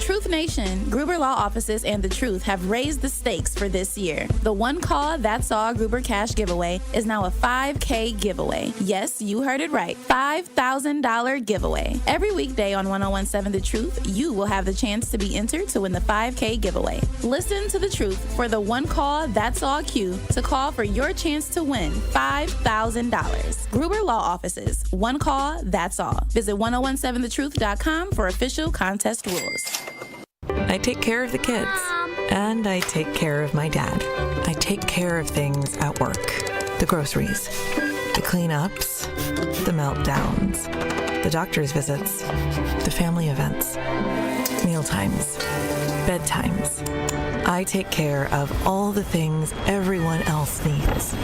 Truth Nation, Gruber Law Offices and The Truth have raised the stakes for this year. The One Call That's All Gruber Cash giveaway is now a 5K giveaway. Yes, you heard it right. $5,000 giveaway. Every weekday on 1017 The Truth, you will have the chance to be entered to win the 5K giveaway. Listen to The Truth for the One Call That's All cue to call for your chance to win $5,000. Gruber Law Offices, One Call That's All. Visit 1017thetruth.com for official contest rules. I take care of the kids, and I take care of my dad. I take care of things at work. The groceries, the cleanups, the meltdowns, the doctor's visits, the family events, mealtimes, bedtimes. I take care of all the things everyone else needs.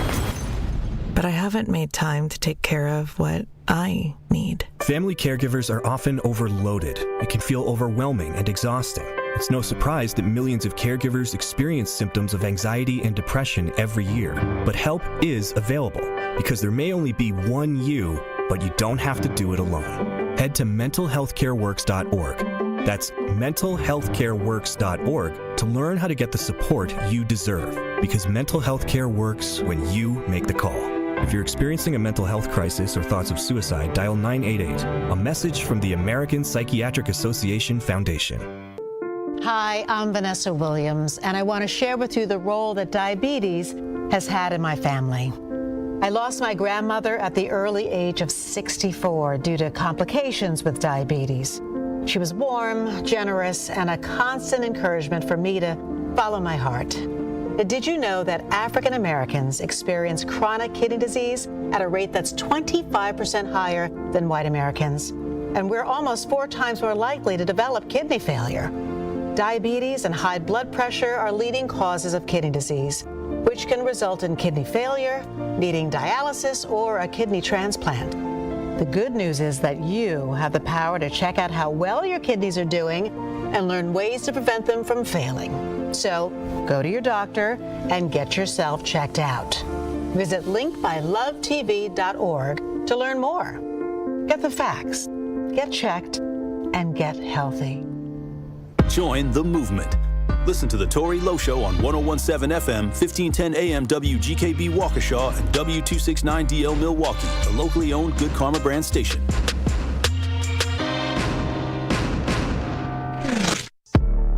But I haven't made time to take care of what I need. Family caregivers are often overloaded. It can feel overwhelming and exhausting. It's no surprise that millions of caregivers experience symptoms of anxiety and depression every year. But help is available because there may only be one you, but you don't have to do it alone. Head to mentalhealthcareworks.org. That's mentalhealthcareworks.org to learn how to get the support you deserve, because mental health care works when you make the call. If you're experiencing a mental health crisis or thoughts of suicide, dial 988, a message from the American Psychiatric Association Foundation. Hi, I'm Vanessa Williams, and I want to share with you the role that diabetes has had in my family. I lost my grandmother at the early age of 64 due to complications with diabetes. She was warm, generous, and a constant encouragement for me to follow my heart. Did you know that African Americans experience chronic kidney disease at a rate that's 25% higher than white Americans? And we're almost 4 times more likely to develop kidney failure. Diabetes and high blood pressure are leading causes of kidney disease, which can result in kidney failure, needing dialysis, or a kidney transplant. The good news is that you have the power to check out how well your kidneys are doing and learn ways to prevent them from failing. So go to your doctor and get yourself checked out. Visit linkbylovetv.org to learn more. Get the facts, get checked, and get healthy. Join the movement. Listen to The Tori Lowe Show on 101.7 FM, 1510 AM WGKB Waukesha and W269DL Milwaukee, the locally owned Good Karma brand station.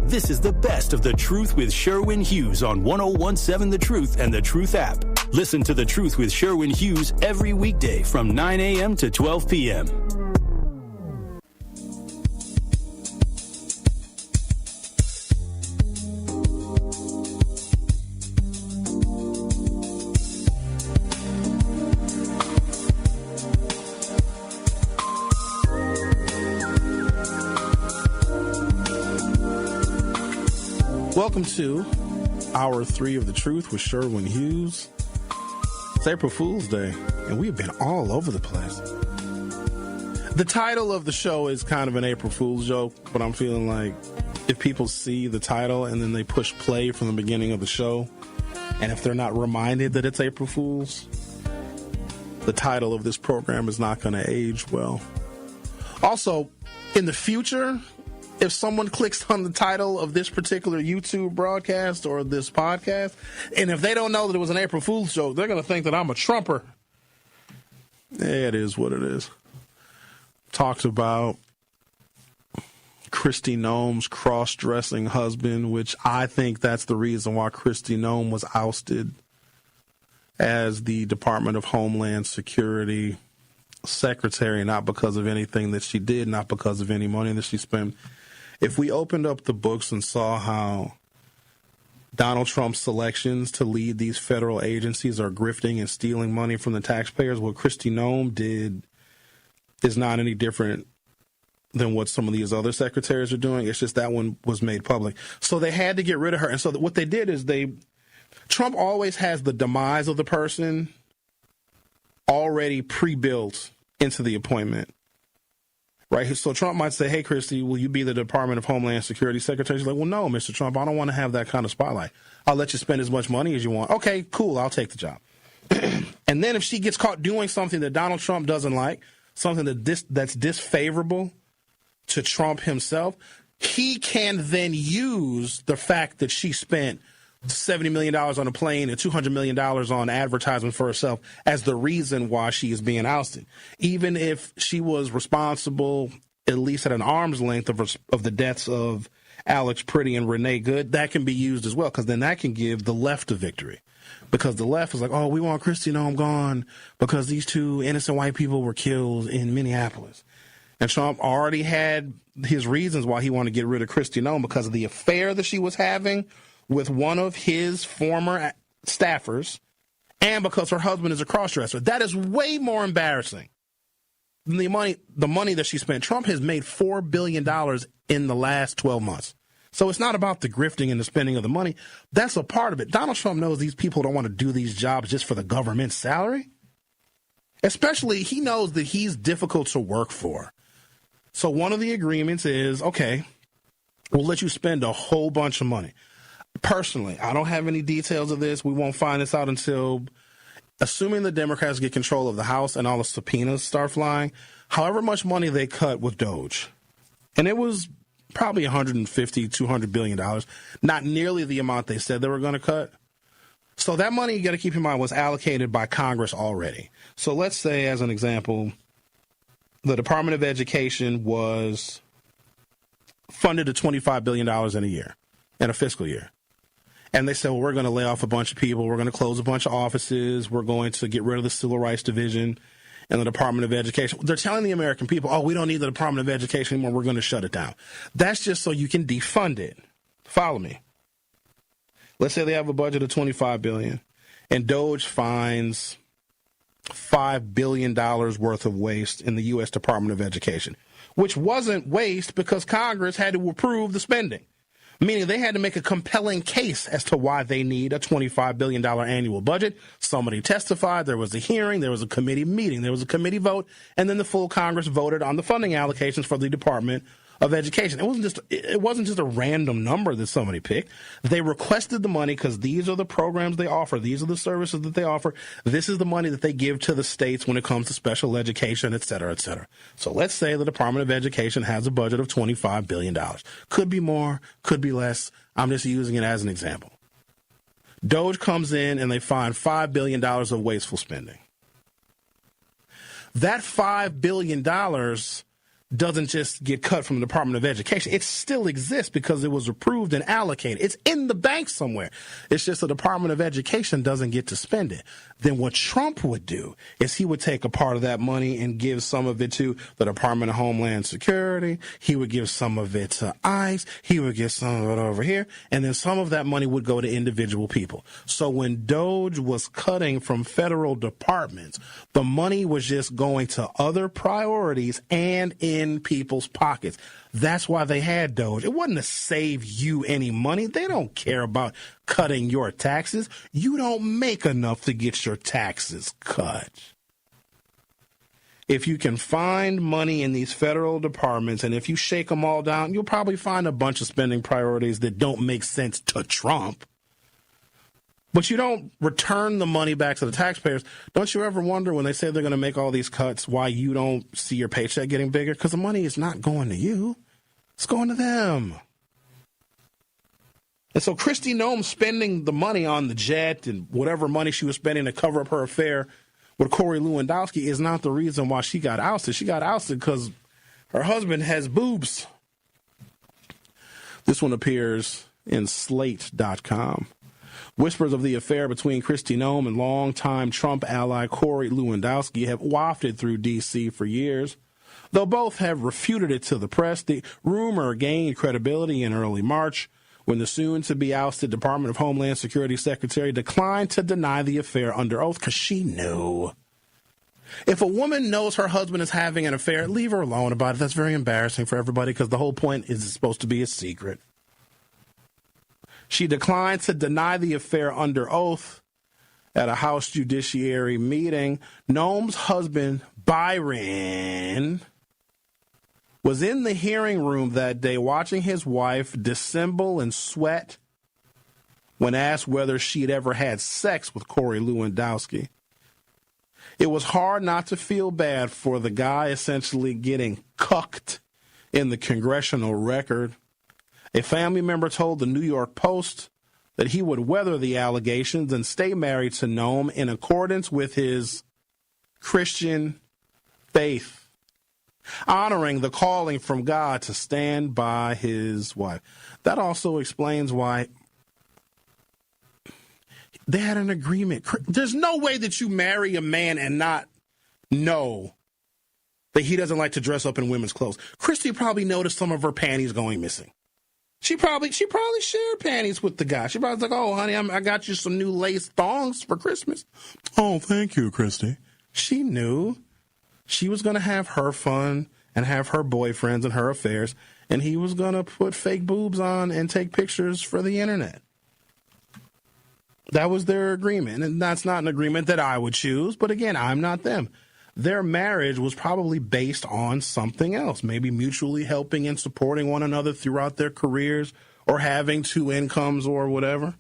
This is the best of The Truth with Sherwin Hughes on 101.7 The Truth and The Truth app. Listen to The Truth with Sherwin Hughes every weekday from 9 a.m. to 12 p.m. Welcome to Hour 3 of The Truth with Sherwin Hughes. It's April Fool's Day, and we've been all over the place. The title of the show is kind of an April Fool's joke, but I'm feeling like if people see the title and then they push play from the beginning of the show, and if they're not reminded that it's April Fool's, the title of this program is not going to age well. Also, in the future, if someone clicks on the title of this particular YouTube broadcast or this podcast, and if they don't know that it was an April Fool's joke, they're going to think that I'm a Trumper. It is what it is. Talked about Kristi Noem's cross-dressing husband, which I think that's the reason why Kristi Noem was ousted as the Department of Homeland Security secretary, not because of anything that she did, not because of any money that she spent. If we opened up the books and saw how Donald Trump's selections to lead these federal agencies are grifting and stealing money from the taxpayers, what Kristi Noem did is not any different than what some of these other secretaries are doing. It's just that one was made public. So they had to get rid of her. And so what they did is Trump always has the demise of the person already pre-built into the appointment. Right? So Trump might say, hey, Kristi, will you be the Department of Homeland Security Secretary? She's like, well, no, Mr. Trump, I don't want to have that kind of spotlight. I'll let you spend as much money as you want. Okay, cool, I'll take the job. And then if she gets caught doing something that Donald Trump doesn't like, something that's disfavorable to Trump himself, he can then use the fact that she spent $70 million on a plane and $200 million on advertisement for herself as the reason why she is being ousted. Even if she was responsible, at least at an arm's length, of the deaths of Alex Priddy and Renee Good, that can be used as well, because then that can give the left a victory. Because the left is like, oh, we want Kristi Noem gone because these two innocent white people were killed in Minneapolis. And Trump already had his reasons why he wanted to get rid of Kristi Noem, because of the affair that she was having with one of his former staffers, and because her husband is a crossdresser. That is way more embarrassing than the money that she spent. Trump has made $4 billion in the last 12 months. So it's not about the grifting and the spending of the money. That's a part of it. Donald Trump knows these people don't want to do these jobs just for the government salary. Especially, he knows that he's difficult to work for. So one of the agreements is, okay, we'll let you spend a whole bunch of money. Personally, I don't have any details of this. We won't find this out until, assuming the Democrats get control of the House and all the subpoenas start flying, however much money they cut with Doge. And it was probably $150, $200 billion, not nearly the amount they said they were going to cut. So that money, you got to keep in mind, was allocated by Congress already. So let's say, as an example, the Department of Education was funded to $25 billion in a year, in a fiscal year. And they said, well, we're going to lay off a bunch of people. We're going to close a bunch of offices. We're going to get rid of the Civil Rights Division and the Department of Education. They're telling the American people, oh, we don't need the Department of Education anymore. We're going to shut it down. That's just so you can defund it. Follow me. Let's say they have a budget of $25 billion and Doge finds $5 billion worth of waste in the U.S. Department of Education, which wasn't waste because Congress had to approve the spending. Meaning they had to make a compelling case as to why they need a $25 billion annual budget. Somebody testified, there was a hearing, there was a committee meeting, there was a committee vote, and then the full Congress voted on the funding allocations for the Department of Education. It wasn't just a random number that somebody picked. They requested the money because these are the programs they offer. These are the services that they offer. This is the money that they give to the states when it comes to special education, et cetera, et cetera. So let's say the Department of Education has a budget of $25 billion. Could be more, could be less. I'm just using it as an example. DOGE comes in and they find $5 billion of wasteful spending. That $5 billion doesn't just get cut from the Department of Education. It still exists because it was approved and allocated. It's in the bank somewhere. It's just the Department of Education doesn't get to spend it. Then what Trump would do is he would take a part of that money and give some of it to the Department of Homeland Security. He would give some of it to ICE. He would give some of it over here. And then some of that money would go to individual people. So when DOGE was cutting from federal departments, the money was just going to other priorities and in people's pockets. That's why they had DOGE. It wasn't to save you any money. They don't care about cutting your taxes. You don't make enough to get your taxes cut. If you can find money in these federal departments, and if you shake them all down, you'll probably find a bunch of spending priorities that don't make sense to Trump. But you don't return the money back to the taxpayers. Don't you ever wonder when they say they're going to make all these cuts why you don't see your paycheck getting bigger? Because the money is not going to you. It's going to them. And so Kristi Noem spending the money on the jet and whatever money she was spending to cover up her affair with Corey Lewandowski is not the reason why she got ousted. She got ousted because her husband has boobs. This one appears in Slate.com. Whispers of the affair between Kristi Noem and longtime Trump ally Corey Lewandowski have wafted through D.C. for years. Though both have refuted it to the press, the rumor gained credibility in early March when the soon-to-be ousted Department of Homeland Security Secretary declined to deny the affair under oath because she knew. If a woman knows her husband is having an affair, leave her alone about it. That's very embarrassing for everybody because the whole point is it's supposed to be a secret. She declined to deny the affair under oath at a House Judiciary meeting. Noem's husband, Byron, was in the hearing room that day watching his wife dissemble and sweat when asked whether she'd ever had sex with Corey Lewandowski. It was hard not to feel bad for the guy essentially getting cucked in the congressional record. A family member told the New York Post that he would weather the allegations and stay married to Noem in accordance with his Christian faith, honoring the calling from God to stand by his wife. That also explains why they had an agreement. There's no way that you marry a man and not know that he doesn't like to dress up in women's clothes. Kristi probably noticed some of her panties going missing. She probably shared panties with the guy. She probably was like, oh, honey, I got you some new lace thongs for Christmas. Oh, thank you, Kristi. She knew she was going to have her fun and have her boyfriends and her affairs, and he was going to put fake boobs on and take pictures for the internet. That was their agreement, and that's not an agreement that I would choose, but again, I'm not them. Their marriage was probably based on something else, maybe mutually helping and supporting one another throughout their careers or having two incomes or whatever.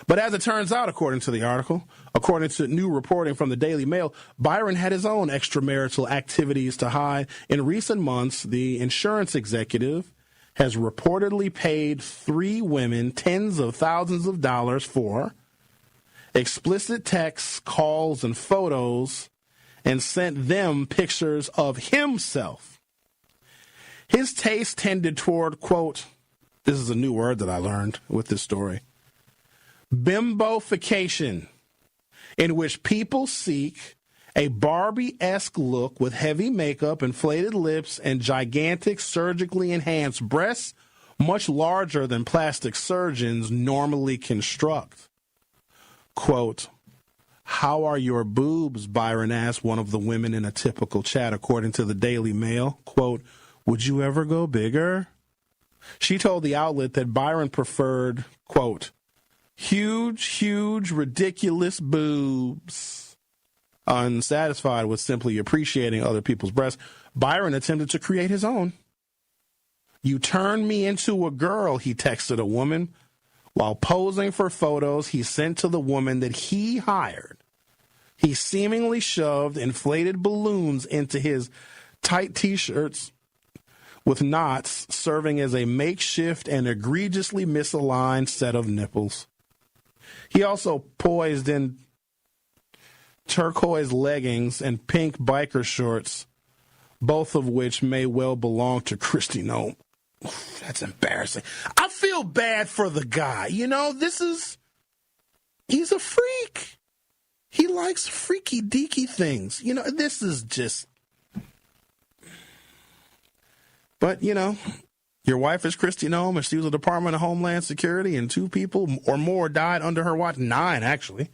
But as it turns out, according to the article, according to new reporting from the Daily Mail, Byron had his own extramarital activities to hide. In recent months, the insurance executive has reportedly paid 3 women tens of thousands of dollars for explicit texts, calls, and photos, and sent them pictures of himself. His taste tended toward, quote, this is a new word that I learned with this story, bimbofication, in which people seek a Barbie-esque look with heavy makeup, inflated lips, and gigantic surgically enhanced breasts, much larger than plastic surgeons normally construct. Quote, how are your boobs, Byron asked one of the women in a typical chat, according to the Daily Mail. Quote, would you ever go bigger? She told the outlet that Byron preferred, quote, huge, ridiculous boobs. unsatisfied with simply appreciating other people's breasts, Byron attempted to create his own. "You turned me into a girl," he texted a woman while posing for photos he sent to the woman that he hired. He seemingly shoved inflated balloons into his tight T-shirts with knots, serving as a makeshift and egregiously misaligned set of nipples. He also posed in turquoise leggings and pink biker shorts, both of which may well belong to Kristi Noem. That's embarrassing. I feel bad for the guy. You know, he's a freak. He likes freaky deaky things. You know, this is just. But, you know, your wife is Kristi Noem, and she was a Department of Homeland Security, and 2 people or more died under her watch. 9, actually.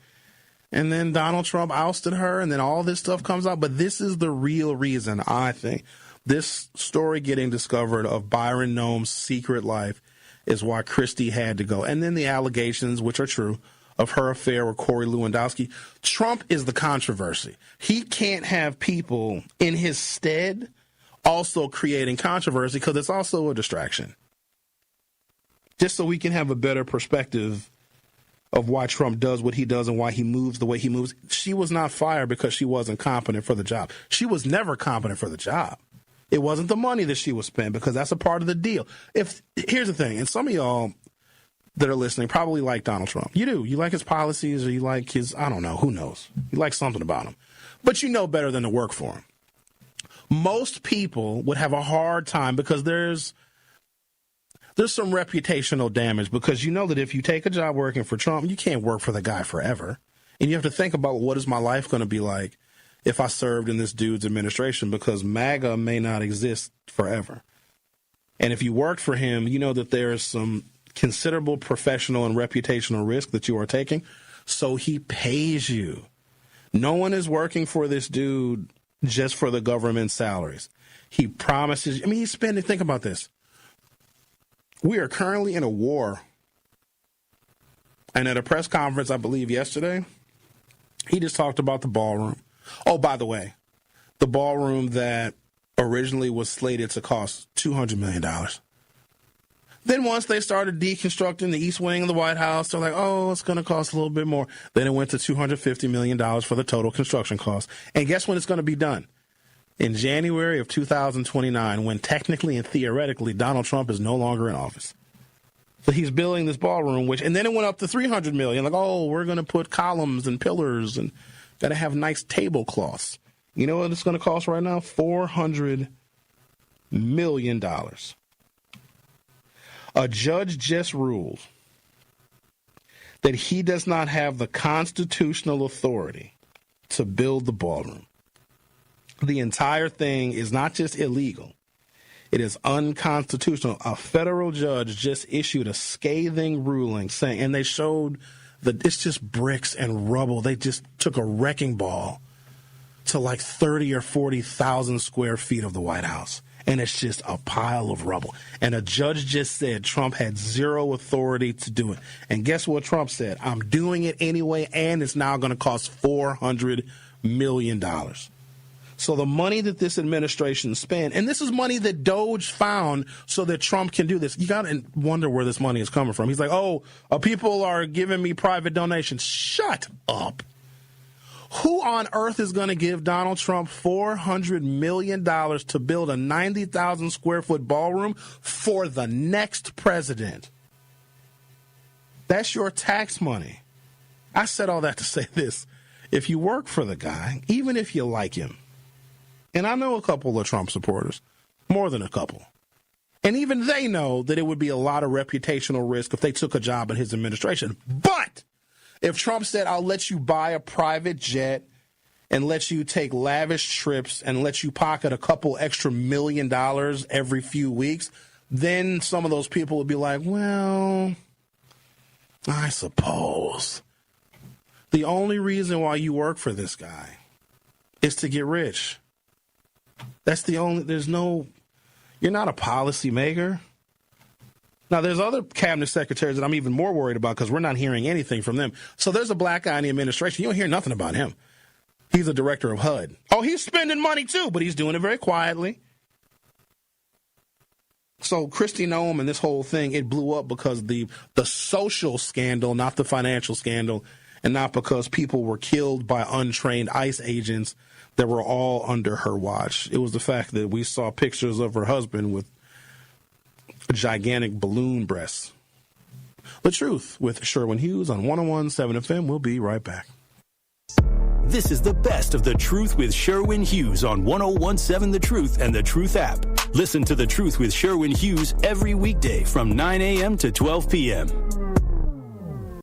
And then Donald Trump ousted her, and then all this stuff comes out. But this is the real reason, I think, this story getting discovered of Byron Noem's secret life is why Kristi had to go. And then the allegations, which are true, of her affair with Corey Lewandowski. Trump is the controversy. He can't have people in his stead also creating controversy because it's also a distraction. Just so we can have a better perspective of why Trump does what he does and why he moves the way he moves. She was not fired because she wasn't competent for the job. She was never competent for the job. It wasn't the money that she was spent because that's a part of the deal. Here's the thing, and some of y'all that are listening probably like Donald Trump. You do. You like his policies or you like his, I don't know, who knows. You like something about him. But you know better than to work for him. Most people would have a hard time because there's some reputational damage because you know that if you take a job working for Trump, you can't work for the guy forever. And you have to think about what is my life going to be like if I served in this dude's administration because MAGA may not exist forever. And if you worked for him, you know that there is some considerable professional and reputational risk that you are taking. So he pays you. No one is working for this dude just for the government salaries. He promises, I mean, he's spending, think about this. We are currently in a war. And at a press conference, I believe yesterday, he just talked about the ballroom. Oh, by the way, the ballroom that originally was slated to cost $200 million. Then once they started deconstructing the east wing of the White House, they're like, oh, it's going to cost a little bit more. Then it went to $250 million for the total construction cost. And guess when it's going to be done? In January of 2029, when technically and theoretically Donald Trump is no longer in office. So he's building this ballroom, and then it went up to $300 million. Like, oh, we're going to put columns and pillars and got to have nice tablecloths. You know what it's going to cost right now? $400 million. A judge just ruled that he does not have the constitutional authority to build the ballroom. The entire thing is not just illegal. It is unconstitutional. A federal judge just issued a scathing ruling saying, and they showed that it's just bricks and rubble. They just took a wrecking ball to like 30 or 40,000 square feet of the White House. And it's just a pile of rubble. And a judge just said Trump had zero authority to do it. And guess what Trump said? I'm doing it anyway, and it's now going to cost $400 million. So the money that this administration spent, and this is money that Doge found so that Trump can do this. You got to wonder where this money is coming from. He's like, oh, people are giving me private donations. Shut up. Who on earth is going to give Donald Trump $400 million to build a 90,000 square foot ballroom for the next president? That's your tax money. I said all that to say this. If you work for the guy, even if you like him, and I know a couple of Trump supporters, more than a couple, and even they know that it would be a lot of reputational risk if they took a job in his administration. But if Trump said, I'll let you buy a private jet and let you take lavish trips and let you pocket a couple extra $1 million every few weeks, then some of those people would be like, well, I suppose. The only reason why you work for this guy is to get rich. That's the only, you're not a policymaker. Now, there's other cabinet secretaries that I'm even more worried about because we're not hearing anything from them. So there's a black guy in the administration. You don't hear nothing about him. He's a director of HUD. Oh, he's spending money too, but he's doing it very quietly. So Kristi Noem and this whole thing, it blew up because the social scandal, not the financial scandal, and not because people were killed by untrained ICE agents that were all under her watch. It was the fact that we saw pictures of her husband with gigantic balloon breasts. The Truth with Sherwin Hughes on 101.7 FM. We'll be right back. This is the best of The Truth with Sherwin Hughes on 101.7 The Truth and The Truth app. Listen to The Truth with Sherwin Hughes every weekday from 9 a.m. to 12 p.m.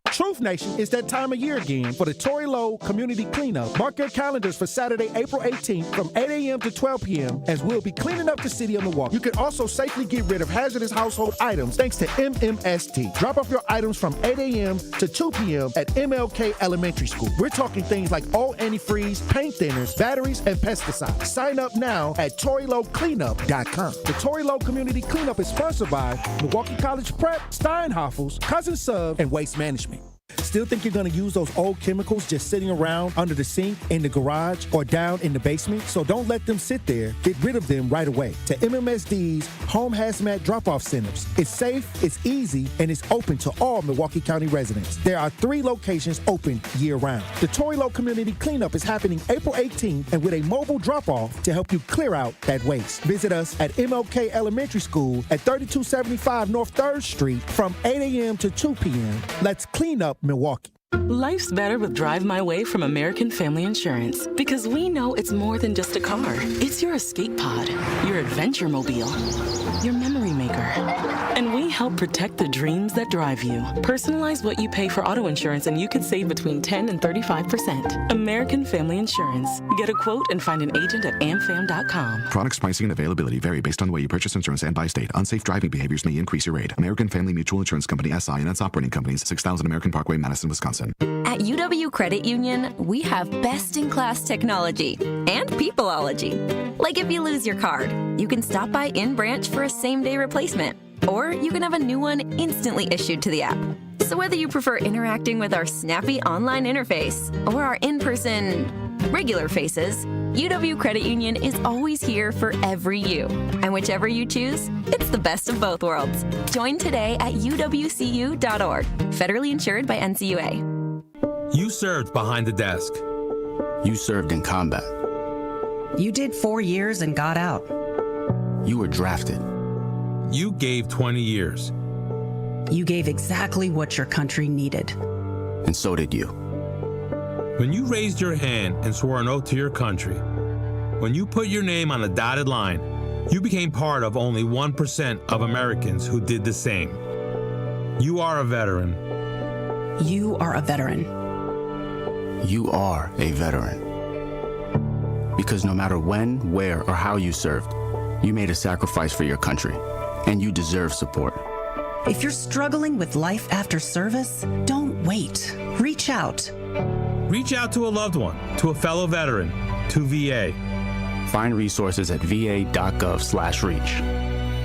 Truth Nation, it's that time of year again for the Tory Lowe Community Cleanup. Mark your calendars for Saturday, April 18th from 8 a.m. to 12 p.m. as we'll be cleaning up the city of Milwaukee. You can also safely get rid of hazardous household items thanks to MMST. Drop off your items from 8 a.m. to 2 p.m. at MLK Elementary School. We're talking things like all antifreeze, paint thinners, batteries, and pesticides. Sign up now at ToryLoweCleanup.com. The Tory Lowe Community Cleanup is sponsored by Milwaukee College Prep, Steinhoffels, Cousin Sub, and Waste Management. Still think you're going to use those old chemicals just sitting around under the sink, in the garage, or down in the basement? So don't let them sit there. Get rid of them right away to MMSD's Home Hazmat Drop-Off Centers. It's safe, it's easy, and it's open to all Milwaukee County residents. There are 3 locations open year-round. The Tory Lowe Community Cleanup is happening April 18th and with a mobile drop-off to help you clear out that waste. Visit us at MLK Elementary School at 3275 North 3rd Street from 8 a.m. to 2 p.m. Let's clean up Milwaukee. Life's better with Drive My Way from American Family Insurance because we know it's more than just a car. It's your escape pod, your adventure mobile, your memory maker. And we help protect the dreams that drive you. Personalize what you pay for auto insurance and you could save between 10 and 35%. American Family Insurance. Get a quote and find an agent at amfam.com. Products, pricing, and availability vary based on the way you purchase insurance and by state. Unsafe driving behaviors may increase your rate. American Family Mutual Insurance Company, SI, and its operating companies, 6000 American Parkway, Madison, Wisconsin. At UW Credit Union, we have best-in-class technology and peopleology. Like if you lose your card, you can stop by in-branch for a same-day replacement, or you can have a new one instantly issued to the app. So whether you prefer interacting with our snappy online interface or our in-person regular faces, UW Credit Union is always here for every you. And whichever you choose, it's the best of both worlds. Join today at uwcu.org. Federally insured by NCUA. You served behind the desk. You served in combat. You did 4 years and got out. You were drafted. You gave 20 years. You gave exactly what your country needed. And so did you. When you raised your hand and swore an oath to your country, when you put your name on a dotted line, you became part of only 1% of Americans who did the same. You are a veteran. You are a veteran. You are a veteran. Because no matter when, where, or how you served, you made a sacrifice for your country, and you deserve support. If you're struggling with life after service, don't wait. Reach out. Reach out to a loved one, to a fellow veteran, to VA. Find resources at va.gov/reach.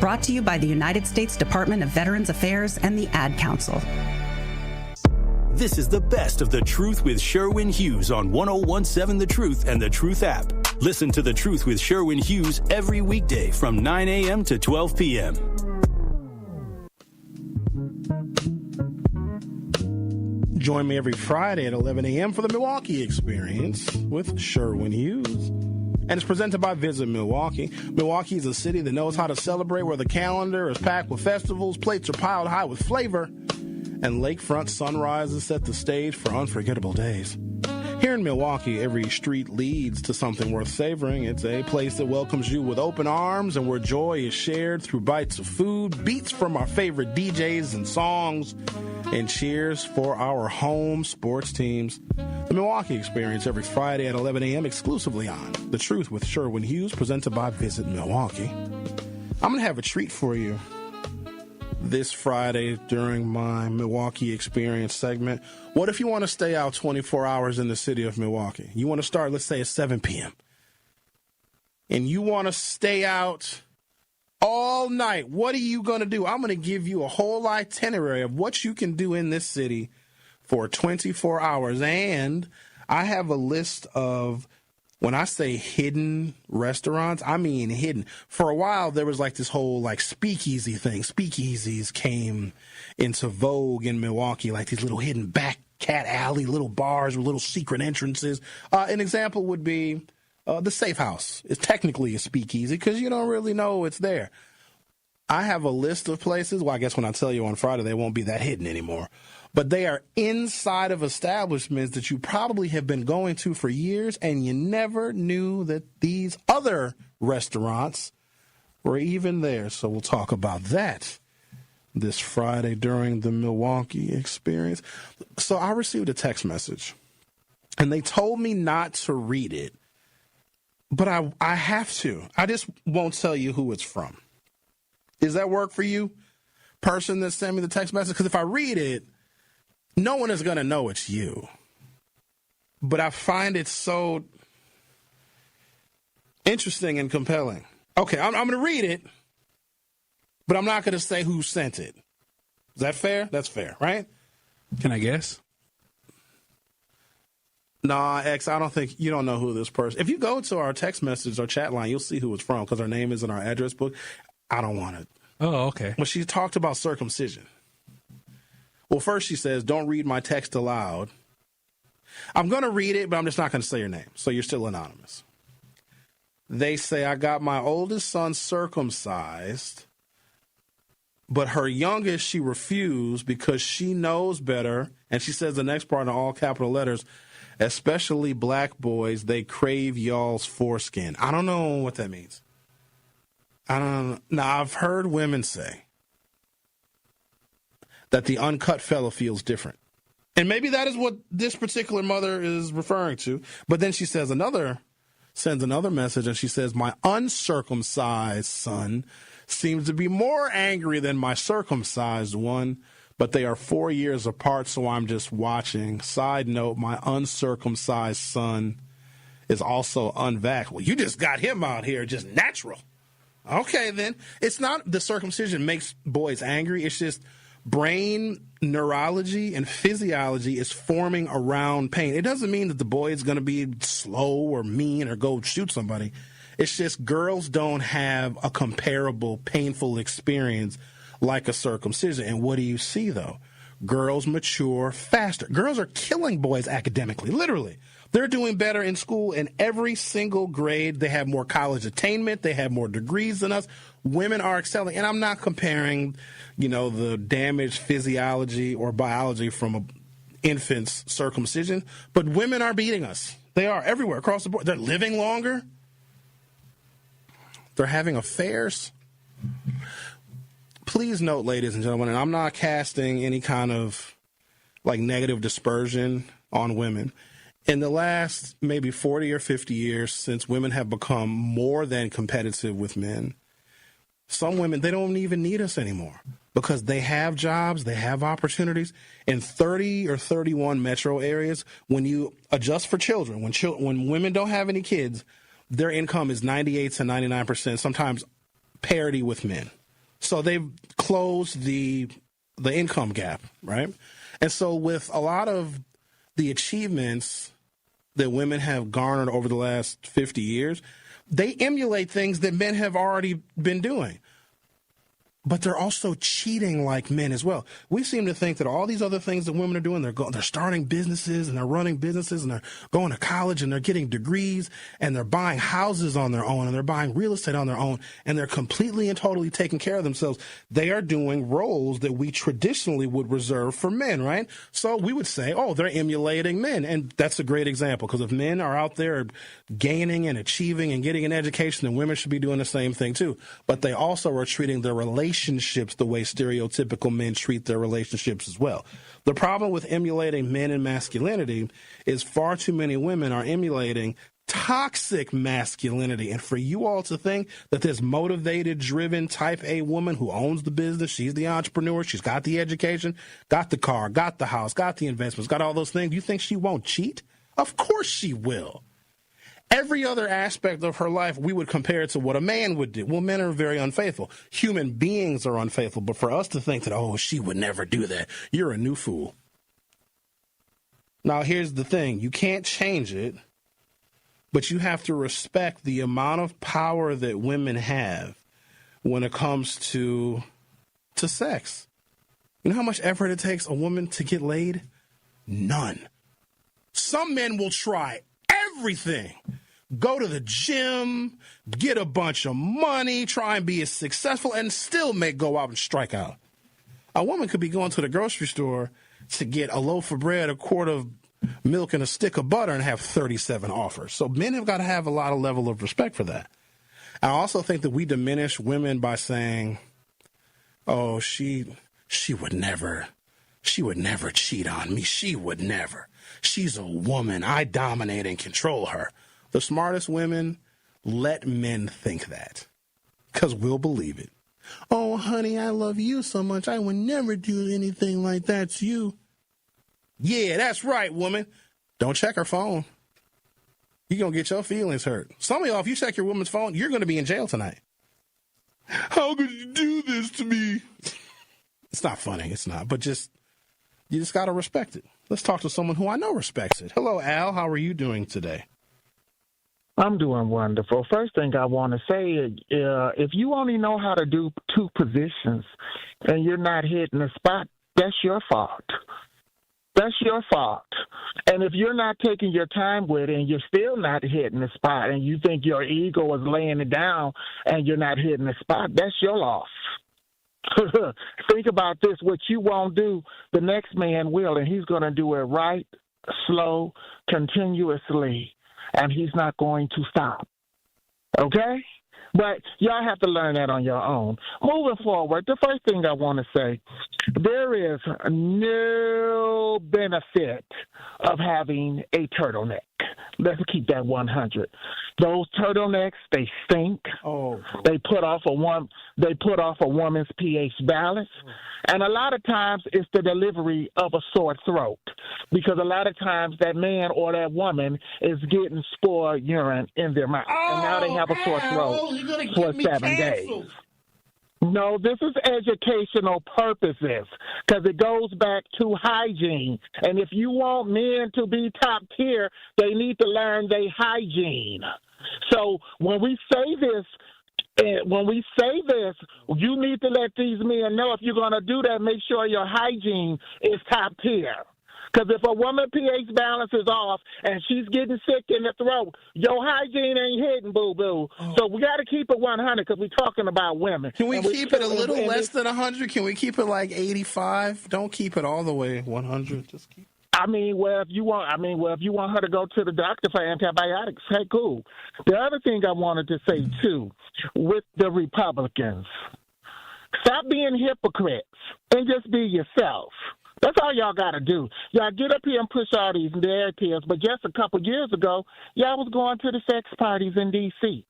Brought to you by the United States Department of Veterans Affairs and the Ad Council. This is the best of The Truth with Sherwin Hughes on 101.7 The Truth and The Truth app. Listen to The Truth with Sherwin Hughes every weekday from 9 a.m. to 12 p.m. Join me every Friday at 11 a.m. for the Milwaukee Experience with Sherwin Hughes. And it's presented by Visit Milwaukee. Milwaukee is a city that knows how to celebrate, where the calendar is packed with festivals, plates are piled high with flavor, and lakefront sunrises set the stage for unforgettable days. Here in Milwaukee, every street leads to something worth savoring. It's a place that welcomes you with open arms and where joy is shared through bites of food, beats from our favorite DJs and songs, and cheers for our home sports teams. The Milwaukee Experience every Friday at 11 a.m. exclusively on The Truth with Sherwin Hughes, presented by Visit Milwaukee. I'm going to have a treat for you this Friday during my Milwaukee Experience segment. What if you want to stay out 24 hours in the city of Milwaukee? You want to start, let's say, at 7 p.m. And you want to stay out all night. What are you going to do? I'm going to give you a whole itinerary of what you can do in this city for 24 hours. And I have a list of When I say hidden restaurants, I mean hidden. For a while, there was like this whole like speakeasy thing. Speakeasies came into vogue in Milwaukee, like these little hidden back cat alley, little bars with little secret entrances. An example would be the Safe House. It's technically a speakeasy because you don't really know it's there. I have a list of places. Well, I guess when I tell you on Friday, they won't be that hidden anymore. But they are inside of establishments that you probably have been going to for years, and you never knew that these other restaurants were even there. So we'll talk about that this Friday during the Milwaukee experience. So I received a text message, and they told me not to read it, but I have to. I just won't tell you who it's from. Does that work for you, person that sent me the text message? Because if I read it, no one is going to know it's you. But I find it so interesting and compelling. Okay, I'm going to read it, but I'm not going to say who sent it. Is that fair? That's fair, right? Can I guess? Nah, X, I don't think you don't know who this person. If you go to our text message or chat line, you'll see who it's from because her name is in our address book. I don't want it. Oh, okay. Well, she talked about circumcision. Well, first she says, don't read my text aloud. I'm going to read it, but I'm just not going to say your name. So you're still anonymous. They say, I got my oldest son circumcised, but her youngest, she refused because she knows better. And she says the next part in all capital letters, especially black boys, they crave y'all's foreskin. I don't know what that means. I don't know. Now, I've heard women say that the uncut fella feels different. And maybe that is what this particular mother is referring to. But then she sends another message, and she says, my uncircumcised son seems to be more angry than my circumcised one, but they are 4 years apart, so I'm just watching. Side note, my uncircumcised son is also unvaxxed. Well, you just got him out here just natural. Okay, then. It's not the circumcision makes boys angry. It's just brain neurology and physiology is forming around pain. It doesn't mean that the boy is going to be slow or mean or go shoot somebody. It's just girls don't have a comparable painful experience like a circumcision. And what do you see, though? Girls mature faster. Girls are killing boys academically, literally. They're doing better in school in every single grade. They have more college attainment. They have more degrees than us. Women are excelling. And I'm not comparing, the damaged physiology or biology from an infant's circumcision, but women are beating us. They are everywhere across the board. They're living longer. They're having affairs. Please note, ladies and gentlemen, and I'm not casting any kind of negative dispersion on women. In the last maybe 40 or 50 years, since women have become more than competitive with men, some women, they don't even need us anymore because they have jobs, they have opportunities. In 30 or 31 metro areas, when you adjust for children, when women don't have any kids, their income is 98 to 99%, sometimes parity with men. So they've closed the income gap, right? And so with a lot of the achievements that women have garnered over the last 50 years, they emulate things that men have already been doing. But they're also cheating like men as well. We seem to think that all these other things that women are doing, they're starting businesses and they're running businesses and they're going to college and they're getting degrees and they're buying houses on their own and they're buying real estate on their own and they're completely and totally taking care of themselves. They are doing roles that we traditionally would reserve for men, right? So we would say, oh, they're emulating men. And that's a great example because if men are out there gaining and achieving and getting an education, then women should be doing the same thing too. But they also are treating their relationships the way stereotypical men treat their relationships as well. The problem with emulating men and masculinity is far too many women are emulating toxic masculinity. And for you all to think that this motivated, driven type A woman who owns the business, she's the entrepreneur, she's got the education, got the car, got the house, got the investments, got all those things, you think she won't cheat? Of course she will. Every other aspect of her life, we would compare it to what a man would do. Well, men are very unfaithful. Human beings are unfaithful. But for us to think that, oh, she would never do that, you're a new fool. Now, here's the thing. You can't change it, But you have to respect the amount of power that women have when it comes to sex. You know how much effort it takes a woman to get laid? None. Some men will try everything. Go to the gym, get a bunch of money, try and be as successful, and still go out and strike out. A woman could be going to the grocery store to get a loaf of bread, a quart of milk, and a stick of butter and have 37 offers. So men have got to have a lot of level of respect for that. I also think that we diminish women by saying, oh, she would never cheat on me. She would never. She's a woman. I dominate and control her. The smartest women let men think that, because we'll believe it. Oh, honey, I love you so much. I would never do anything like that to you. Yeah, that's right, woman. Don't check her phone. You're going to get your feelings hurt. Some of y'all, if you check your woman's phone, you're going to be in jail tonight. How could you do this to me? It's not funny. It's not. But you just got to respect it. Let's talk to someone who I know respects it. Hello, Al. How are you doing today? I'm doing wonderful. First thing I want to say is if you only know how to do two positions and you're not hitting the spot, that's your fault. That's your fault. And if you're not taking your time with it and you're still not hitting the spot and you think your ego is laying it down and you're not hitting the spot, that's your loss. Think about this. What you won't do, the next man will, and he's going to do it right, slow, continuously, and he's not going to stop. Okay? But y'all have to learn that on your own. Moving forward, the first thing I want to say, there is no benefit of having a turtleneck. Let's keep that 100. Those turtlenecks, they stink. Oh. They put off a woman's pH balance. And a lot of times it's the delivery of a sore throat, because a lot of times that man or that woman is getting spoiled urine in their mouth. And now they have a sore throat for 7 days. No, this is educational purposes, because it goes back to hygiene. And if you want men to be top tier, they need to learn their hygiene. So when we say this, you need to let these men know, if you're going to do that, make sure your hygiene is top tier. Because if a woman pH balance is off and she's getting sick in the throat, your hygiene ain't hitting, boo-boo. Oh. So we got to keep it 100 because we're talking about women. Can we keep it a little less than 100? Can we keep it like 85? Don't keep it all the way 100. Just keep. If you want her to go to the doctor for antibiotics, hey, cool. The other thing I wanted to say, too, with the Republicans, stop being hypocrites and just be yourself. That's all y'all got to do. Y'all get up here and push all these narratives, but just a couple years ago, y'all was going to the sex parties in D.C.,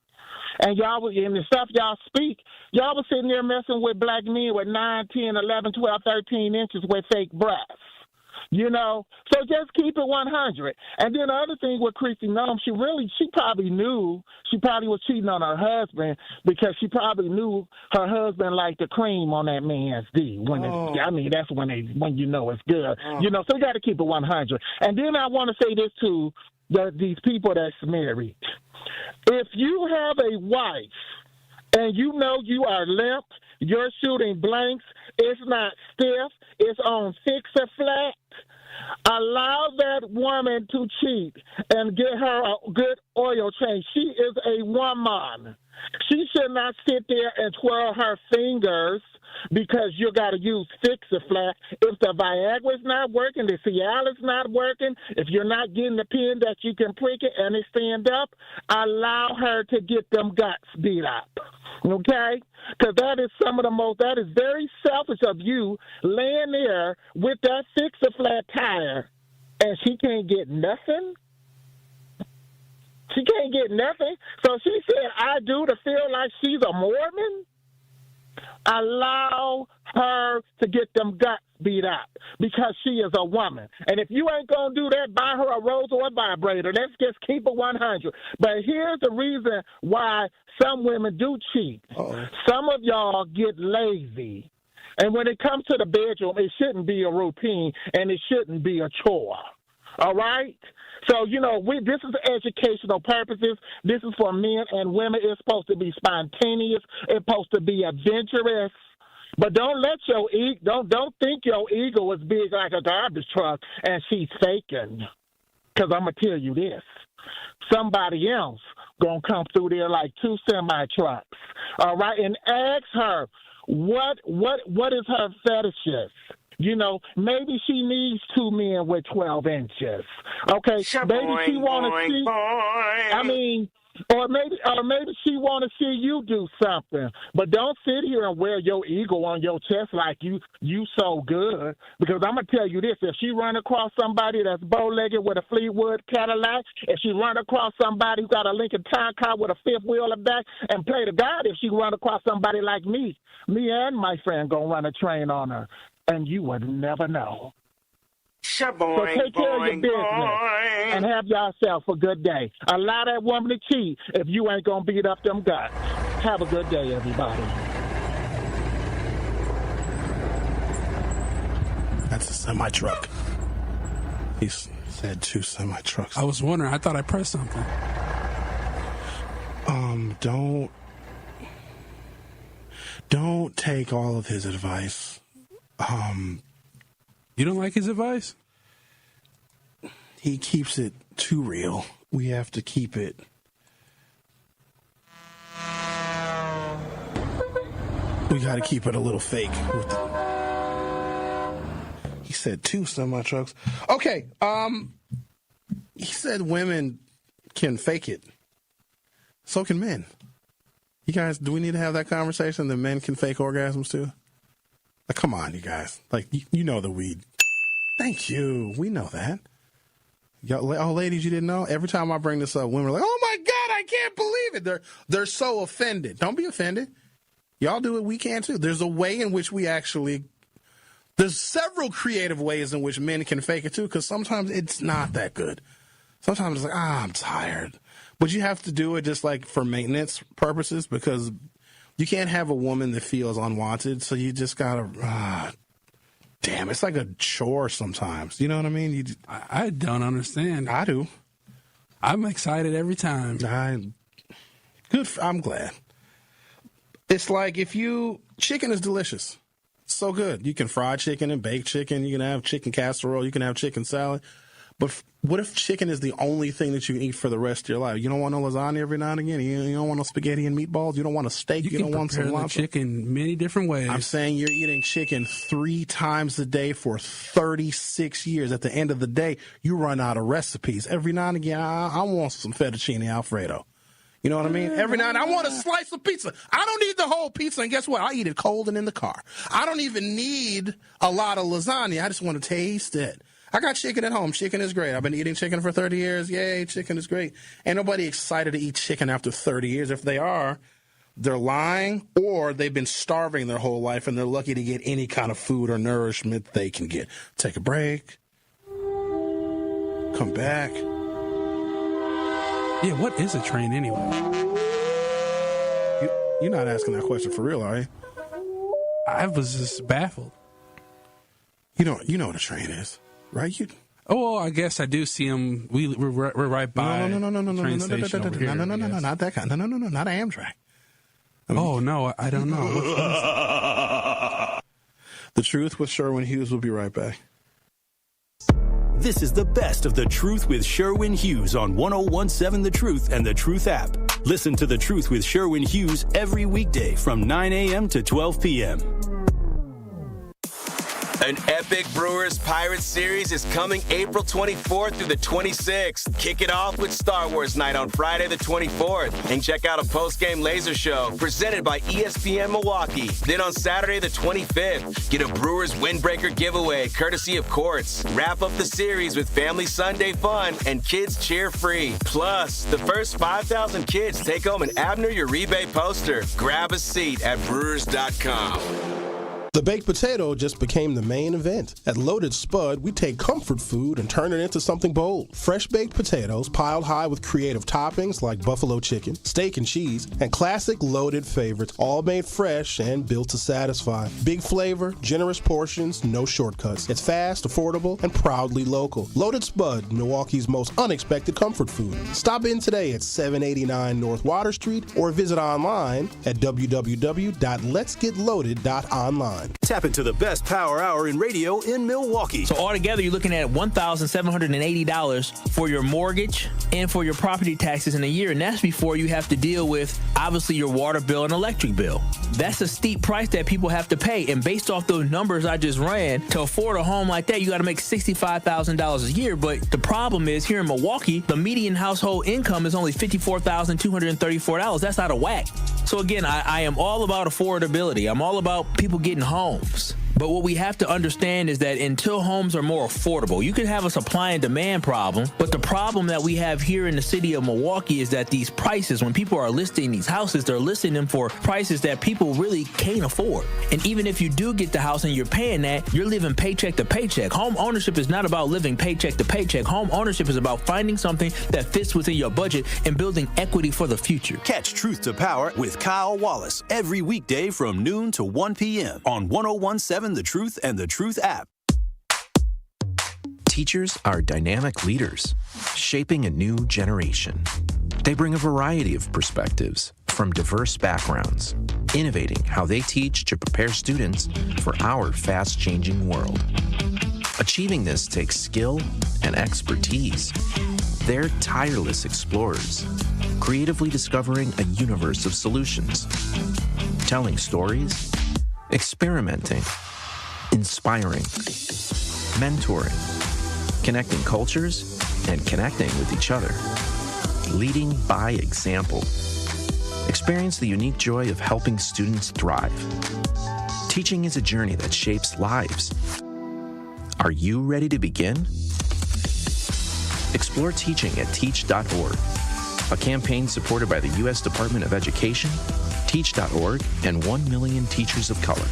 and the stuff y'all speak, y'all was sitting there messing with black men with 9, 10, 11, 12, 13 inches with fake breasts. You know, so just keep it 100. And then the other thing with Chrissy Noem, she probably knew she was cheating on her husband, because she probably knew her husband liked the cream on that man's D. That's when you know it's good. You know, so you got to keep it 100. And then I want to say this to these people that's married. If you have a wife and you know you are limp, you're shooting blanks, it's not stiff, it's on fix or flat, allow that woman to cheat and get her a good oil change. She is a woman. She should not sit there and twirl her fingers because you got to use fix or flat. If the Viagra's not working, the Cialis not working, if you're not getting the pin that you can prick it and it stand up, allow her to get them guts beat up. Okay? Because that is very selfish of you laying there with that fix or flat tire and she can't get nothing. She can't get nothing. So she said, I do, to feel like she's a Mormon. Allow her to get them guts beat up because she is a woman. And if you ain't going to do that, buy her a rose or a vibrator. Let's just keep it 100. But here's the reason why some women do cheat. Uh-oh. Some of y'all get lazy. And when it comes to the bedroom, it shouldn't be a routine and it shouldn't be a chore. All right? So, this is educational purposes. This is for men and women. It's supposed to be spontaneous. It's supposed to be adventurous. But don't let your don't think your ego is big like a garbage truck and she's faking. Because I'm going to tell you this. Somebody else going to come through there like 2 semi-trucks. All right? And ask her, what is her fetishes? Maybe she needs 2 men with 12 inches. Okay, maybe she want to see. Or maybe she want to see you do something. But don't sit here and wear your ego on your chest like you so good. Because I'm gonna tell you this: if she run across somebody that's bow-legged with a Fleetwood Cadillac, if she run across somebody who got a Lincoln Town Car with a 5th wheel in the back, and play to God, if she run across somebody like me and my friend gonna run a train on her. And you would never know. So take care of your business and have yourself a good day. Allow that woman to cheat if you ain't going to beat up them guts. Have a good day, everybody. That's a semi-truck. He said 2 semi-trucks. I was wondering. I thought I pressed something. Don't take all of his advice. You don't like his advice? He keeps it too real. We have to keep it. We got to keep it a little fake. He said 2 semi-trucks. Okay. He said women can fake it. So can men. You guys, do we need to have that conversation that men can fake orgasms too? Like, come on, you guys. Like, you know the weed. Thank you. We know that. Oh, ladies, you didn't know? Every time I bring this up, women are like, oh, my God, I can't believe it. They're so offended. Don't be offended. Y'all do it. We can, too. There's a way in which there's several creative ways in which men can fake it, too, because sometimes it's not that good. Sometimes it's like, I'm tired. But you have to do it just like for maintenance purposes because you can't have a woman that feels unwanted, so you just gotta, damn, it's like a chore sometimes. You know what I mean? I don't understand. I do. I'm excited every time. I'm glad. It's like chicken is delicious. It's so good. You can fry chicken and bake chicken. You can have chicken casserole. You can have chicken salad. But what if chicken is the only thing that you can eat for the rest of your life? You don't want no lasagna every now and again. You don't want no spaghetti and meatballs. You don't want a steak. You don't want some prepare the chicken many different ways. I'm saying you're eating chicken 3 times a day for 36 years. At the end of the day, you run out of recipes. Every now and again, I want some fettuccine Alfredo. You know what I mean? Every now and then, I want a slice of pizza. I don't need the whole pizza, and guess what? I'll eat it cold and in the car. I don't even need a lot of lasagna. I just want to taste it. I got chicken at home. Chicken is great. I've been eating chicken for 30 years. Yay, chicken is great. Ain't nobody excited to eat chicken after 30 years. If they are, they're lying or they've been starving their whole life and they're lucky to get any kind of food or nourishment they can get. Take a break. Come back. Yeah, what is a train anyway? You're not asking that question for real, are you? I was just baffled. You know what a train is. Right? Oh, I guess I do see them. We're right by. No, train station over here, not that kind. No, not Amtrak. No, I don't know. The Truth with Sherwin Hughes will be right back. This is the best of The Truth with Sherwin Hughes on 101.7 The Truth and The Truth app. Listen to The Truth with Sherwin Hughes every weekday from 9 a.m. to 12 p.m. An epic Brewers Pirates series is coming April 24th through the 26th. Kick it off with Star Wars Night on Friday the 24th. And check out a post-game laser show presented by ESPN Milwaukee. Then on Saturday the 25th, get a Brewers Windbreaker giveaway courtesy of Courts. Wrap up the series with Family Sunday fun and kids cheer free. Plus, the first 5,000 kids take home an Abner Uribe poster. Grab a seat at Brewers.com. The baked potato just became the main event. At Loaded Spud, we take comfort food and turn it into something bold. Fresh baked potatoes piled high with creative toppings like buffalo chicken, steak and cheese, and classic loaded favorites, all made fresh and built to satisfy. Big flavor, generous portions, no shortcuts. It's fast, affordable, and proudly local. Loaded Spud, Milwaukee's most unexpected comfort food. Stop in today at 789 North Water Street or visit online at www.letsgetloaded.online. Tap into the best power hour in radio in Milwaukee. So altogether, you're looking at $1,780 for your mortgage and for your property taxes in a year. And that's before you have to deal with, obviously, your water bill and electric bill. That's a steep price that people have to pay. And based off those numbers I just ran, to afford a home like that, you got to make $65,000 a year. But the problem is, here in Milwaukee, the median household income is only $54,234. That's out of whack. So again, I am all about affordability. I'm all about people getting homes. But what we have to understand is that until homes are more affordable, you can have a supply and demand problem. But the problem that we have here in the city of Milwaukee is that these prices, when people are listing these houses, they're listing them for prices that people really can't afford. And even if you do get the house and you're paying that, you're living paycheck to paycheck. Home ownership is not about living paycheck to paycheck. Home ownership is about finding something that fits within your budget and building equity for the future. Catch Truth to Power with Kyle Wallace every weekday from noon to 1 p.m. on 101.7 The Truth and The Truth app. Teachers are dynamic leaders, shaping a new generation. They bring a variety of perspectives from diverse backgrounds, innovating how they teach to prepare students for our fast-changing world. Achieving this takes skill and expertise. They're tireless explorers, creatively discovering a universe of solutions, telling stories, experimenting, inspiring, mentoring, connecting cultures, and connecting with each other. Leading by example. Experience the unique joy of helping students thrive. Teaching is a journey that shapes lives. Are you ready to begin? Explore teaching at teach.org, a campaign supported by the U.S. Department of Education, Teach.org, and 1 million teachers of color.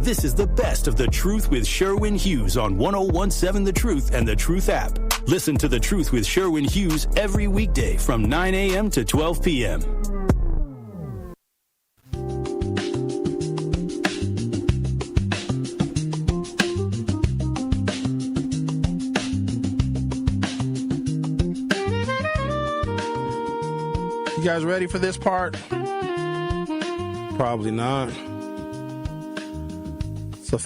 This is the best of The Truth with Sherwin Hughes on 101.7 The Truth and The Truth app. Listen to The Truth with Sherwin Hughes every weekday from 9 a.m. to 12 p.m. You guys ready for this part? Probably not. It's a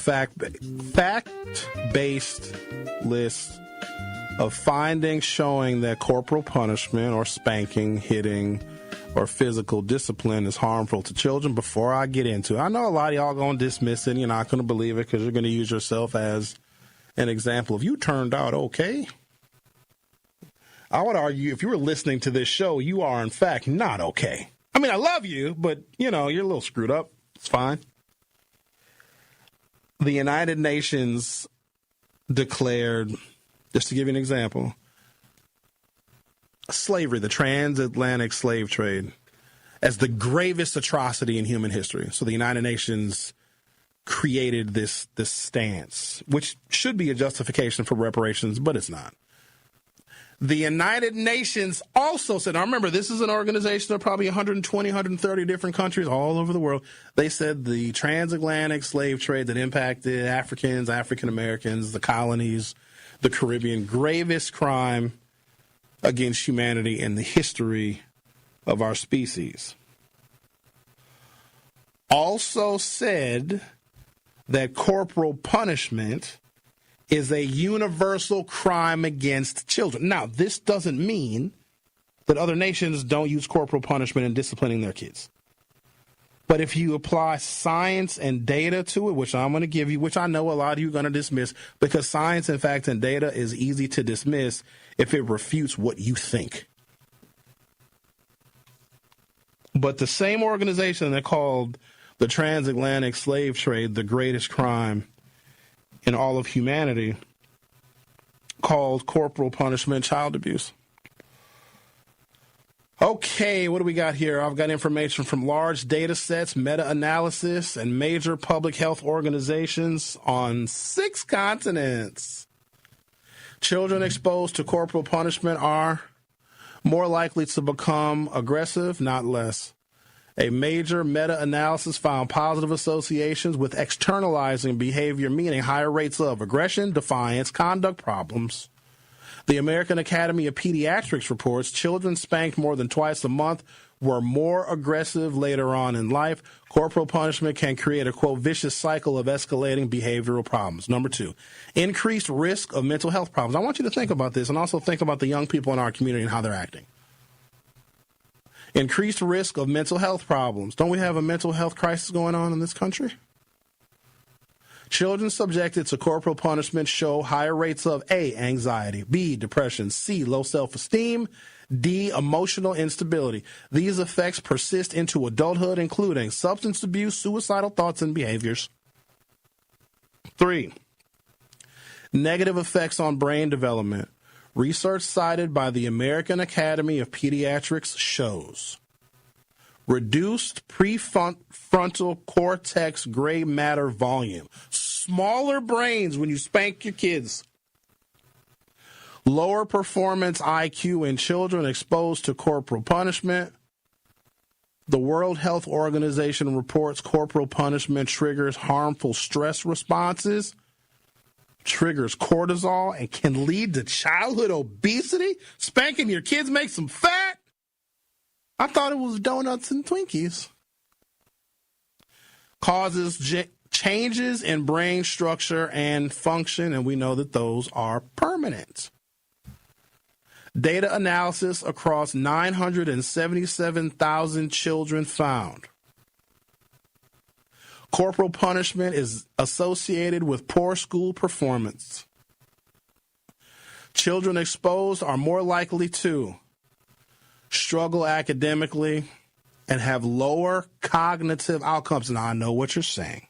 fact-based list of findings showing that corporal punishment or spanking, hitting, or physical discipline is harmful to children. Before I get into it, I know a lot of y'all going to dismiss it and you're not going to believe it because you're going to use yourself as an example. If you turned out okay, I would argue if you were listening to this show, you are in fact not okay. I mean, I love you, but you're a little screwed up. It's fine. The United Nations declared, just to give you an example, slavery, the transatlantic slave trade, as the gravest atrocity in human history. So the United Nations created this stance, which should be a justification for reparations, but it's not. The United Nations also said, now remember, this is an organization of probably 120, 130 different countries all over the world. They said the transatlantic slave trade that impacted Africans, African Americans, the colonies, the Caribbean, gravest crime against humanity in the history of our species. Also said that corporal punishment is a universal crime against children. Now, this doesn't mean that other nations don't use corporal punishment in disciplining their kids. But if you apply science and data to it, which I'm going to give you, which I know a lot of you are going to dismiss, because science, in fact, and data is easy to dismiss if it refutes what you think. But the same organization that called the transatlantic slave trade the greatest crime in all of humanity called corporal punishment child abuse. Okay, what do we got here? I've got information from large data sets, meta-analysis, and major public health organizations on 6 continents. Children exposed to corporal punishment are more likely to become aggressive, not less. A major meta-analysis found positive associations with externalizing behavior, meaning higher rates of aggression, defiance, conduct problems. The American Academy of Pediatrics reports children spanked more than twice a month were more aggressive later on in life. Corporal punishment can create a, quote, vicious cycle of escalating behavioral problems. Number 2, increased risk of mental health problems. I want you to think about this and also think about the young people in our community and how they're acting. Increased risk of mental health problems. Don't we have a mental health crisis going on in this country? Children subjected to corporal punishment show higher rates of A, anxiety, B, depression, C, low self-esteem, D, emotional instability. These effects persist into adulthood, including substance abuse, suicidal thoughts, and behaviors. 3, negative effects on brain development. Research cited by the American Academy of Pediatrics shows reduced prefrontal cortex gray matter volume, smaller brains when you spank your kids, lower performance IQ in children exposed to corporal punishment. The World Health Organization reports corporal punishment triggers harmful stress responses, triggers cortisol, and can lead to childhood obesity. Spanking your kids makes them fat. I thought it was donuts and Twinkies. Causes changes in brain structure and function, and we know that those are permanent. Data analysis across 977,000 children found corporal punishment is associated with poor school performance. Children exposed are more likely to struggle academically and have lower cognitive outcomes. Now, I know what you're saying.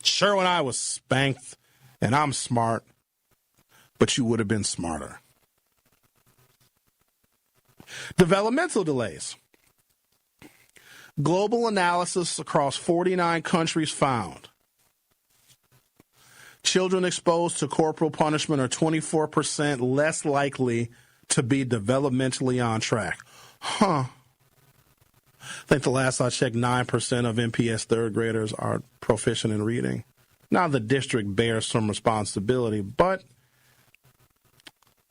Sure, when I was spanked and I'm smart, but you would have been smarter. Developmental delays. Global analysis across 49 countries found children exposed to corporal punishment are 24% less likely to be developmentally on track. I think the last I checked, 9% of MPS third graders are proficient in reading. Now, the district bears some responsibility, but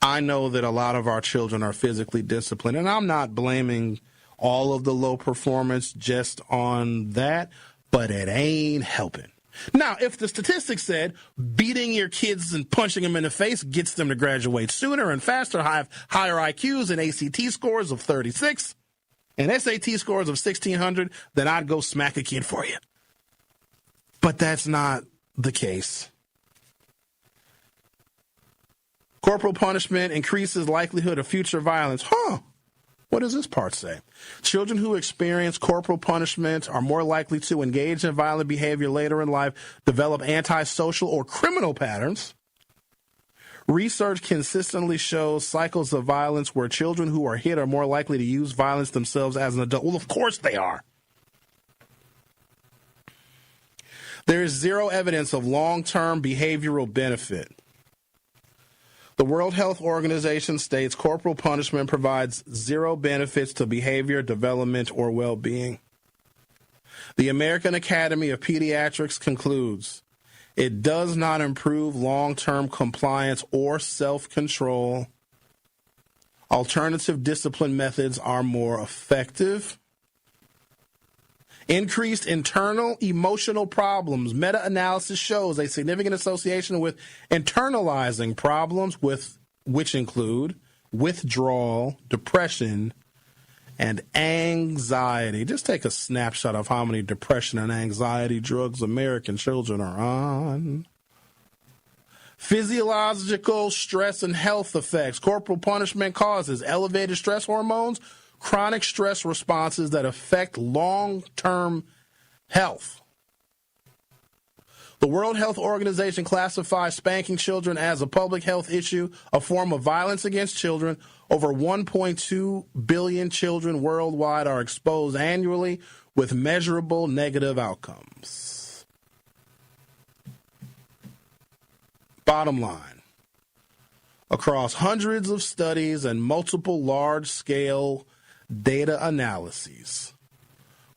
I know that a lot of our children are physically disciplined, and I'm not blaming all of the low performance just on that, but it ain't helping. Now, if the statistics said beating your kids and punching them in the face gets them to graduate sooner and faster, have higher IQs and ACT scores of 36 and SAT scores of 1,600, then I'd go smack a kid for you. But that's not the case. Corporal punishment increases likelihood of future violence. What does this part say? Children who experience corporal punishment are more likely to engage in violent behavior later in life, develop antisocial or criminal patterns. Research consistently shows cycles of violence where children who are hit are more likely to use violence themselves as an adult. Well, of course they are. There is zero evidence of long-term behavioral benefit. The World Health Organization states corporal punishment provides zero benefits to behavior, development, or well-being. The American Academy of Pediatrics concludes it does not improve long-term compliance or self-control. Alternative discipline methods are more effective. Increased internal emotional problems. Meta-analysis shows a significant association with internalizing problems, which include withdrawal, depression, and anxiety. Just take a snapshot of how many depression and anxiety drugs American children are on. Physiological stress and health effects. Corporal punishment causes elevated stress hormones, chronic stress responses that affect long-term health. The World Health Organization classifies spanking children as a public health issue, a form of violence against children. Over 1.2 billion children worldwide are exposed annually with measurable negative outcomes. Bottom line, across hundreds of studies and multiple large-scale data analyses,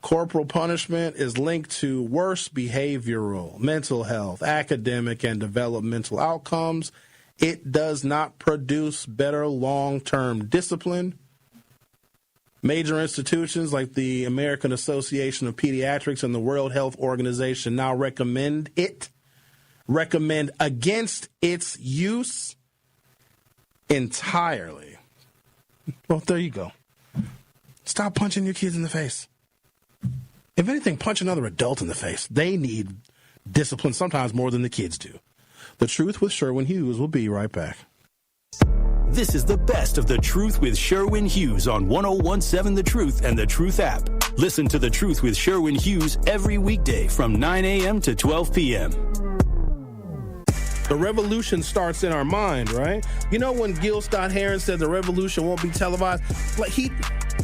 corporal punishment is linked to worse behavioral, mental health, academic, and developmental outcomes. It does not produce better long-term discipline. Major institutions like the American Association of Pediatrics and the World Health Organization now recommend against its use entirely. Well, there you go. Stop punching your kids in the face. If anything, punch another adult in the face. They need discipline sometimes more than the kids do. The Truth with Sherwin Hughes will be right back. This is the best of The Truth with Sherwin Hughes on 101.7 The Truth and The Truth app. Listen to The Truth with Sherwin Hughes every weekday from 9 a.m. to 12 p.m. The revolution starts in our mind, right? You know when Gil Scott-Heron said the revolution won't be televised? Like he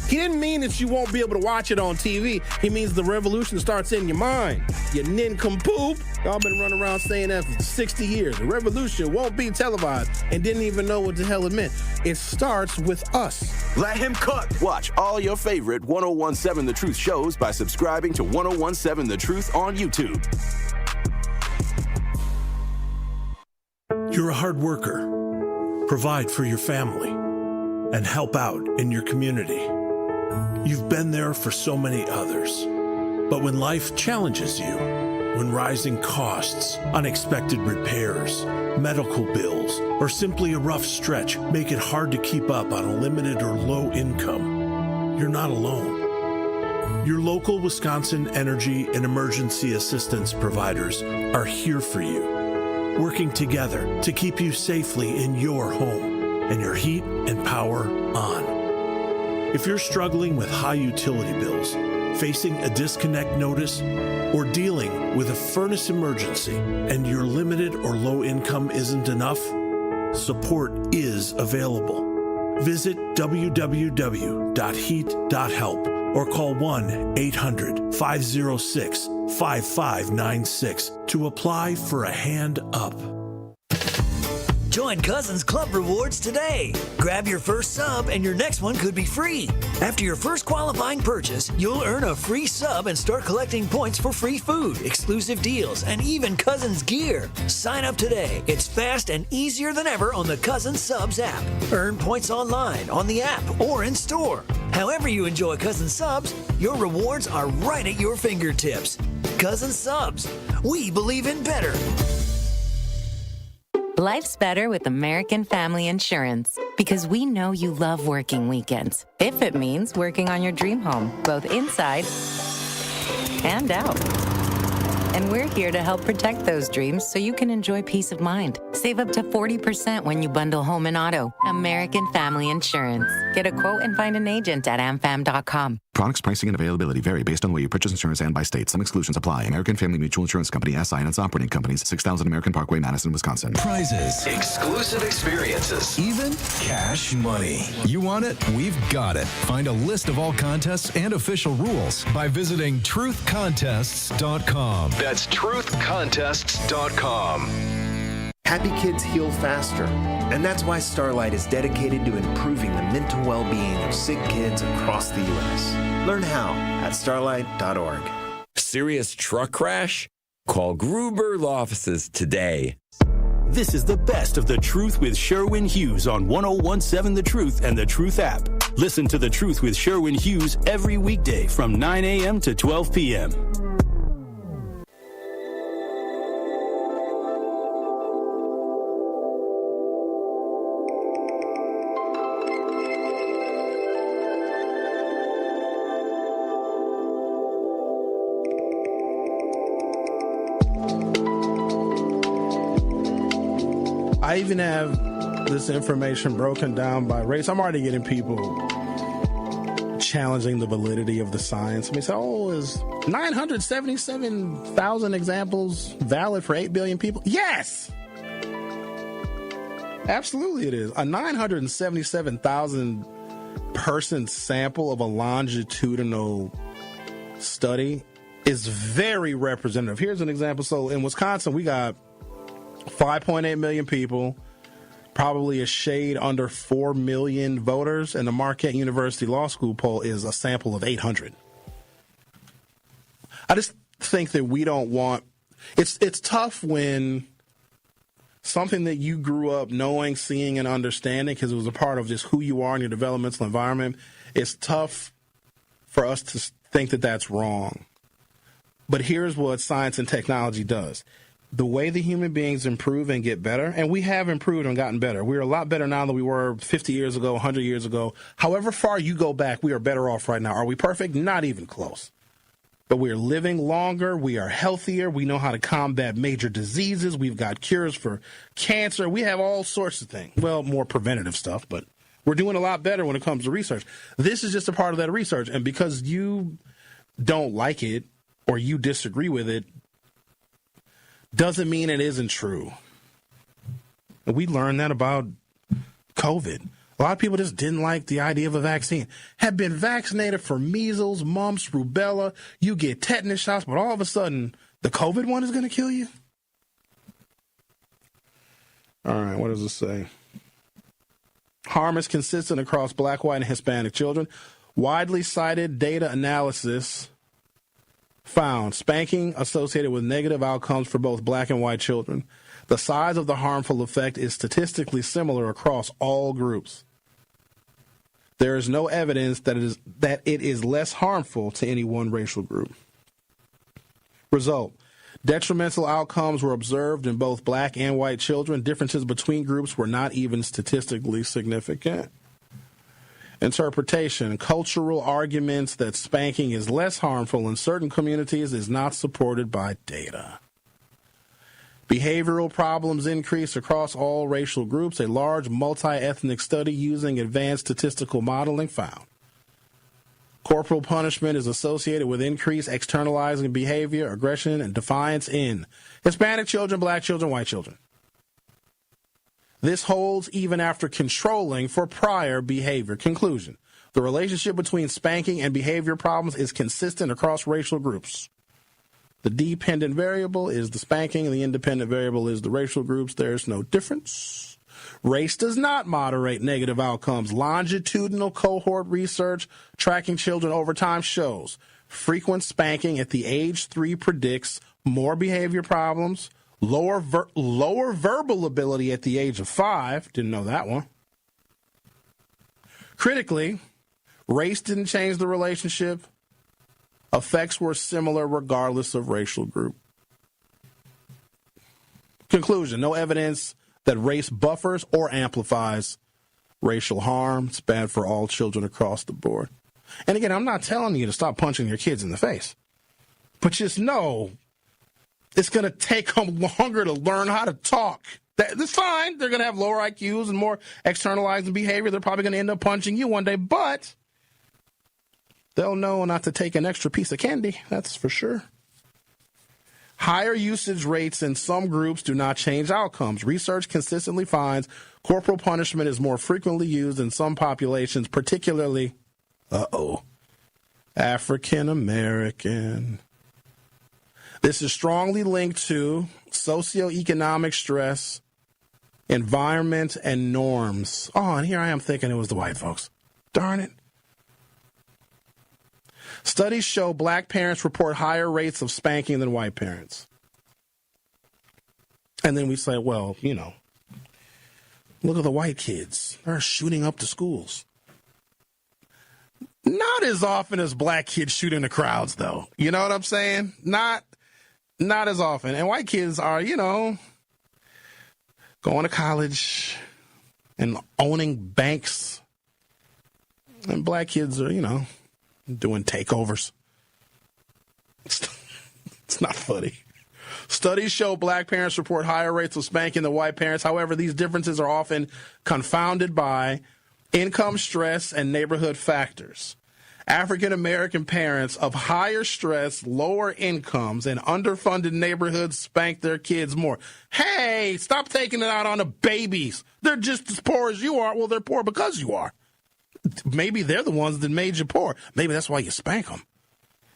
didn't mean that you won't be able to watch it on TV. He means the revolution starts in your mind. You nincompoop. Y'all been running around saying that for 60 years. The revolution won't be televised and didn't even know what the hell it meant. It starts with us. Let him cook. Watch all your favorite 101.7 The Truth shows by subscribing to 101.7 The Truth on YouTube. You're a hard worker. Provide for your family and help out in your community. You've been there for so many others. But when life challenges you, when rising costs, unexpected repairs, medical bills, or simply a rough stretch make it hard to keep up on a limited or low income, you're not alone. Your local Wisconsin energy and emergency assistance providers are here for you, working together to keep you safely in your home and your heat and power on. If you're struggling with high utility bills, facing a disconnect notice, or dealing with a furnace emergency and your limited or low income isn't enough, support is available. Visit www.heat.help or call 1-800-506-5596 to apply for a hand up. Join Cousins Club Rewards today. Grab your first sub and your next one could be free. After your first qualifying purchase, you'll earn a free sub and start collecting points for free food, exclusive deals, and even Cousins gear. Sign up today. It's fast and easier than ever on the Cousins Subs app. Earn points online, on the app, or in store. However you enjoy Cousins Subs, your rewards are right at your fingertips. Cousins Subs. We believe in better. Life's better with American Family Insurance because we know you love working weekends. If it means working on your dream home, both inside and out. And we're here to help protect those dreams so you can enjoy peace of mind. Save up to 40% when you bundle home and auto. American Family Insurance. Get a quote and find an agent at amfam.com. Products, pricing, and availability vary based on the way you purchase insurance and by state. Some exclusions apply. American Family Mutual Insurance Company, SI, and its operating companies, 6000 American Parkway, Madison, Wisconsin. Prizes, exclusive experiences, even cash money. You want it? We've got it. Find a list of all contests and official rules by visiting truthcontests.com. That's truthcontests.com. Happy kids heal faster, and that's why Starlight is dedicated to improving the mental well-being of sick kids across the U.S. Learn how at starlight.org. Serious truck crash? Call Gruber Law Offices today. This is the best of The Truth with Sherwin Hughes on 101.7 The Truth and The Truth app. Listen to The Truth with Sherwin Hughes every weekday from 9 a.m. to 12 p.m. I even have this information broken down by race. I'm already getting people challenging the validity of the science. I mean, so, is 977,000 examples valid for 8 billion people? Yes! Absolutely it is. A 977,000 person sample of a longitudinal study is very representative. Here's an example. So in Wisconsin, we got 5.8 million people, probably a shade under 4 million voters, and the Marquette University Law School poll is a sample of 800. I just think that we don't want... It's tough when something that you grew up knowing, seeing, and understanding, because it was a part of just who you are in your developmental environment, it's tough for us to think that that's wrong. But here's what science and technology does. The way the human beings improve and get better, and we have improved and gotten better. We're a lot better now than we were 50 years ago, 100 years ago. However far you go back, we are better off right now. Are we perfect? Not even close. But we are living longer. We are healthier. We know how to combat major diseases. We've got cures for cancer. We have all sorts of things. Well, more preventative stuff, but we're doing a lot better when it comes to research. This is just a part of that research. And because you don't like it or you disagree with it, doesn't mean it isn't true. And we learned that about COVID. A lot of people just didn't like the idea of a vaccine. Have been vaccinated for measles, mumps, rubella. You get tetanus shots, but all of a sudden, the COVID one is going to kill you? All right, what does it say? Harm is consistent across black, white, and Hispanic children. Widely cited data analysis found spanking associated with negative outcomes for both black and white children. The size of the harmful effect is statistically similar across all groups. There is no evidence that it is less harmful to any one racial group. Result: detrimental outcomes were observed in both black and white children. Differences between groups were not even statistically significant. Interpretation: cultural arguments that spanking is less harmful in certain communities is not supported by data. Behavioral problems increase across all racial groups. A large multi-ethnic study using advanced statistical modeling found corporal punishment is associated with increased externalizing behavior, aggression, and defiance in Hispanic children, black children, white children. This holds even after controlling for prior behavior. Conclusion: the relationship between spanking and behavior problems is consistent across racial groups. The dependent variable is the spanking, and the independent variable is the racial groups. There's no difference. Race does not moderate negative outcomes. Longitudinal cohort research tracking children over time shows frequent spanking at the age 3 predicts more behavior problems, lower verbal ability at the age of 5. Didn't know that one. Critically, race didn't change the relationship. Effects were similar regardless of racial group. Conclusion: no evidence that race buffers or amplifies racial harm. It's bad for all children across the board. And again, I'm not telling you to stop punching your kids in the face, but just know it's going to take them longer to learn how to talk. That's fine. They're going to have lower IQs and more externalizing behavior. They're probably going to end up punching you one day, but they'll know not to take an extra piece of candy, that's for sure. Higher usage rates in some groups do not change outcomes. Research consistently finds corporal punishment is more frequently used in some populations, particularly, African American. This is strongly linked to socioeconomic stress, environment, and norms. Oh, and here I am thinking it was the white folks. Darn it. Studies show black parents report higher rates of spanking than white parents. And then we say, well, look at the white kids. They're shooting up the schools. Not as often as black kids shoot in the crowds, though. You know what I'm saying? Not as often. And white kids are, going to college and owning banks. And black kids are, doing takeovers. It's not funny. Studies show black parents report higher rates of spanking than white parents. However, these differences are often confounded by income stress and neighborhood factors. African American parents of higher stress, lower incomes, and underfunded neighborhoods spank their kids more. Hey, stop taking it out on the babies. They're just as poor as you are. Well, they're poor because you are. Maybe they're the ones that made you poor. Maybe that's why you spank them.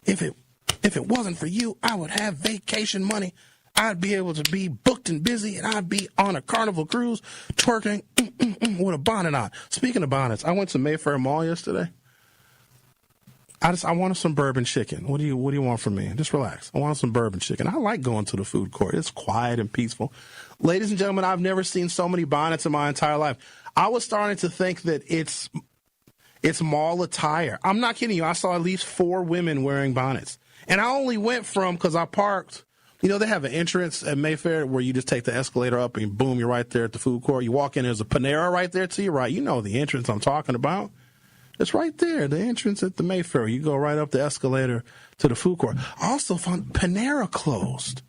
If it wasn't for you, I would have vacation money. I'd be able to be booked and busy, and I'd be on a Carnival cruise twerking with a bonnet on. Speaking of bonnets, I went to Mayfair Mall yesterday. I wanted some bourbon chicken. What do you want from me? Just relax. I want some bourbon chicken. I like going to the food court. It's quiet and peaceful. Ladies and gentlemen, I've never seen so many bonnets in my entire life. I was starting to think that it's mall attire. I'm not kidding you. I saw at least 4 women wearing bonnets. And I only went from, because I parked, they have an entrance at Mayfair where you just take the escalator up and boom, you're right there at the food court. You walk in, there's a Panera right there to your right. You know the entrance I'm talking about. It's right there, the entrance at the Mayfair. You go right up the escalator to the food court. I also found Panera closed.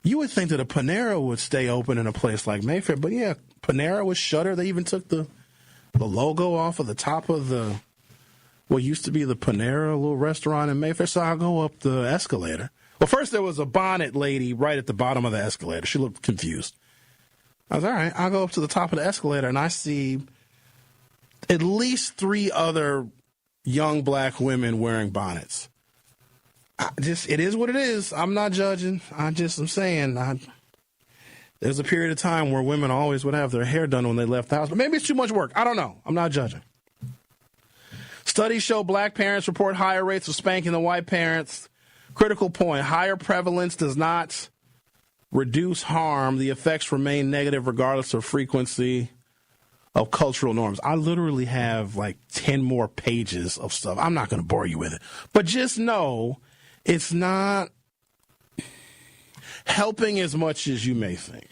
You would think that a Panera would stay open in a place like Mayfair, but yeah, Panera was shuttered. They even took the logo off of the top of what used to be the Panera, a little restaurant in Mayfair. So I'll go up the escalator. Well, first there was a bonnet lady right at the bottom of the escalator. She looked confused. I was all right. I'll go up to the top of the escalator, and I see at least 3 other young black women wearing bonnets. It is what it is. I'm not judging. I'm saying there's a period of time where women always would have their hair done when they left the house. But maybe it's too much work. I don't know. I'm not judging. Studies show black parents report higher rates of spanking than white parents. Critical point. Higher prevalence does not reduce harm. The effects remain negative regardless of frequency of cultural norms. I literally have like 10 more pages of stuff. I'm not going to bore you with it. But just know it's not helping as much as you may think.